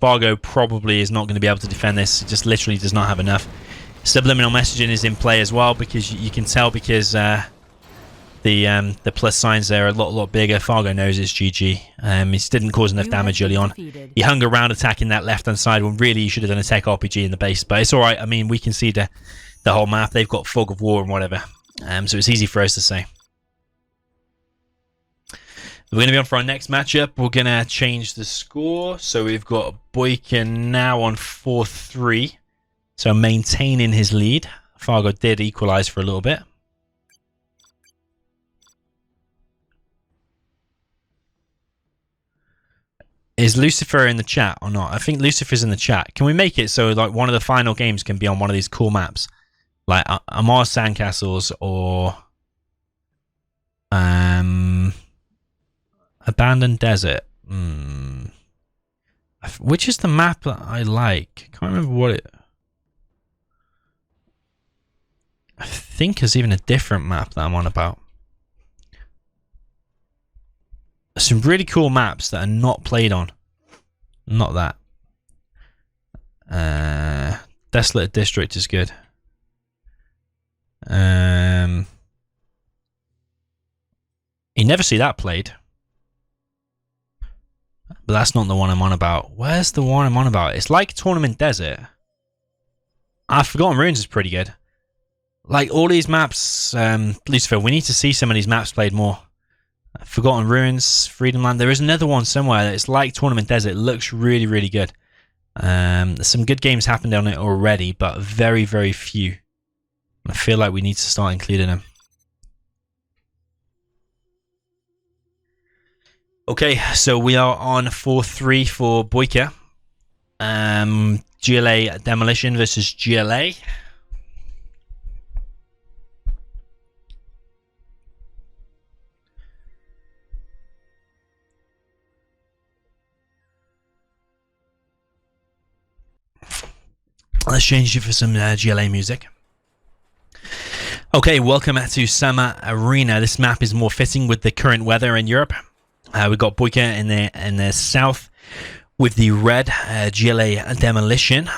Fargo probably is not going to be able to defend this. It just literally does not have enough. Subliminal messaging is in play as well, because you can tell because the plus signs there are a lot bigger. Fargo knows it's GG. He didn't cause enough damage early on. He hung around attacking that left-hand side when really he should have done a tech RPG in the base. But it's alright. I mean, we can see the whole map. They've got fog of war and whatever. So it's easy for us to say. We're going to be on for our next matchup. We're going to change the score. So we've got Boyka now on 4-3. So maintaining his lead. Fargo did equalize for a little bit. Is Lucifer in the chat or not? I think Lucifer's in the chat. Can we make it so like one of the final games can be on one of these cool maps? Like Amar Sandcastles or Abandoned Desert. Which is the map that I like? Can't remember what it... I think there's even a different map that I'm on about. Some really cool maps that are not played on. Not that. Desolate District is good. You never see that played. But that's not the one I'm on about. Where's the one I'm on about? It's like Tournament Desert. Forgotten Ruins is pretty good. Like all these maps, Lucifer, we need to see some of these maps played more. Forgotten Ruins, Freedom Land. There is another one somewhere that it's like Tournament Desert. It looks really, really good. There's some good games happened on it already, but very, very few. I feel like we need to start including them. Okay, so we are on 4-3 for Boyka. GLA Demolition versus GLA. Let's change it for some GLA music. Okay, welcome to Summer Arena. This map is more fitting with the current weather in Europe. We've got Boyka in the south with the red GLA Demolition.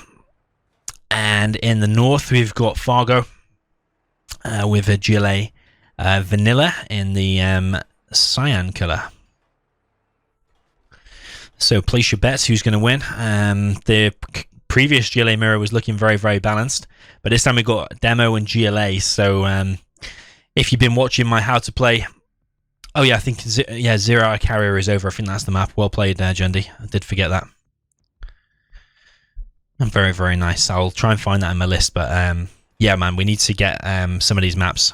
And in the north, we've got Fargo with a GLA Vanilla in the cyan color. So place your bets. Who's going to win? The previous GLA mirror was looking very, very balanced, but this time we got demo and GLA. So if you've been watching my how to play, oh yeah, I think Zero Hour Carrier is over. I think that's the map. Well played, Jundy. I did forget that. Very, very nice. I'll try and find that in my list, but yeah, man, we need to get some of these maps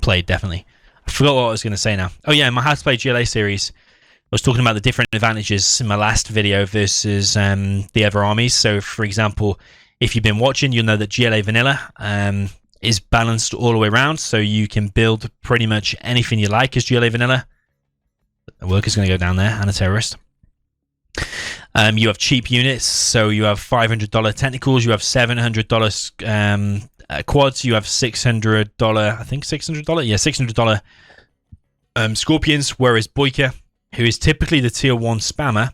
played, definitely. I forgot what I was going to say now. Oh yeah, in my how to play GLA series, I was talking about the different advantages in my last video versus the other armies. So, for example, if you've been watching, you'll know that GLA Vanilla is balanced all the way around. So you can build pretty much anything you like as GLA Vanilla. The worker's going to go down there, and a terrorist. You have cheap units. So you have $500 technicals. You have $700 quads. You have $600, I think $600? Yeah, $600 scorpions. Whereas Boyka, who is typically the tier 1 spammer,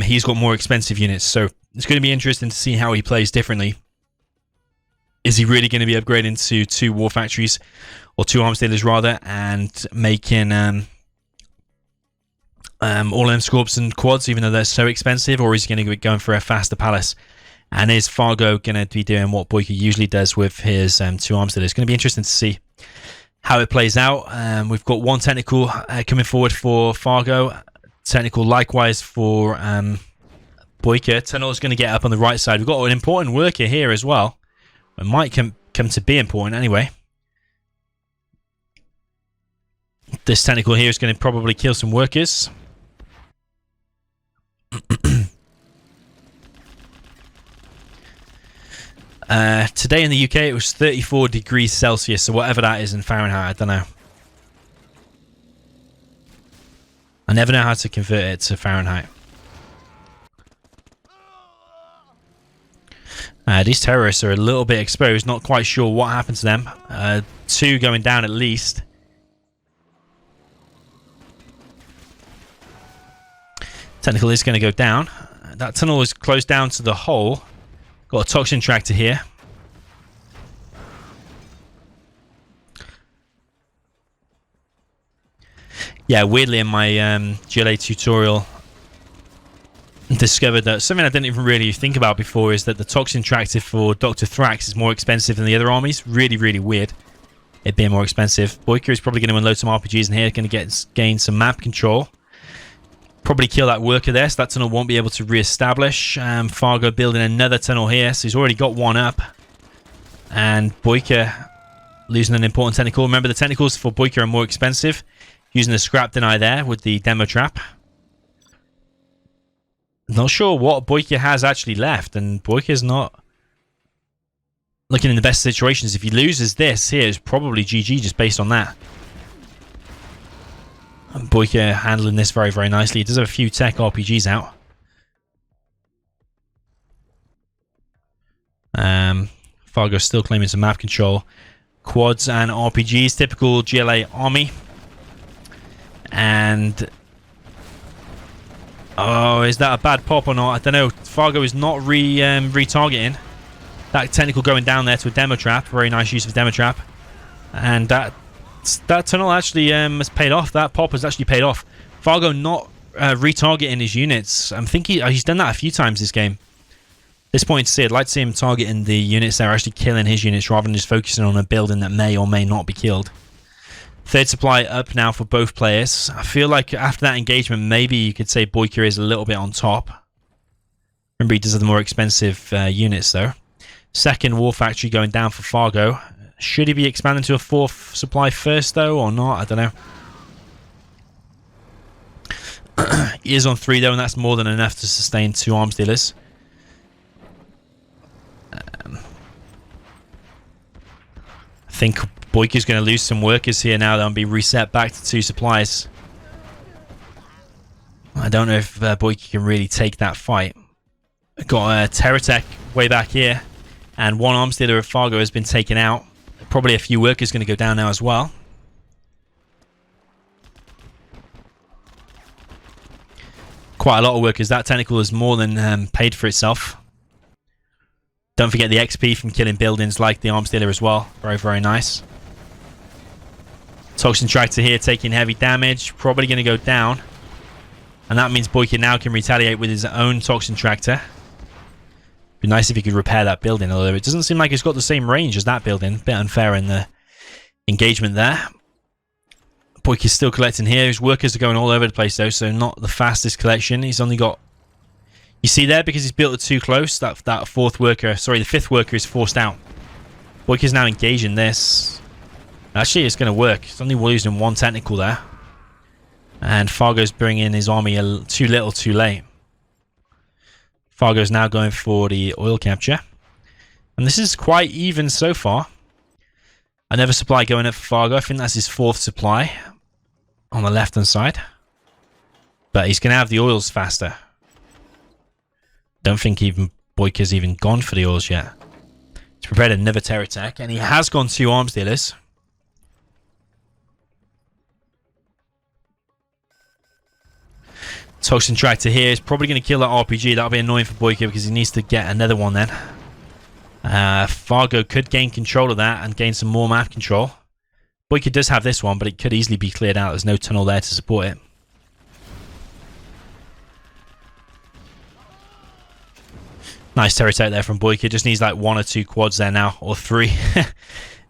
he's got more expensive units. So it's going to be interesting to see how he plays differently. Is he really going to be upgrading to 2 war factories, or 2 arms dealers rather, and making all of them scorps and quads, even though they're so expensive, or is he going to be going for a faster palace? And is Fargo going to be doing what Boyka usually does with his 2 arms dealers? It's going to be interesting to see how it plays out. We've got 1 technical coming forward for Fargo. Technical likewise for Boyka. Tunnel is going to get up on the right side. We've got an important worker here as well. It might come to be important anyway. This technical here is going to probably kill some workers. Today in the UK it was 34 degrees Celsius, so whatever that is in Fahrenheit, I don't know. I never know how to convert it to Fahrenheit. These terrorists are a little bit exposed, not quite sure what happened to them. 2 going down at least. Technical is going to go down. That tunnel is closed down to the hole. Got a toxin tractor here. Yeah, weirdly in my GLA tutorial, discovered that something I didn't even really think about before is that the toxin tractor for Dr. Thrax is more expensive than the other armies. Really, really weird. it being more expensive. Boyka is probably going to unload some RPGs in here, going to gain some map control. Probably kill that worker there, so that tunnel won't be able to re-establish. Fargo building another tunnel here, so he's already got one up. And Boyka losing an important technical. Remember, the technicals for Boyka are more expensive. Using the scrap deny there with the demo trap. Not sure what Boyka has actually left, and Boyka's not looking in the best situations. If he loses this here, it's probably GG just based on that. And Boyka handling this very, very nicely. He does have a few tech RPGs out. Fargo still claiming some map control. Quads and RPGs, typical GLA army. And oh, is that a bad pop or not? I don't know. Fargo is not retargeting. That technical going down there to a demo trap. Very nice use of demo trap. And that tunnel actually has paid off. That pop has actually paid off. Fargo not retargeting his units. I'm thinking he's done that a few times this game. At this point, I'd like to see him targeting the units that are actually killing his units rather than just focusing on a building that may or may not be killed. Third supply up now for both players. I feel like after that engagement, maybe you could say Boyka is a little bit on top. Remember, he does have the more expensive units, though. Second war factory going down for Fargo. Should he be expanding to a fourth supply first, though, or not? I don't know. He is on 3, though, and that's more than enough to sustain 2 arms dealers. I think Boyka's going to lose some workers here now. They'll be reset back to 2 supplies. I don't know if Boyka can really take that fight. Got a Terratech way back here. And 1 arms dealer of Fargo has been taken out. Probably a few workers going to go down now as well. Quite a lot of workers. That technical is more than paid for itself. Don't forget the XP from killing buildings like the arms dealer as well. Very, very nice. Toxin tractor here taking heavy damage. Probably going to go down. And that means Boyka now can retaliate with his own toxin tractor. Be nice if he could repair that building, although it doesn't seem like it's got the same range as that building. Bit unfair in the engagement there. Boyka's still collecting here. His workers are going all over the place though, so not the fastest collection. He's only got... You see there, because he's built it too close, that 4th worker... Sorry, the 5th worker is forced out. Boyka's now engaging this. Actually, it's going to work. He's only losing 1 technical there. And Fargo's bringing his army too little, too late. Fargo's now going for the oil capture. And this is quite even so far. Another supply going up for Fargo. I think that's his 4th supply on the left-hand side. But he's going to have the oils faster. Don't think even Boyka's even gone for the oils yet. He's prepared another Terratech. And he has gone 2 arms dealers. Toxin tractor here is probably going to kill that RPG. That'll be annoying for Boyka because he needs to get another one then. Fargo could gain control of that and gain some more map control. Boyka does have this one, but it could easily be cleared out. There's no tunnel there to support it. Nice Terratech there from Boyka. Just needs like 1 or 2 quads there now, or 3.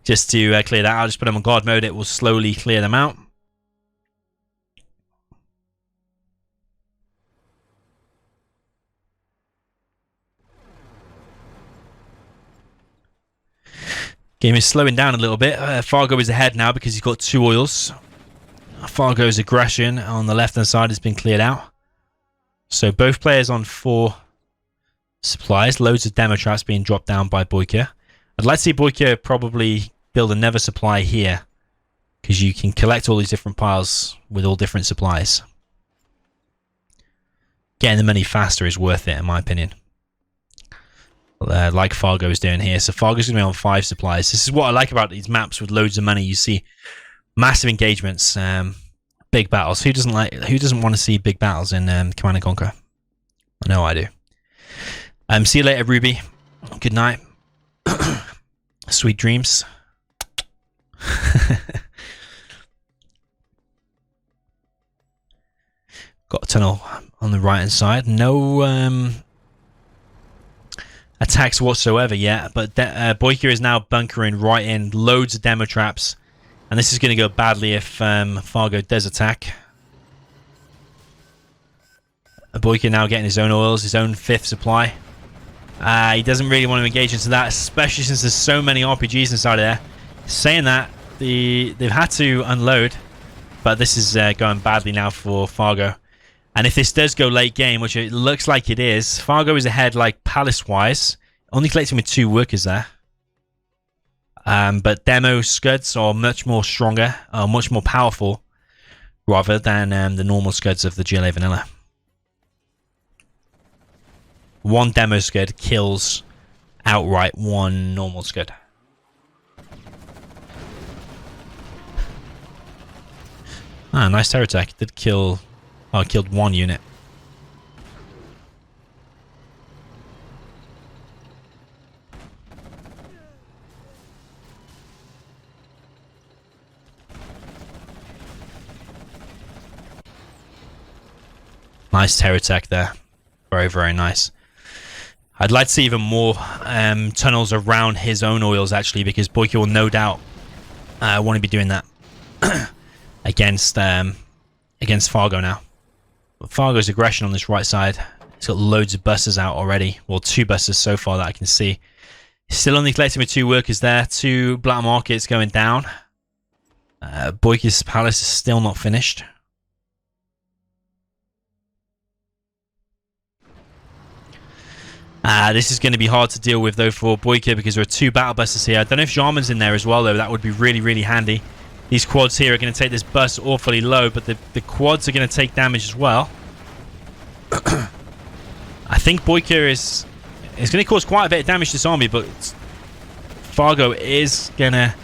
Just to clear that. I'll just put them on guard mode. It will slowly clear them out. Game is slowing down a little bit. Fargo is ahead now because he's got 2 oils. Fargo's aggression on the left-hand side has been cleared out. So both players on 4 supplies. Loads of demo traps being dropped down by Boyka. I'd like to see Boyka probably build another supply here, because you can collect all these different piles with all different supplies. Getting the money faster is worth it, in my opinion. Like Fargo is doing here. So Fargo's going to be on 5 supplies. This is what I like about these maps with loads of money. You see massive engagements, big battles. Who doesn't want to see big battles in Command & Conquer? I know I do. See you later, Ruby. Good night. Sweet dreams. Got a tunnel on the right hand side. No attacks whatsoever yet, but Boyka is now bunkering right in. Loads of demo traps. And this is going to go badly if Fargo does attack. Boyka now getting his own oils, his own 5th supply. He doesn't really want to engage into that, especially since there's so many RPGs inside of there. Saying that, they've had to unload, but this is going badly now for Fargo. And if this does go late game, which it looks like it is, Fargo is ahead like palace-wise, only collecting with 2 workers there. But demo scuds are much more stronger, much more powerful, rather than the normal scuds of the GLA vanilla. 1 demo scud kills outright 1 normal scud. Ah, nice terror attack. Did kill... Oh, it killed 1 unit. Nice terror attack there. Very, very nice. I'd like to see even more tunnels around his own oils, actually, because Boyka will no doubt want to be doing that against Fargo now. But Fargo's aggression on this right side, he's got loads of busters out already. Well, 2 busters so far that I can see. Still only collecting with 2 workers there. 2 black markets going down. Boyka's palace is still not finished. This is going to be hard to deal with, though, for Boyka, because there are 2 battle busters here. I don't know if Jarman's in there as well, though. That would be really, really handy. These quads here are going to take this bust awfully low, but the quads are going to take damage as well. I think Boyka is going to cause quite a bit of damage to this army, but Fargo is going to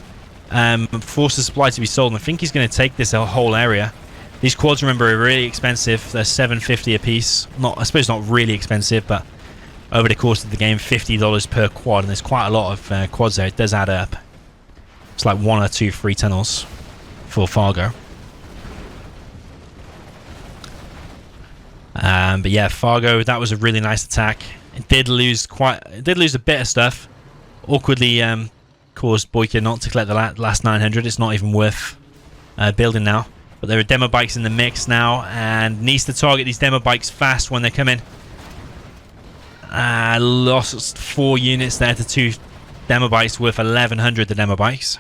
force the supply to be sold, and I think he's going to take this whole area. These quads, remember, are really expensive. They're $750 a piece. I suppose not really expensive, but over the course of the game, $50 per quad, and there's quite a lot of quads there. It does add up. It's like 1 or 2 free tunnels for Fargo. But yeah, Fargo, that was a really nice attack. It did lose a bit of stuff. Awkwardly caused Boyka not to collect the last 900. It's not even worth building now. But there are demo bikes in the mix now, and needs to target these demo bikes fast when they come in. Lost 4 units there to 2 demo bikes worth 1100, the demo bikes.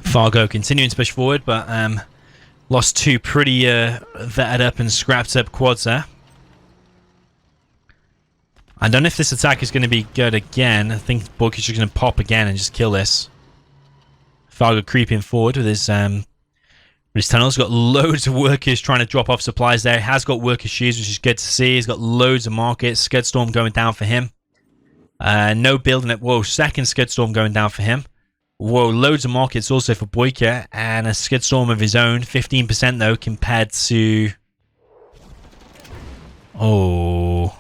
Fargo continuing to push forward, but lost 2 pretty vetted up and scrapped up quads there. I don't know if this attack is going to be good again. I think Boyka's just going to pop again and just kill this. Fargo creeping forward with his tunnels. Got loads of workers trying to drop off supplies there. He has got worker shoes, which is good to see. He's got loads of markets. Scudstorm going down for him. No building it. Whoa, second Scudstorm going down for him. Whoa, loads of markets also for Boyka, and a Scudstorm of his own. 15% though, compared to... Oh...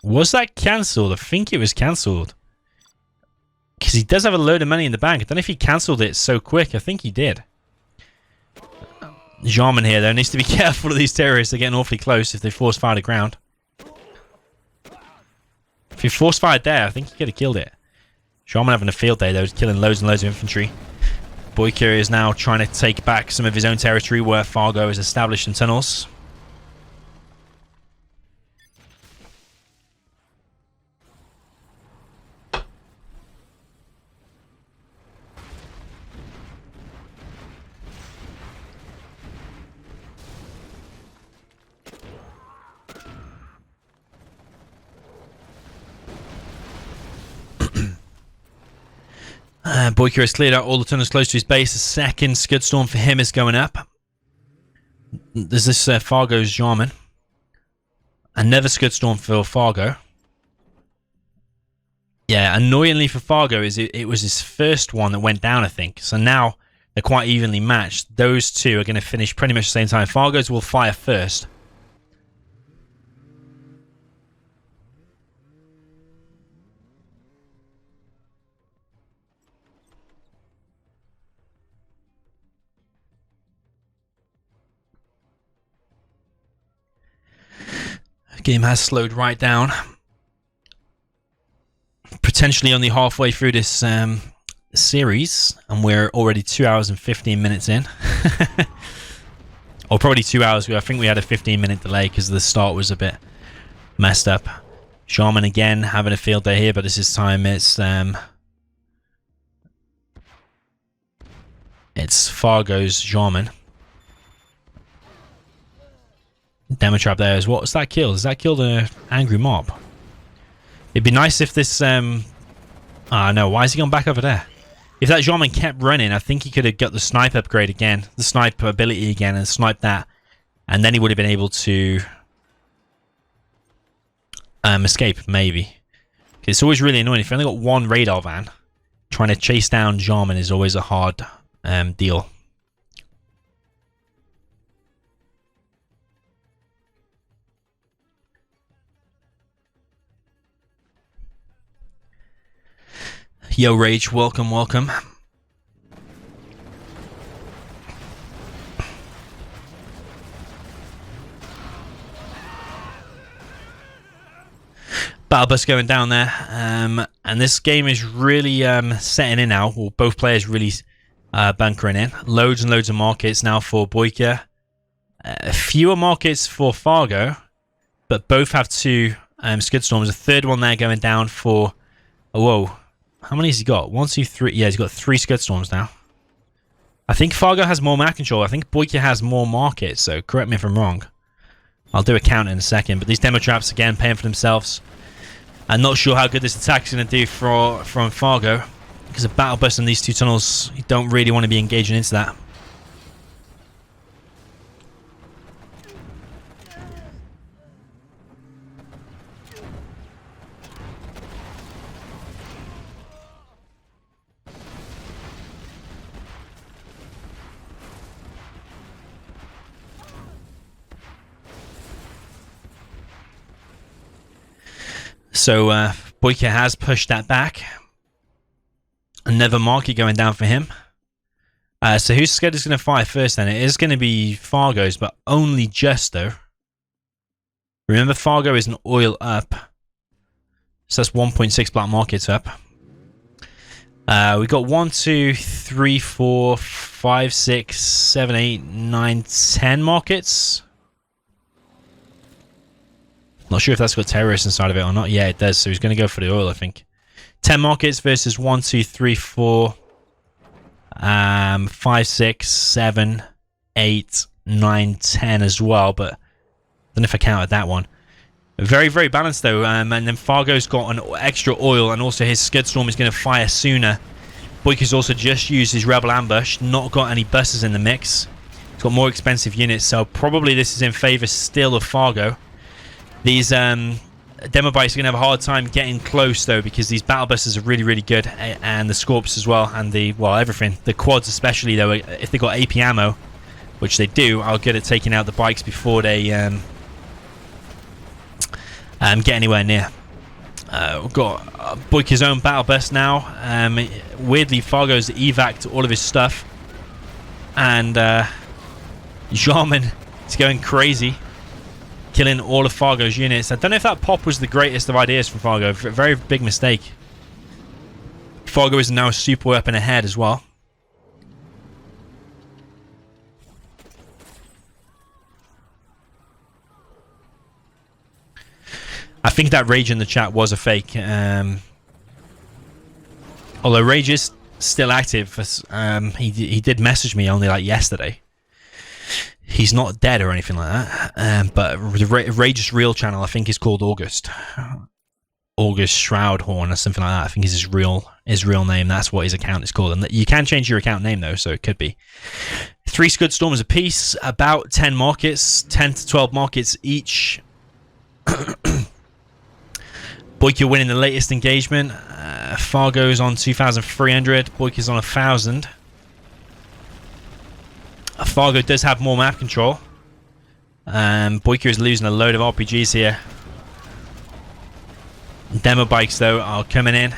Was that cancelled? I think it was cancelled. Because he does have a load of money in the bank. I don't know if he cancelled it so quick. I think he did. Jarman here, though, needs to be careful of these terrorists. They're getting awfully close if they force fire the ground. If he force fired there, I think he could have killed it. Jarman having a field day, though, killing loads and loads of infantry. Boyka is now trying to take back some of his own territory where Fargo has established some tunnels. Boyka has cleared out all the tunnels close to his base. The second Scudstorm for him is going up. There's this Fargo's Jarman. Another Scudstorm for Fargo. Yeah, annoyingly for Fargo, is it was his first one that went down, I think. So now they're quite evenly matched. Those two are going to finish pretty much the same time. Fargo's will fire first. Game has slowed right down. Potentially only halfway through this series, and we're already 2 hours and 15 minutes in. Or probably 2 hours. I think we had a 15-minute delay because the start was a bit messed up. Shaman again having a field day here, but this time it's Fargo's Shaman. Demo trap there is what's that kill? Does that kill the angry mob? It'd be nice if this no, why is he gone back over there? If that Shaman kept running, I think he could have got the snipe upgrade again, the snipe ability again, and sniped that, and then he would have been able to escape, maybe. It's always really annoying. If you only got one radar van, trying to chase down Shaman is always a hard deal. Yo, Rage, welcome, welcome. Battle bus going down there, and this game is really setting in now. Well, both players really bunkering in. Loads and loads of markets now for Boyka. Fewer markets for Fargo, but both have two Scudstorms. A third one there going down for... Oh, whoa. How many has he got? 1, 2, 3. Yeah, he's got 3 Scudstorms now. I think Fargo has more map control. I think Boyka has more markets, so correct me if I'm wrong. I'll do a count in a second. But these demo traps, again, paying for themselves. I'm not sure how good this attack's going to do from Fargo. Because a battle bus in these two tunnels, you don't really want to be engaging into that. So Boyka has pushed that back. Another market going down for him. So whose scud is going to fire first then? It is going to be Fargo's, but only just though. Remember, Fargo is an oil up. So that's 1.6 black markets up. We got 1, 2, 3, 4, 5, 6, 7, 8, 9, 10 markets. Not sure if that's got terrorists inside of it or not. Yeah, it does. So he's going to go for the oil, I think. 10 markets versus 1, 2, 3, 4, 5, 6, 7, 8, 9, 10 as well. But I don't know if I counted that one. Very, very balanced though. And then Fargo's got an extra oil, and also his Scudstorm is going to fire sooner. Boyka's also just used his Rebel Ambush. Not got any buses in the mix. He's got more expensive units, so probably this is in favour still of Fargo. These demo bikes are going to have a hard time getting close though, because these battle buses are really, really good, and the Scorps as well, and everything. The quads especially though, if they got AP ammo, which they do, are good at taking out the bikes before they get anywhere near. We've got Boyka's own battle bus now. Weirdly, Fargo's evac'd all of his stuff, and Jarman is going crazy, killing all of Fargo's units. I don't know if that pop was the greatest of ideas from Fargo. Very big mistake. Fargo is now a super weapon ahead as well. I think that Rage in the chat was a fake. Although Rage is still active. He did message me only like yesterday. He's not dead or anything like that. But the Rage's real channel, I think, is called August Shroudhorn or something like that. I think is his real name. That's what his account is called. And you can change your account name though, so it could be. 3 Scud Storms apiece, about 10 markets, 10 to 12 markets each. Boyka winning the latest engagement. Fargo's on 2,300. Boyka's on 1,000. Fargo does have more map control. Boyka is losing a load of RPGs here. Demo bikes, though, are coming in.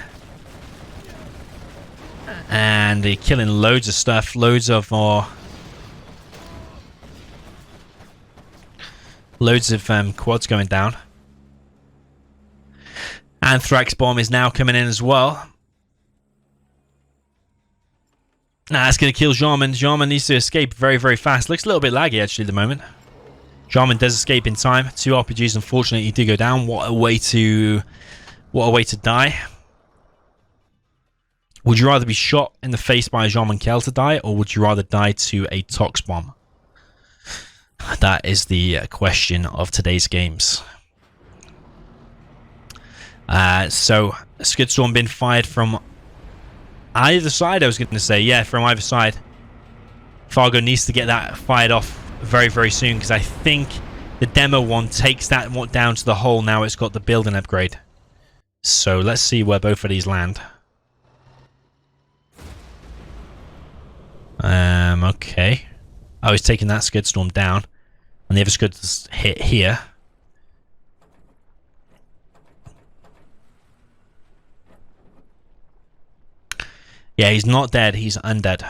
And they're killing loads of stuff. Loads of more... Loads of quads going down. Anthrax bomb is now coming in as well. Nah, that's going to kill Jarman. Jarman needs to escape very, very fast. Looks a little bit laggy, actually, at the moment. Jarman does escape in time. 2 RPGs, unfortunately, do go down. What a way to die. Would you rather be shot in the face by a Jarman Kell to die, or would you rather die to a Tox bomb? That is the question of today's games. So, Scud Storm being fired from either side, I was going to say. Yeah, from either side. Fargo needs to get that fired off very, very soon, because I think the demo one takes that one down to the hole. Now it's got the building upgrade. So, let's see where both of these land. Okay. I was taking that Scud Storm down. And the other Scud's hit here. Yeah, he's not dead. He's undead.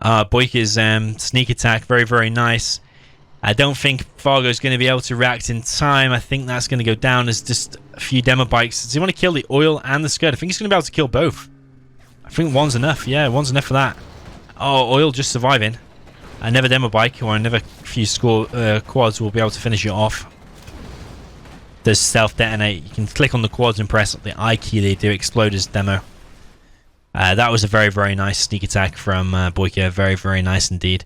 Boyka's sneak attack. Very, very nice. I don't think Fargo's going to be able to react in time. I think that's going to go down as just a few demo bikes. Does he want to kill the oil and the Scud? I think he's going to be able to kill both. I think one's enough. Yeah, one's enough for that. Oh, oil just surviving. Another demo bike or another few quads will be able to finish it off. Does self-detonate. You can click on the quads and press the I key. They do explode as demo. That was a very, very nice sneak attack from Boyka. Very, very nice indeed.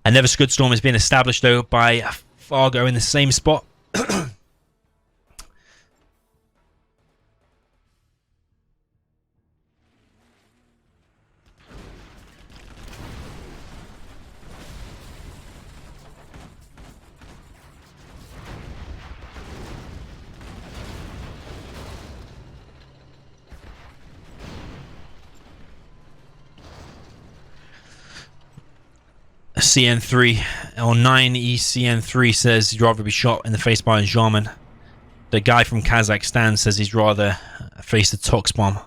Another Scud Storm has been established, though, by Fargo in the same spot. CN3 or 9ECN3 says he'd rather be shot in the face by a Jarman. The guy from Kazakhstan says he'd rather face the Tox bomb.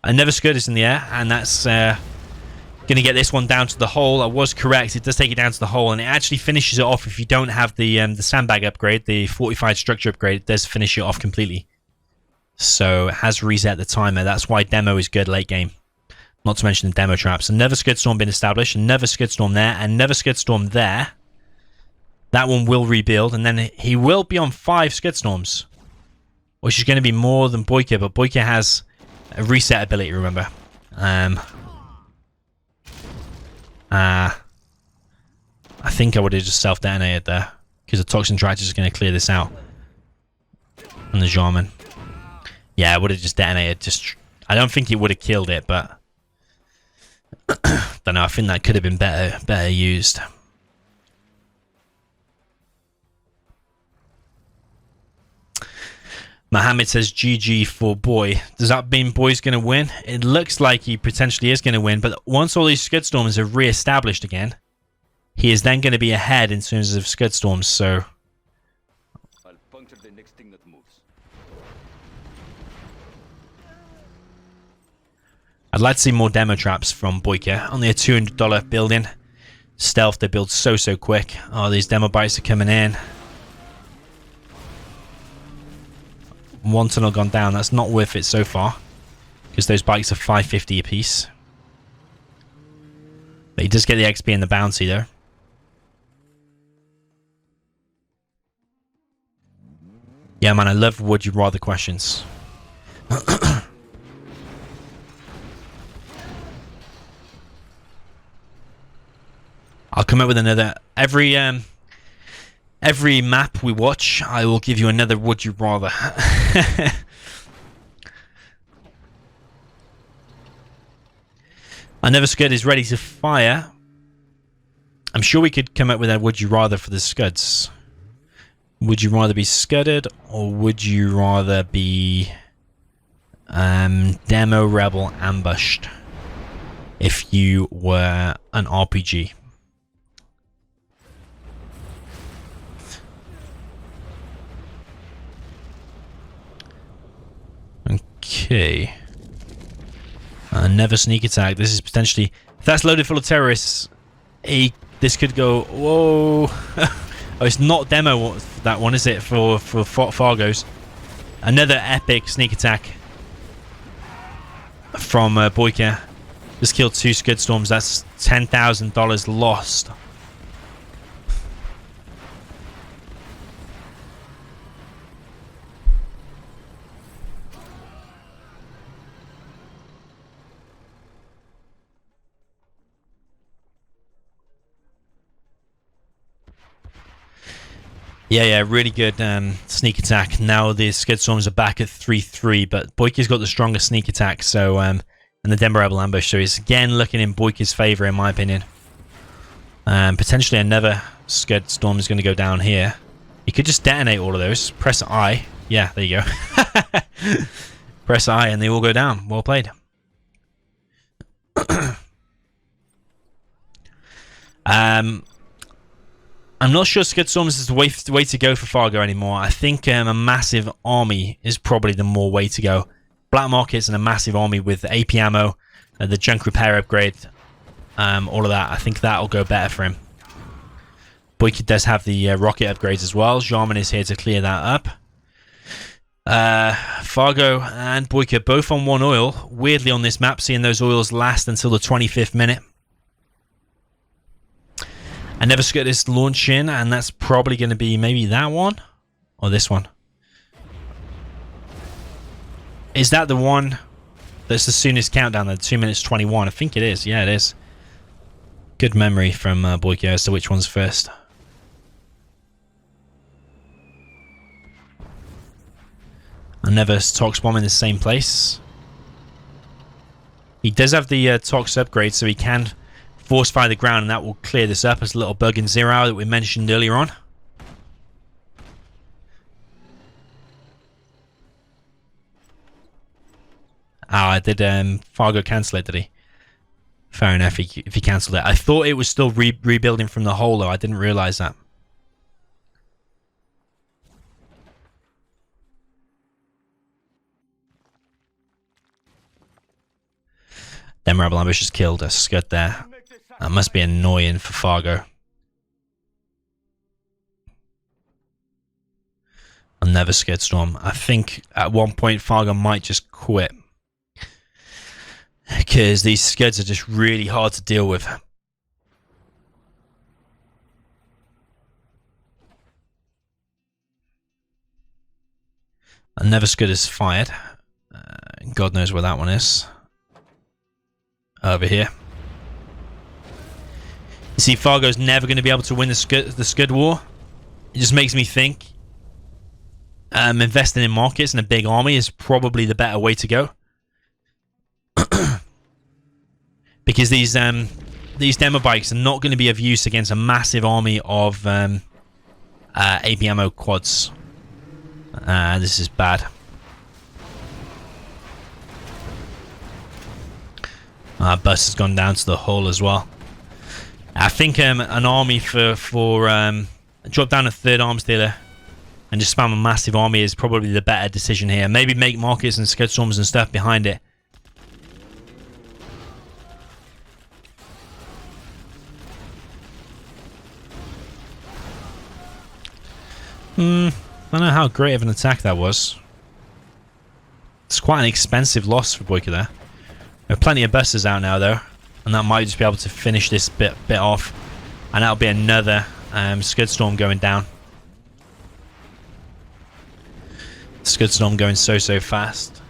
Another Scud is in the air, and that's going to get this one down to the hole. I was correct. It does take it down to the hole, and it actually finishes it off if you don't have the sandbag upgrade, the fortified structure upgrade. It does finish it off completely. So it has reset the timer. That's why demo is good late game. Not to mention the demo traps. Another Scud Storm been established. Another Scud Storm there. Another Scud Storm there. That one will rebuild. And then he will be on 5 Scud Storms. Which is going to be more than Boyka. But Boyka has a reset ability, remember. I think I would have just self-detonated there. Because the Toxin Tractor is going to clear this out. And the Jarman. Yeah, I would have just detonated. I don't think it would have killed it, but don't know. I think that could have been better used. Mohammed says GG for Boy. Does that mean Boy's going to win? It looks like he potentially is going to win, but once all these Scud Storms are re-established again, he is then going to be ahead in terms of Scud Storms. So. I'd like to see more demo traps from Boyka. Only a $200 building. Stealth, they build so quick. Oh, these demo bikes are coming in. One tunnel gone down. That's not worth it so far. Because those bikes are $550 a piece. But he does get the XP and the bounty though. Yeah, man, I love would you rather questions. I'll come up with another every map we watch. I will give you another would you rather. Another Scud is ready to fire. I'm sure we could come up with a would you rather for the Scuds. Would you rather be Scudded, or would you rather be Demo Rebel ambushed if you were an RPG? Okay. Never sneak attack. This is potentially... If that's loaded full of terrorists, this could go... Whoa! Oh, it's not demo that one, is it? For Fargo's. Another epic sneak attack from Boyka. Just killed 2 Scud Storms. That's $10,000 lost. Yeah, really good sneak attack. Now the Scud Storms are back at 3-3, but Boyka's got the strongest sneak attack, so and the Demo Rebel ambush, so he's again looking in Boyka's favour, in my opinion. Potentially another Scud Storm is going to go down here. You could just detonate all of those. Press I. Yeah, there you go. Press I and they all go down. Well played. I'm not sure Scud Storms is the way to go for Fargo anymore. I think a massive army is probably the more way to go. Black markets and a massive army with AP ammo, the junk repair upgrade, all of that. I think that'll go better for him. Boyka does have the rocket upgrades as well. Jarman is here to clear that up. Fargo and Boyka both on 1 oil. Weirdly on this map, seeing those oils last until the 25th minute. I never Scud this launch in, and that's probably going to be maybe that one or this one. Is that the one that's the soonest countdown? The 2 minutes 21. I think it is. Yeah, it is. Good memory from Boyka as to which one's first. I never Tox bomb in the same place. He does have the Tox upgrade, so he can force fire the ground, and that will clear this up as a little bug in Zero Hour that we mentioned earlier on. Ah, did Fargo cancel it, did he? Fair enough, if he cancelled it. I thought it was still rebuilding from the hole, though. I didn't realise that. Then Rebel Ambush just killed a Scud there. That must be annoying for Fargo. Another Scud Storm. I think at one point Fargo might just quit, because these Scuds are just really hard to deal with. Another Scud is fired. God knows where that one is. Over here. You see, Fargo's never going to be able to win the Scud war. It just makes me think investing in markets and a big army is probably the better way to go. Because these demo bikes are not going to be of use against a massive army of AP ammo quads. This is bad. Bus has gone down to the hull as well. I think an army for drop down a 3rd arms dealer and just spam a massive army is probably the better decision here. Maybe make markets and Scud Storms and stuff behind it. I don't know how great of an attack that was. It's quite an expensive loss for Boyka there. There are plenty of busters out now though, and that might just be able to finish this bit off, and that'll be another Scud Storm going down. Scud Storm going so fast.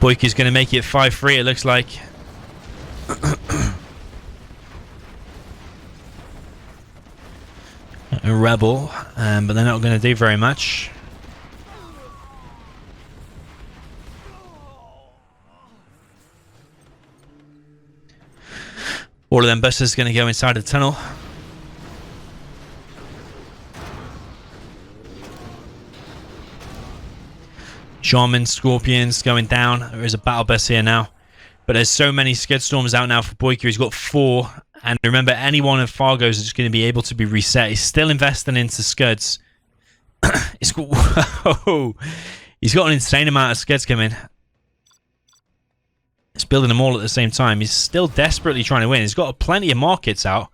Boyka's going to make it 5-3, it looks like. A rebel, but they're not going to do very much. All of them busters going to go inside the tunnel. Shaman, Scorpions going down. There is a battle bus here now. But there's so many Scud Storms out now for Boyka. He's got 4. And remember, any one of Fargo's is going to be able to be reset. He's still investing into Scuds. He's got an insane amount of Scuds coming. He's building them all at the same time. He's still desperately trying to win. He's got plenty of markets out.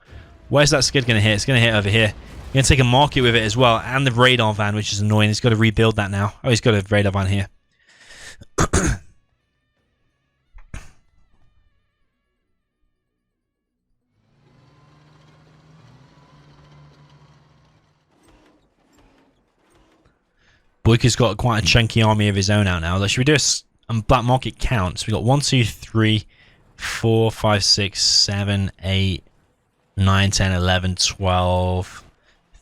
Where's that Scud going to hit? It's going to hit over here. He's going to take a market with it as well. And the radar van, which is annoying. He's got to rebuild that now. Oh, he's got a radar van here. Boyka's got quite a chunky army of his own out now. Should we do a black market count? So we got 1, 2, 3, 4, 5, 6, 7, 8, 9, 10, 11, 12,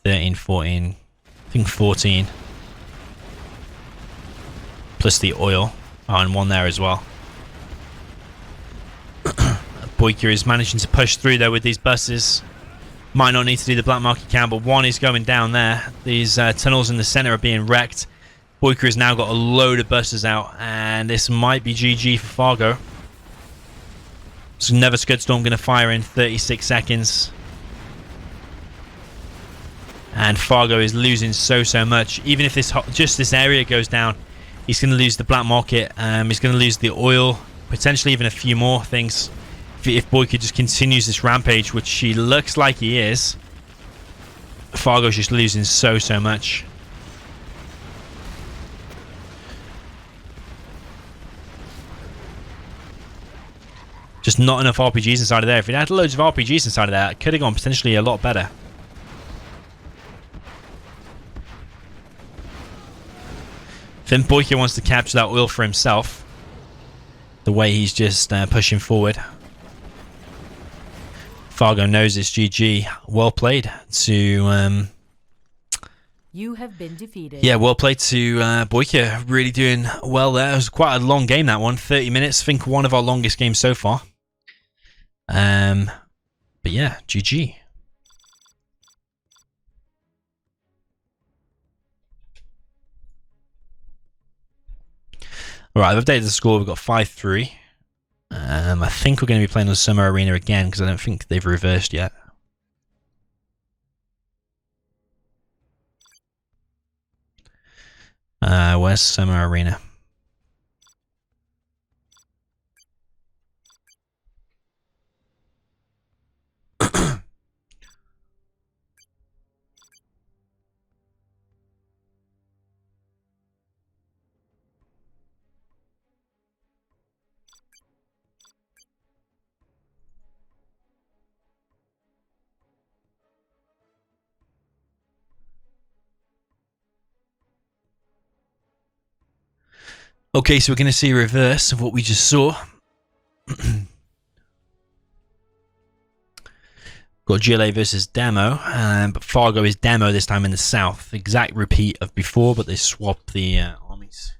13, 14. I think 14. Plus the oil. Oh, and 1 there as well. Boyka is managing to push through there with these buses. Might not need to do the black market count, but 1 is going down there. These tunnels in the center are being wrecked. Boyka has now got a load of buses out, and this might be GG for Fargo. So another Scud Storm going to fire in 36 seconds. And Fargo is losing so much. Even if this area goes down, he's going to lose the black market. He's going to lose the oil, potentially even a few more things. If Boyka just continues this rampage, which he looks like he is, Fargo's just losing so much. Just not enough RPGs inside of there. If it had loads of RPGs inside of there, it could have gone potentially a lot better. I think Boyka wants to capture that oil for himself. The way he's just pushing forward. Fargo knows it's GG. Well played to... You have been defeated. Yeah, well played to Boyka. Really doing well there. It was quite a long game, that one. 30 minutes. I think one of our longest games so far. But yeah, GG. Alright, I've updated the score. We've got 5-3. I think we're going to be playing on Summer Arena again because I don't think they've reversed yet. Where's Summer Arena? Okay, so we're going to see a reverse of what we just saw. Got GLA versus Demo, but Fargo is Demo this time in the south. Exact repeat of before, but they swapped the armies.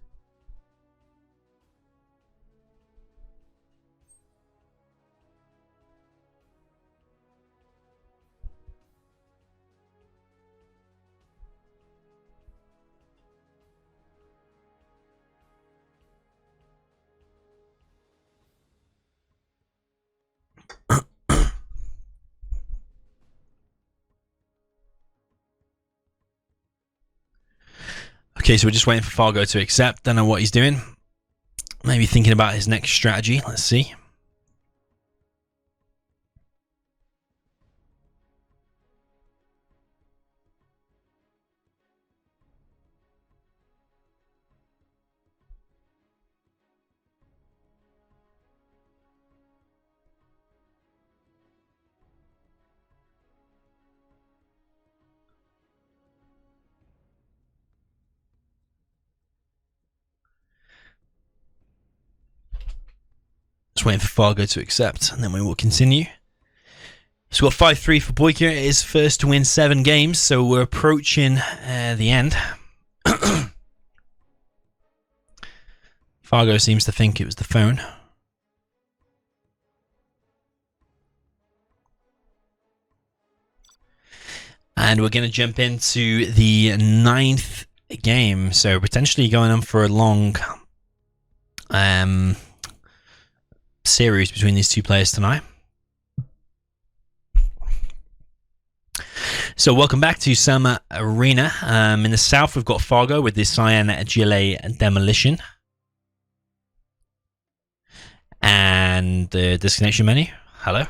Okay, so we're just waiting for Fargo to accept. Don't know what he's doing. Maybe thinking about his next strategy. Let's see. Just waiting for Fargo to accept, and then we will continue. So we've got 5-3 for Boyka. It is first to win 7 games, so we're approaching the end. Fargo seems to think it was the phone. And we're going to jump into the 9th game. So potentially going on for a long series between these two players tonight. So welcome back to Summer Arena. In the south, we've got Fargo with the Cyan GLA Demolition. And the disconnection menu. Hello.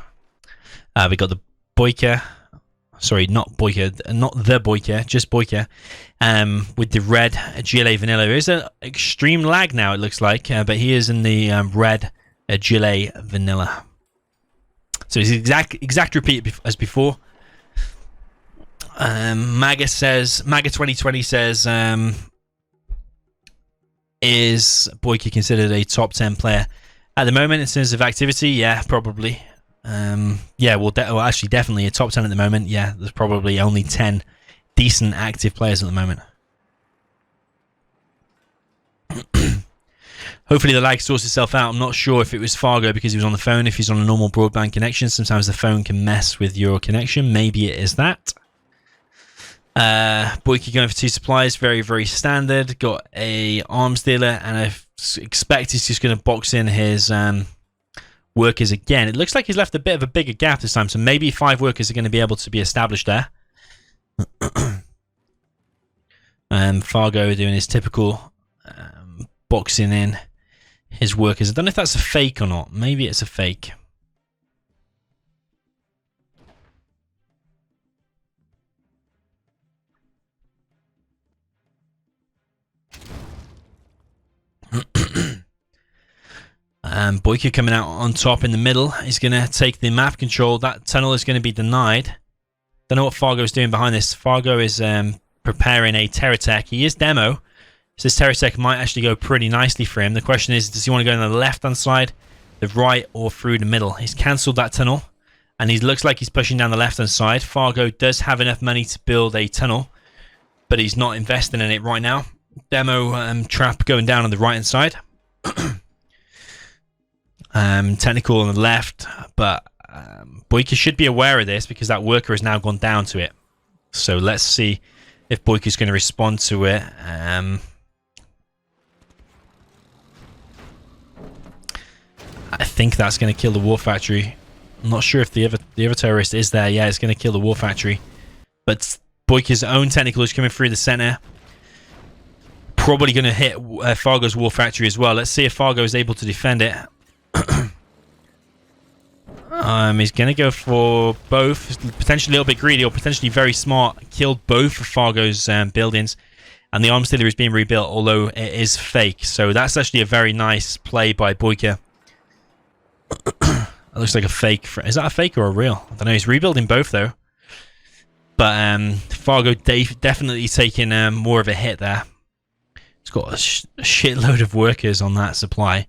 We got the Boyka. Sorry, not Boyka. Not the Boyka, just Boyka. With the red GLA Vanilla. There is an extreme lag now, it looks like. But he is in the red GLA Vanilla. So it's exact repeat as before. MAGA 2020 says, is Boyka considered a top 10 player at the moment in terms of activity? Yeah, probably. Yeah, well, actually, definitely a top 10 at the moment. Yeah, there's probably only 10 decent active players at the moment. Hopefully the lag sorts itself out. I'm not sure if it was Fargo because he was on the phone. If he's on a normal broadband connection, sometimes the phone can mess with your connection. Maybe it is that. Boyka going for 2 supplies, very, very standard. Got a arms dealer, and I expect he's just going to box in his workers again. It looks like he's left a bit of a bigger gap this time, so maybe 5 workers are going to be able to be established there. Fargo doing his typical boxing in his workers. I don't know if that's a fake or not. Maybe it's a fake. Boyka coming out on top in the middle. He's going to take the map control. That tunnel is going to be denied. Don't know what Fargo is doing behind this. Fargo is preparing a Terratech. He is demo. So this Terratech might actually go pretty nicely for him. The question is, does he want to go on the left-hand side, the right, or through the middle? He's cancelled that tunnel. And he looks like he's pushing down the left-hand side. Fargo does have enough money to build a tunnel, but he's not investing in it right now. Demo trap going down on the right-hand side. Technical on the left, but Boyka should be aware of this because that worker has now gone down to it. So let's see if Boyka's going to respond to it. I think that's going to kill the war factory. I'm not sure if the other terrorist is there. Yeah, it's going to kill the war factory. But Boyka's own technical is coming through the center. Probably going to hit Fargo's war factory as well. Let's see if Fargo is able to defend it. He's going to go for both. Potentially a little bit greedy or potentially very smart. Killed both of Fargo's buildings. And the arms dealer is being rebuilt, although it is fake. So that's actually a very nice play by Boyka. It looks like a fake. Is that a fake or a real? I don't know. He's rebuilding both, though. But Fargo definitely taking more of a hit there. He's got a shitload of workers on that supply.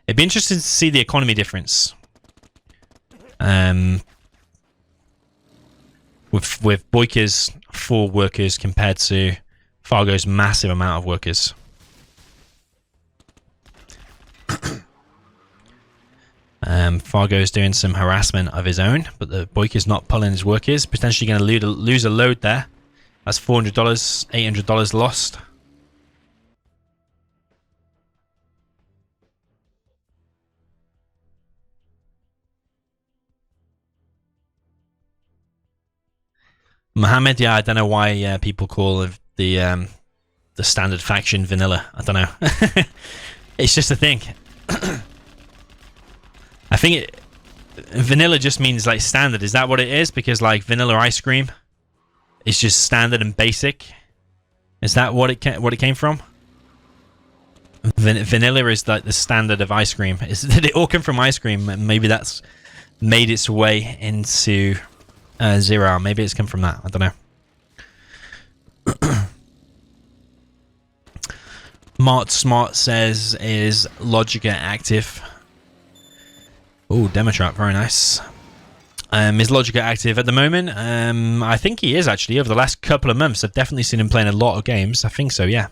It'd be interesting to see the economy difference. With Boyka's 4 workers compared to Fargo's massive amount of workers. Fargo's doing some harassment of his own, but the Boyka's not pulling his workers. Potentially going to lose a load there. That's $400, $800 lost. Mohammed, yeah, I don't know why people call the standard faction vanilla. I don't know. It's just a thing. I think vanilla just means like standard. Is that what it is? Because like vanilla ice cream is just standard and basic. Is that what it came from? Vanilla is like the standard of ice cream. Did it all come from ice cream? Maybe that's made its way into Zero Hour. Maybe it's come from that. I don't know. Mart Smart says, is Logica active? Oh, demo trap, very nice. Is Logica active at the moment? I think he is actually. Over the last couple of months, I've definitely seen him playing a lot of games. I think so, yeah.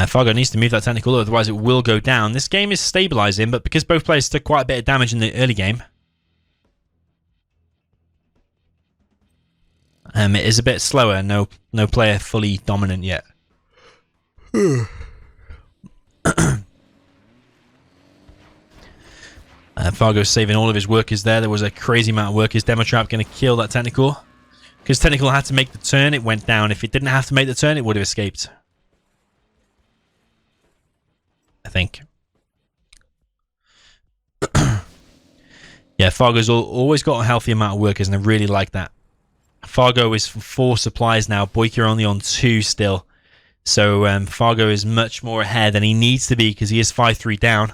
Fargo needs to move that technical, otherwise it will go down. This game is stabilizing, but because both players took quite a bit of damage in the early game, it is a bit slower. No player fully dominant yet. Fargo's saving all of his workers there. There was a crazy amount of workers. Demo Trap going to kill that technical. Because technical had to make the turn, it went down. If it didn't have to make the turn, it would have escaped. I think. Yeah, Fargo's always got a healthy amount of workers, and I really like that. Fargo is 4 supplies now. Boyka only on 2 still. So Fargo is much more ahead than he needs to be because he is 5-3 down.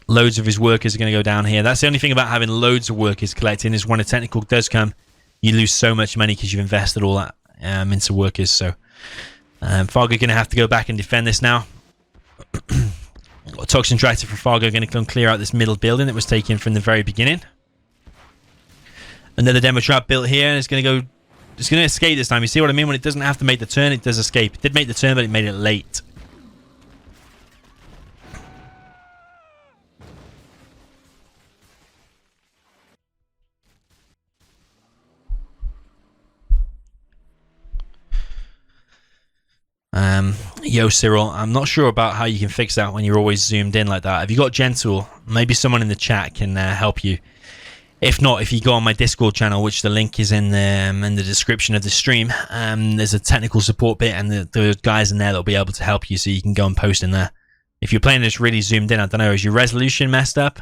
Loads of his workers are going to go down here. That's the only thing about having loads of workers collecting is when a technical does come, you lose so much money because you've invested all that into workers. So Fargo going to have to go back and defend this now. Toxin tractor for Fargo going to come clear out this middle building that was taken from the very beginning. Another demo trap built here, and it's going to go. It's going to escape this time. You see what I mean? When it doesn't have to make the turn, it does escape. It did make the turn, but it made it late. Yo, Cyril, I'm not sure about how you can fix that when you're always zoomed in like that. Have you got Gentle? Maybe someone in the chat can help you. If not, if you go on my Discord channel, which the link is in the description of the stream, there's a technical support bit, and the guys in there that'll be able to help you, so you can go and post in there. If you're playing this really zoomed in, I don't know, is your resolution messed up?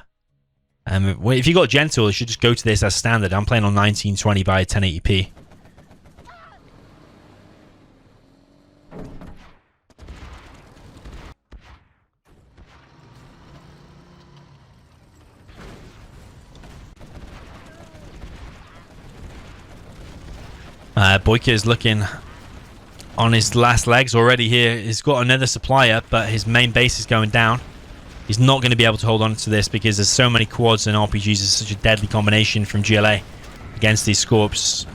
If you got Gentle, you should just go to this as standard. I'm playing on 1920 by 1080p. Boyka is looking on his last legs already here. He's got another supplier, but his main base is going down. He's not going to be able to hold on to this because there's so many quads and RPGs. It's such a deadly combination from GLA against these Scorps.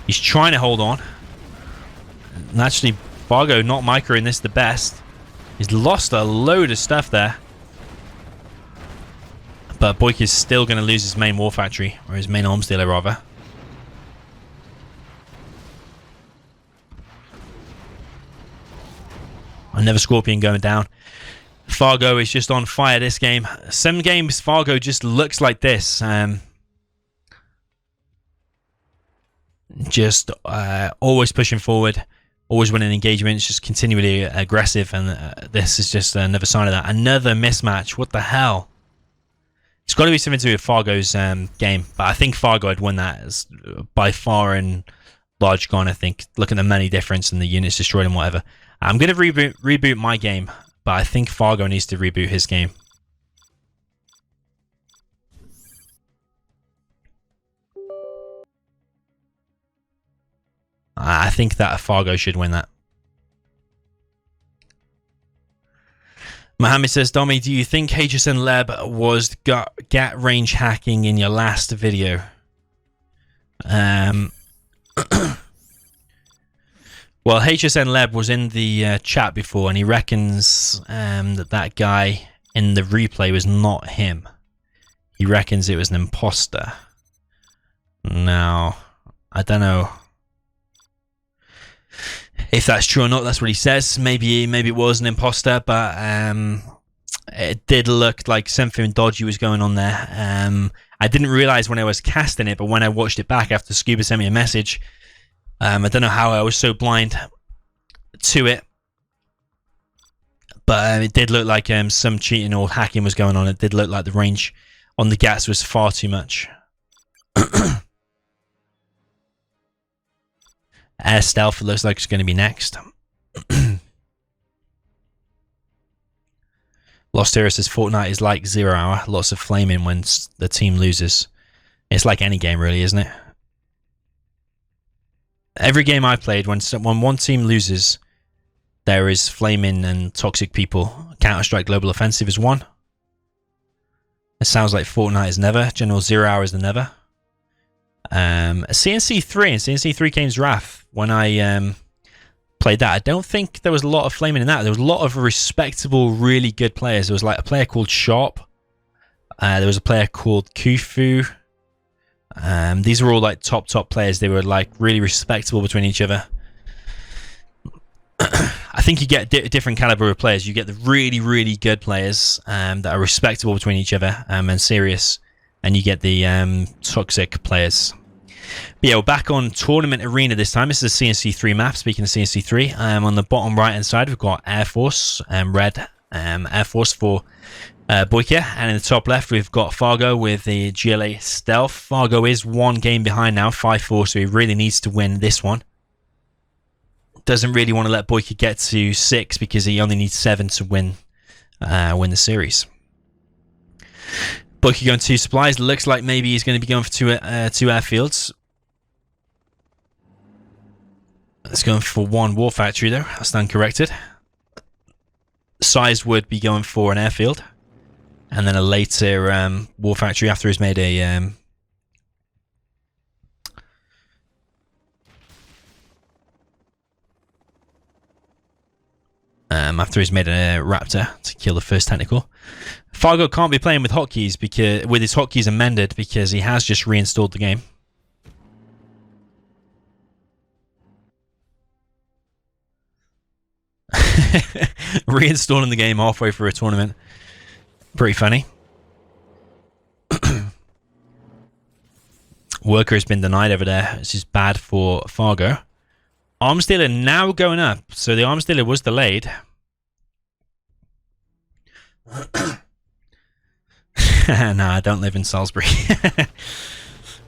He's trying to hold on. And actually, Fargo not microing this the best. He's lost a load of stuff there. But Boyka is still going to lose his main war factory, or his main arms dealer rather. Another Scorpion going down. Fargo is just on fire this game. Some games Fargo just looks like this. Just always pushing forward, always winning engagements, just continually aggressive, and this is just another sign of that. Another mismatch. What the hell? It's got to be something to do with Fargo's game, but I think Fargo had won that as by far and large gone, I think. Look at the money difference and the units destroyed and whatever. I'm going to reboot my game, but I think Fargo needs to reboot his game. I think that Fargo should win that. Mohammed says, Domi, do you think HSN Lab was GAT range hacking in your last video? Well, HSN Leb was in the chat before, and he reckons that guy in the replay was not him. He reckons it was an imposter. Now, I don't know if that's true or not. That's what he says. Maybe it was an imposter, but it did look like something dodgy was going on there. I didn't realize when I was casting it, but when I watched it back after Scuba sent me a message, I don't know how I was so blind to it, but it did look like some cheating or hacking was going on. It did look like the range on the GATs was far too much. Air Stealth looks like it's going to be next. Lost Hero says Fortnite is like 0 Hour. Lots of flaming when the team loses. It's like any game really, isn't it? Every game I played, when one team loses, there is flaming and toxic people. Counter-Strike Global Offensive is one. It sounds like Fortnite is never. General Zero Hour is the never. C&C 3 and C&C 3 Games Wrath. When I played that. I don't think there was a lot of flaming in that. There was a lot of respectable, really good players. There was like a player called Sharp. There was a player called Kufu. These were all like top players. They were like really respectable between each other. I think you get different caliber of players. You get the really good players that are respectable between each other and serious, and you get the toxic players. But yeah, we're back on Tournament Arena this time. This is a C&C3 map. Speaking of C&C3, on the bottom right hand side we've got Air Force, red Air Force for Boyka, and in the top left we've got Fargo with the GLA Stealth. Fargo is one game behind now, 5-4, so he really needs to win this one. Doesn't really want to let Boyka get to 6 because he only needs 7 to win the series. Boyka going 2 supplies. Looks like maybe he's going to be going for 2 airfields. It's going for 1 war factory though. I stand corrected. Size would be going for an airfield, and then a later war factory after he's made a Raptor to kill the first technical. Fargo can't be playing with hotkeys because with his hotkeys amended because he has just reinstalled the game. Reinstalling the game halfway through a tournament. Pretty funny. Worker has been denied over there. This is bad for Fargo. Arms dealer now going up. So the arms dealer was delayed. Nah, I don't live in Salisbury.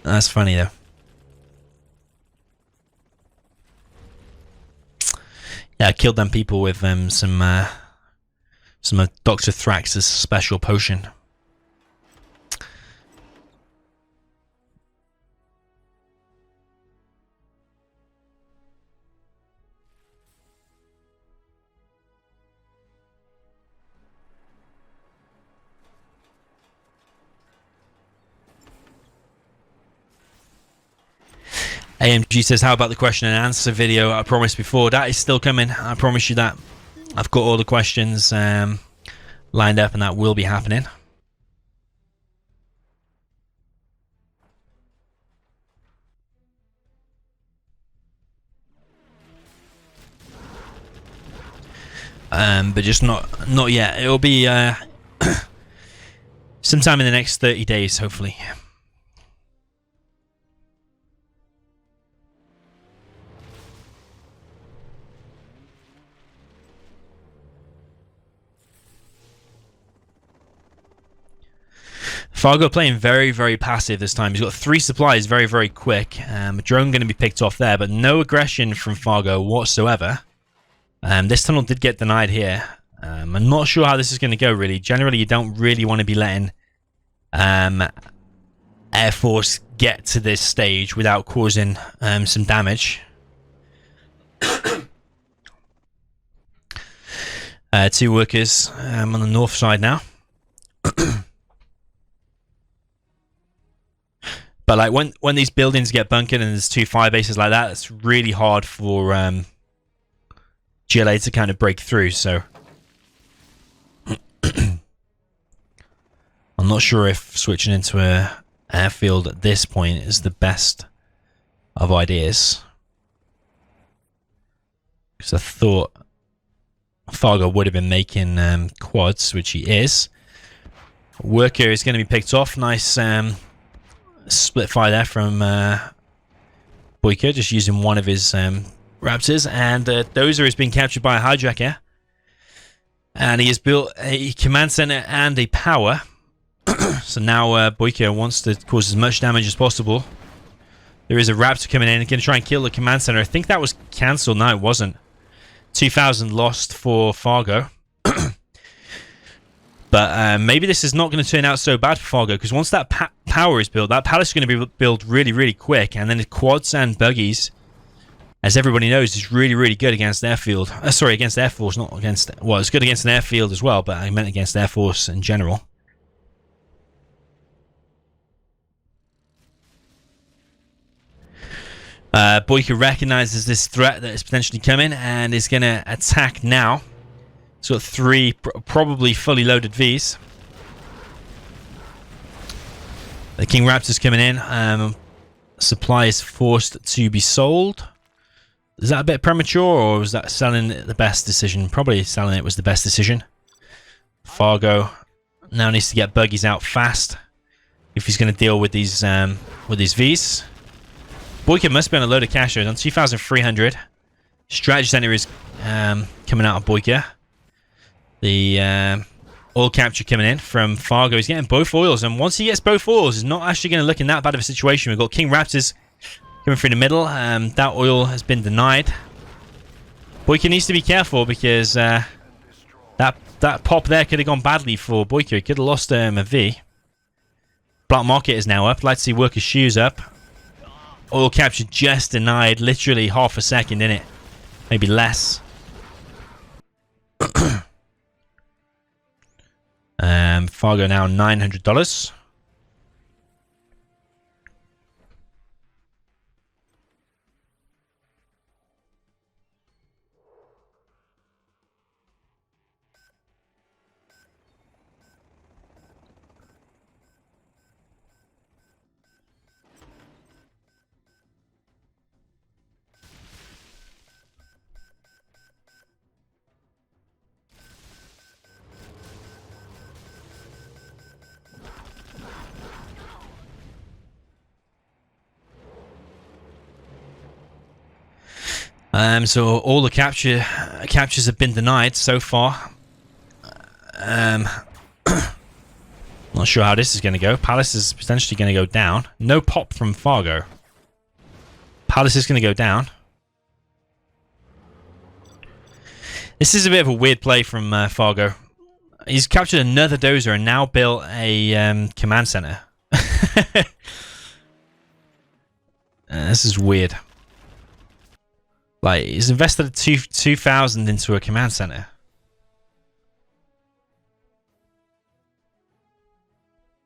That's funny though. Yeah, I killed them people with some of Dr. Thrax's special potion. AMG says, how about the question and answer video I promised before? That is still coming. I promise you that. I've got all the questions lined up and that will be happening. But just not yet. It'll be sometime in the next 30 days, hopefully. Fargo playing very passive this time. He's got 3 supplies very quick. A drone going to be picked off there, but no aggression from Fargo whatsoever. This tunnel did get denied here. I'm not sure how this is going to go, really. Generally, you don't really want to be letting Air Force get to this stage without causing some damage. 2 workers on the north side now. But like when these buildings get bunkered and there's 2 fire bases like that, it's really hard for GLA to kind of break through. So I'm not sure if switching into a airfield at this point is the best of ideas, because I thought Fargo would have been making quads, which he is. Worker is going to be picked off. Nice split fire there from Boyka, just using one of his Raptors, and Dozer has been captured by a hijacker, and he has built a command center and a power. So now Boyka wants to cause as much damage as possible. There is a Raptor coming in, going to try and kill the command center. I think that was cancelled. No, it wasn't. 2,000 lost for Fargo. But maybe this is not going to turn out so bad for Fargo, because once that power is built, that palace is going to be built really quick, and then the quads and buggies, as everybody knows, is really good against airfield. Sorry, against Air Force, not against... Well, it's good against an airfield as well, but I meant against Air Force in general. Boyka recognizes this threat that is potentially coming and is going to attack now. He's got 3 probably fully loaded Vs. The King Raptor's coming in. Supply is forced to be sold. Is that a bit premature, or was that selling it the best decision? Probably selling it was the best decision. Fargo now needs to get buggies out fast if he's going to deal with these Vs. Boyka must be on a load of cash. On 2,300. Strategy center is coming out of Boyka. The oil capture coming in from Fargo. He's getting both oils, and once he gets both oils, it's not actually going to look in that bad of a situation. We've got King Raptors coming through the middle. That oil has been denied. Boyka needs to be careful because that pop there could have gone badly for Boyka. He could have lost a V. Black market is now up. Let's see workers' shoes up. Oil capture just denied. Literally half a second in it. Maybe less. Fargo now $900. So all the captures have been denied so far. Not sure how this is going to go. Palace is potentially going to go down. No pop from Fargo. Palace is going to go down. This is a bit of a weird play from Fargo. He's captured another dozer and now built a command center. This is weird. Like, he's invested 2,000 into a command center.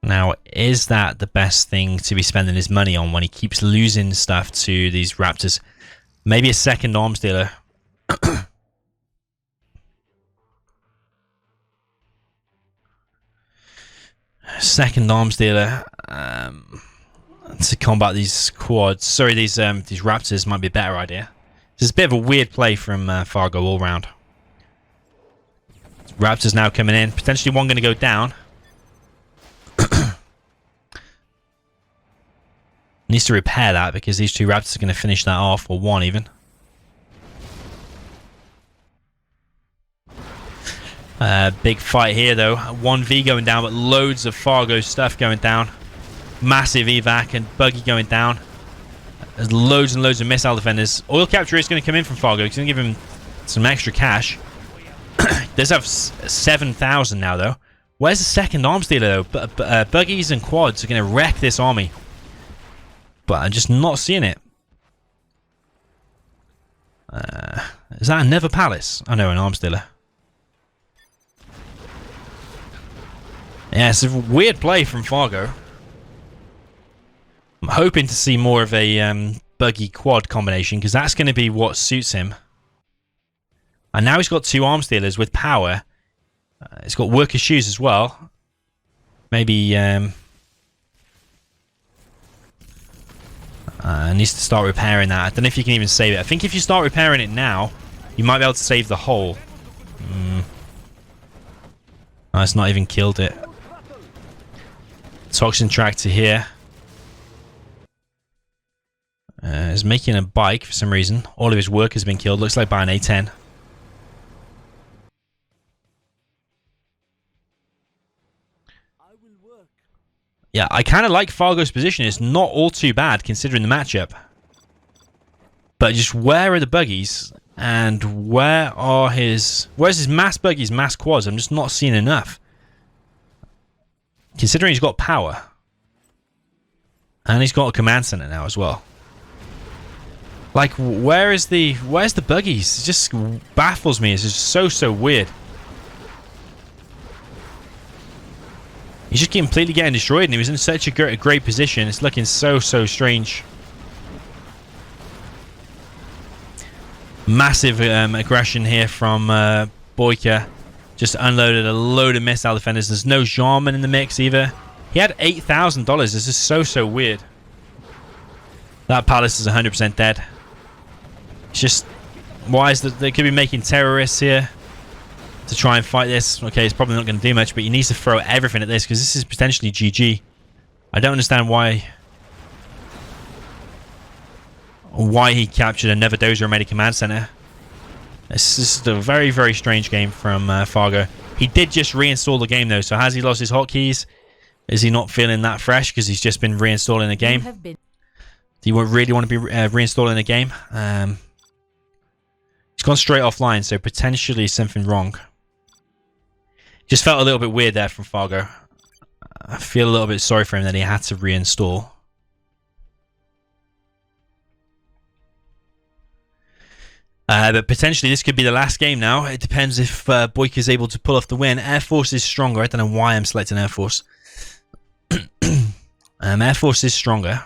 Now, is that the best thing to be spending his money on when he keeps losing stuff to these Raptors? Maybe a second arms dealer. Second arms dealer to combat these quads. Sorry, these Raptors might be a better idea. This is a bit of a weird play from Fargo all round. Raptors now coming in. Potentially one going to go down. Needs to repair that because these 2 Raptors are going to finish that off, or one even. Big fight here though. 1v going down, but loads of Fargo stuff going down. Massive evac and buggy going down. There's loads and loads of missile defenders. Oil capture is going to come in from Fargo. He's going to give him some extra cash. Does have 7,000 now though. Where's the second arms dealer though? Buggies and quads are going to wreck this army. But I'm just not seeing it. Is that another palace? Oh no, an arms dealer. Yeah, it's a weird play from Fargo. I'm hoping to see more of a buggy quad combination because that's going to be what suits him. And now he's got 2 arms dealers with power. He's got worker shoes as well. Maybe needs to start repairing that. I don't know if you can even save it. I think if you start repairing it now, you might be able to save the whole. Oh, it's not even killed it. Toxin tractor here. Is making a bike for some reason. All of his work has been killed. Looks like by an A10. Yeah, I kind of like Fargo's position. It's not all too bad considering the matchup. But just where are the buggies? And where's his mass buggies, mass quads? I'm just not seeing enough. Considering he's got power. And he's got a command center now as well. Like, where's the buggies? It just baffles me. It's just so weird. He's just completely getting destroyed, and he was in such a great position. It's looking so strange. Massive aggression here from Boyka. Just unloaded a load of missile defenders. There's no Jarman in the mix either. He had $8,000. This is so weird. That palace is 100% dead. It's just... Why is that? They could be making terrorists here to try and fight this. Okay, it's probably not going to do much, but he needs to throw everything at this because this is potentially GG. I don't understand why he captured another dozer and made a command center. This is a very strange game from Fargo. He did just reinstall the game though, so has he lost his hotkeys? Is he not feeling that fresh because he's just been reinstalling the game? Do you really want to be reinstalling the game? He's gone straight offline, so potentially something wrong. Just felt a little bit weird there from Fargo. I feel a little bit sorry for him that he had to reinstall. But potentially this could be the last game now. It depends if Boyka is able to pull off the win. Air Force is stronger. I don't know why I'm selecting Air Force. Air Force is stronger.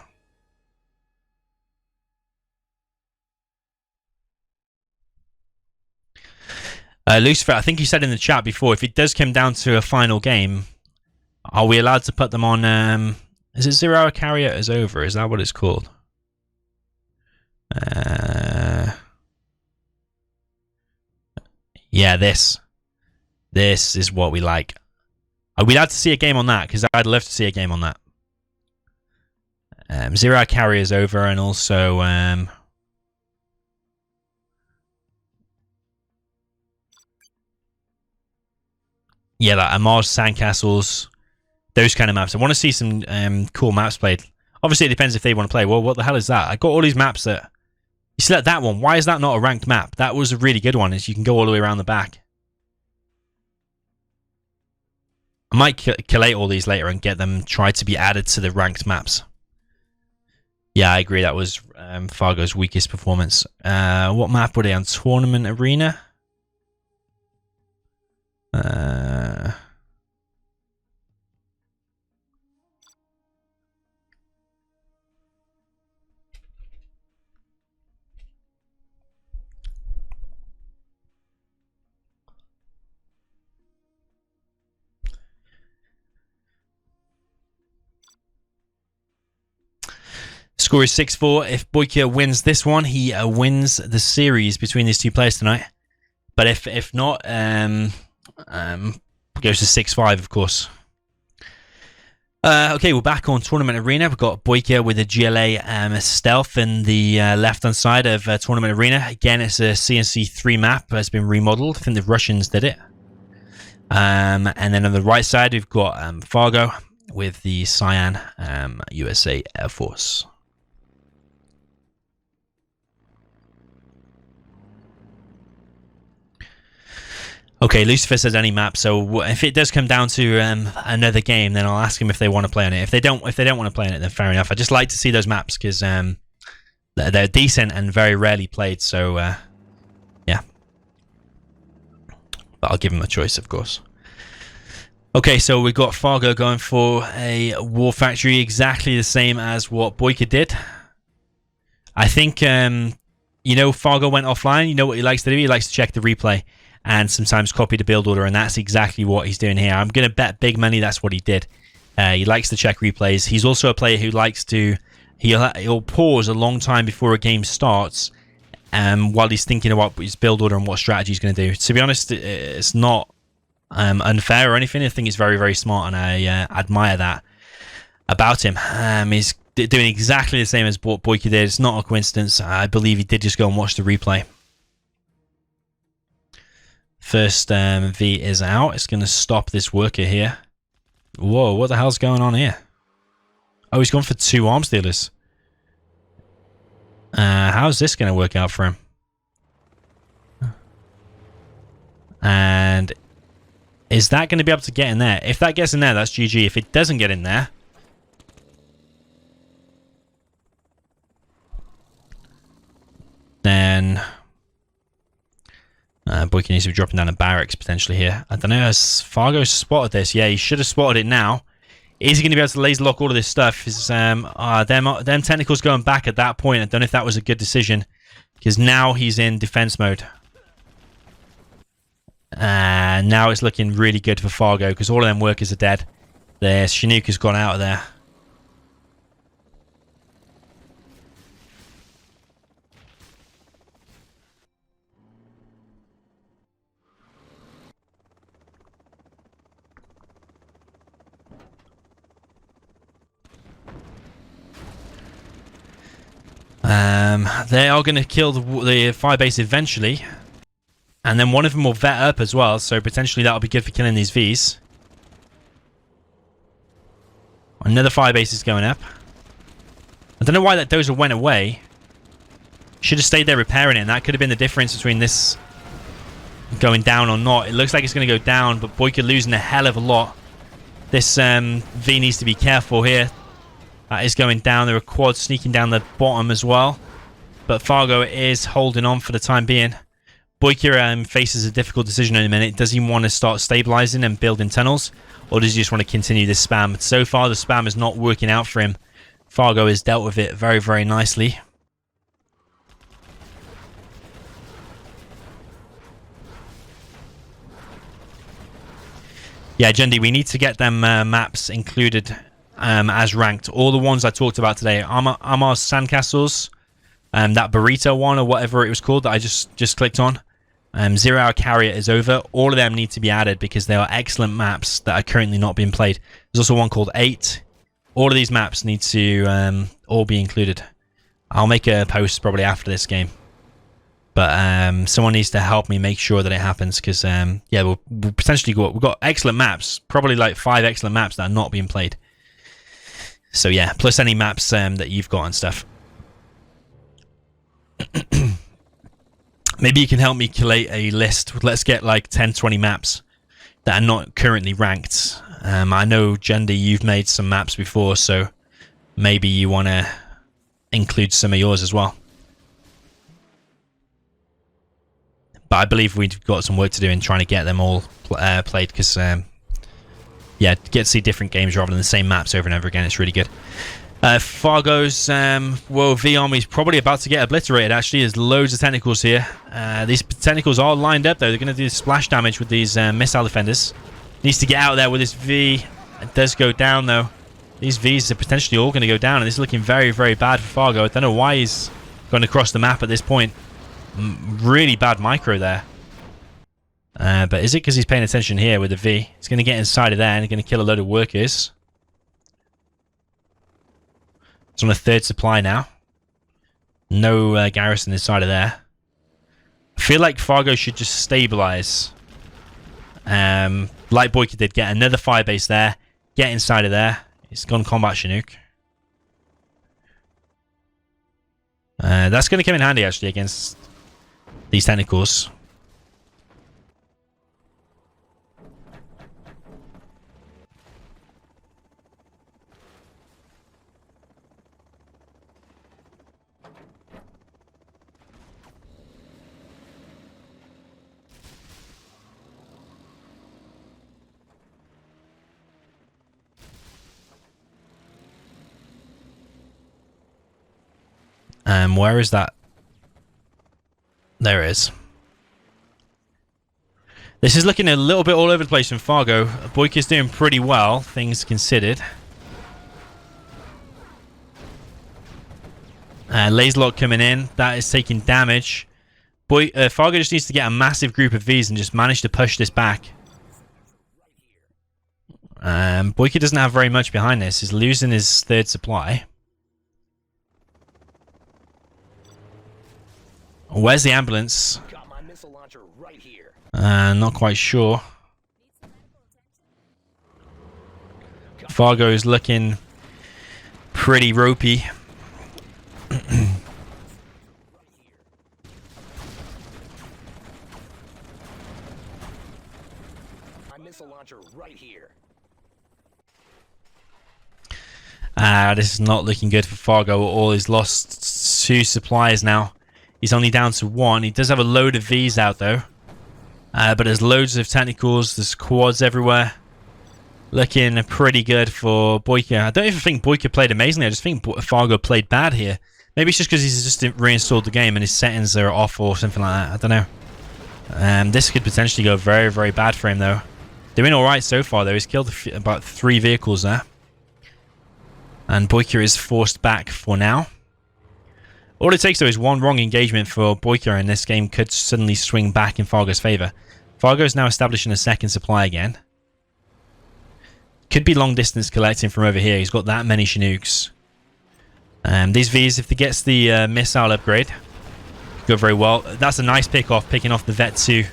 Lucifer, I think you said in the chat before, if it does come down to a final game, are we allowed to put them on... is it 0 Hour Carrier is over? Is that what it's called? Yeah, this. This is what we like. Are we allowed to see a game on that? Because I'd love to see a game on that. 0 Hour Carrier is over, and also... yeah, like Mars Sandcastles, those kind of maps. I want to see some cool maps played. Obviously, it depends if they want to play. Well, what the hell is that? I got all these maps that... You select that one. Why is that not a ranked map? That was a really good one, is you can go all the way around the back. I might collate all these later and get them tried to be added to the ranked maps. Yeah, I agree. That was Fargo's weakest performance. What map were they on? Tournament Arena? Score is 6-4. If Boyka wins this one, he wins the series between these two players tonight. But if not, goes to 6-5, of course. Okay, we're back on Tournament Arena. We've got Boyka with a GLA stealth in the left-hand side of Tournament Arena. Again, it's a C&C 3 map. It's been remodeled. I think the Russians did it. And then on the right side, we've got Fargo with the Cyan USA Air Force. Okay, Lucifer says any map. So if it does come down to another game, then I'll ask him if they want to play on it. If they don't want to play on it, then fair enough. I just like to see those maps because they're decent and very rarely played. So yeah, but I'll give him a choice, of course. Okay, so we've got Fargo going for a war factory, exactly the same as what Boyka did. I think you know, Fargo went offline. You know what he likes to do? He likes to check the replay and sometimes copy the build order, and that's exactly what he's doing here. I'm going to bet big money that's what he did. He likes to check replays. He's also a player who likes to... He'll pause a long time before a game starts while he's thinking about his build order and what strategy he's going to do. To be honest, it's not unfair or anything. I think he's very, very smart, and I admire that about him. He's doing exactly the same as what Boyka did. It's not a coincidence. I believe he did just go and watch the replay. First V is out. It's going to stop this worker here. Whoa, what the hell's going on here? Oh, he's gone for 2 arms dealers. How's this going to work out for him? And is that going to be able to get in there? If that gets in there, that's GG. If it doesn't get in there... then... Boyka needs to be dropping down a barracks potentially here. I don't know, has Fargo spotted this? Yeah, he should have spotted it now. Is he going to be able to laser lock all of this stuff? Is them tentacles going back at that point? I don't know if that was a good decision Because now he's in defense mode. Now it's looking really good for Fargo because all of them workers are dead. The Chinook has gone out of there. They are going to kill the firebase eventually. And then one of them will vet up as well, so potentially that'll be good for killing these Vs. Another firebase is going up. I don't know why that dozer went away. Should have stayed there repairing it, and that could have been the difference between this going down or not. It looks like it's going to go down, but Boyka losing a hell of a lot. This V needs to be careful here. That is going down. There are quads sneaking down the bottom as well. But Fargo is holding on for the time being. Boyka faces a difficult decision in a minute. Does he want to start stabilizing and building tunnels? Or does he just want to continue this spam? So far, the spam is not working out for him. Fargo has dealt with it very, very nicely. Yeah, Jendi, we need to get them maps included as ranked. All the ones I talked about today. Amar's Sandcastles. That burrito one or whatever it was called that I just clicked on. 0 Hour Carrier is over. All of them need to be added because they are excellent maps that are currently not being played. There's also one called 8. All of these maps need to all be included. I'll make a post probably after this game. But someone needs to help me make sure that it happens because, yeah, we'll potentially we've got excellent maps. Probably like 5 excellent maps that are not being played. So, yeah, plus any maps that you've got and stuff. Maybe you can help me collate a list. Let's get like 10, 20 maps that are not currently ranked. I know, Jendi, you've made some maps before, so maybe you want to include some of yours as well. But I believe we've got some work to do in trying to get them all played because, yeah, get to see different games rather than the same maps over and over again. It's really good. Fargo's V army is probably about to get obliterated, actually. There's loads of tentacles here. These tentacles are lined up, though. They're going to do splash damage with these missile defenders. Needs to get out there with this V. It does go down, though. These Vs are potentially all going to go down, and this is looking very, very bad for Fargo. I don't know why he's going across the map at this point. Really bad micro there. But is it because he's paying attention here with the V? He's going to get inside of there and he's going to kill a load of workers. It's on a 3rd supply now. No garrison inside of there. I feel like Fargo should just stabilize. Like Boyka did, get another firebase there. Get inside of there. It's gone combat Chinook. That's going to come in handy, actually, against these tentacles. Where is that? There it is. This is looking a little bit all over the place from Fargo. Boyka's doing pretty well, things considered. Laserlock coming in. That is taking damage. Fargo just needs to get a massive group of Vs and just manage to push this back. Boyka doesn't have very much behind this. He's losing his 3rd supply. Where's the ambulance? Got my missile launcher right here. Not quite sure. Fargo is looking pretty ropey. My missile launcher right here. This is not looking good for Fargo at all. He's lost 2 supplies now. He's only down to 1. He does have a load of Vs out, though. But there's loads of tentacles. There's quads everywhere. Looking pretty good for Boyka. I don't even think Boyka played amazingly. I just think Fargo played bad here. Maybe it's just because he's just reinstalled the game and his settings are off or something like that. I don't know. This could potentially go very, very bad for him, though. Doing all right so far, though. He's killed about 3 vehicles there. And Boyka is forced back for now. All it takes, though, is one wrong engagement for Boyka, and this game could suddenly swing back in Fargo's favor. Fargo is now establishing a second supply again. Could be long distance collecting from over here. He's got that many Chinooks. These Vs, if he gets the missile upgrade, go very well. That's a nice picking off the Vet 2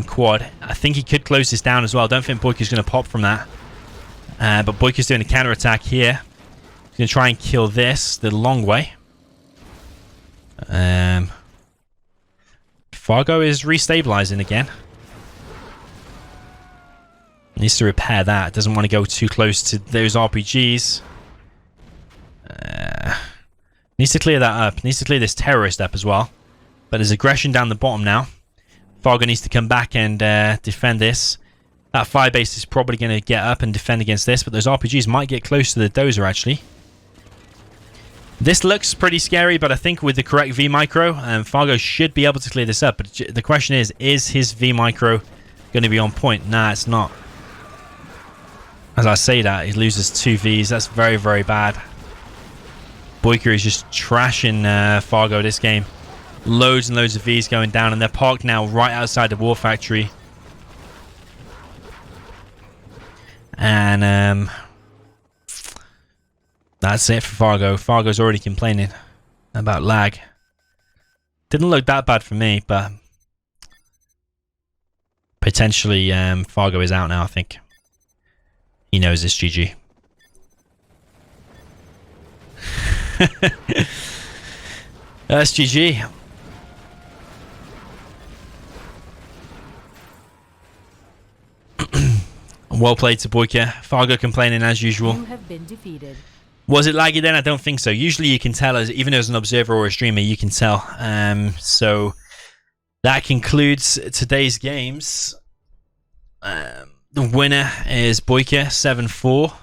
quad. I think he could close this down as well. I don't think Boyka's going to pop from that. But Boyka's doing a counter-attack here. He's going to try and kill this the long way. Fargo is restabilizing again. Needs to repair that. Doesn't want to go too close to those RPGs. Needs to clear that up. Needs to clear this terrorist up as well. But there's aggression down the bottom now. Fargo needs to come back and defend this. That firebase is probably going to get up and defend against this, but those RPGs might get close to the dozer, actually. This looks pretty scary, but I think with the correct V-Micro, Fargo should be able to clear this up. But the question is his V-Micro going to be on point? Nah, it's not. As I say that, he loses 2 Vs. That's very, very bad. Boyka is just trashing Fargo this game. Loads and loads of Vs going down, and they're parked now right outside the war factory. And that's it for Fargo. Fargo's already complaining about lag. Didn't look that bad for me, but potentially Fargo is out now, I think. He knows it's GG. That's GG. Well played to Boyka. Fargo complaining as usual. You have been defeated. Was it laggy then? I don't think so. Usually you can tell, even as an observer or a streamer, you can tell. So that concludes today's games. The winner is Boyka, 7-4.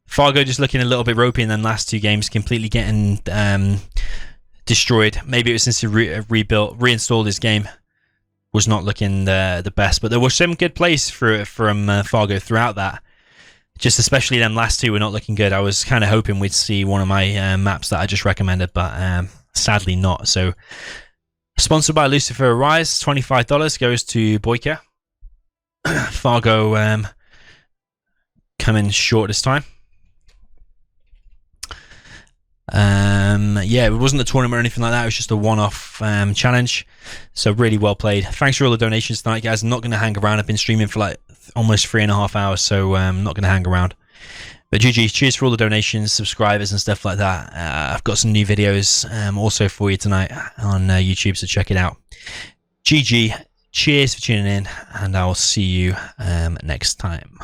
Fargo just looking a little bit ropey in them last 2 games, completely getting destroyed. Maybe it was since he reinstalled his game. Was not looking the best, but there were some good plays from Fargo throughout that. Just especially them last 2 were not looking good. I was kind of hoping we'd see one of my maps that I just recommended, but sadly not. So, sponsored by Lucifer Rise, $25 goes to Boyka. Fargo coming short this time. Yeah, it wasn't a tournament or anything like that. It was just a one-off challenge. So really well played. Thanks for all the donations tonight, guys. I'm not going to hang around. I've been streaming for like almost 3.5 hours, so I'm not going to hang around. But GG, cheers for all the donations, subscribers and stuff like that. I've got some new videos also for you tonight on YouTube, so check it out. GG, cheers for tuning in, and I'll see you next time.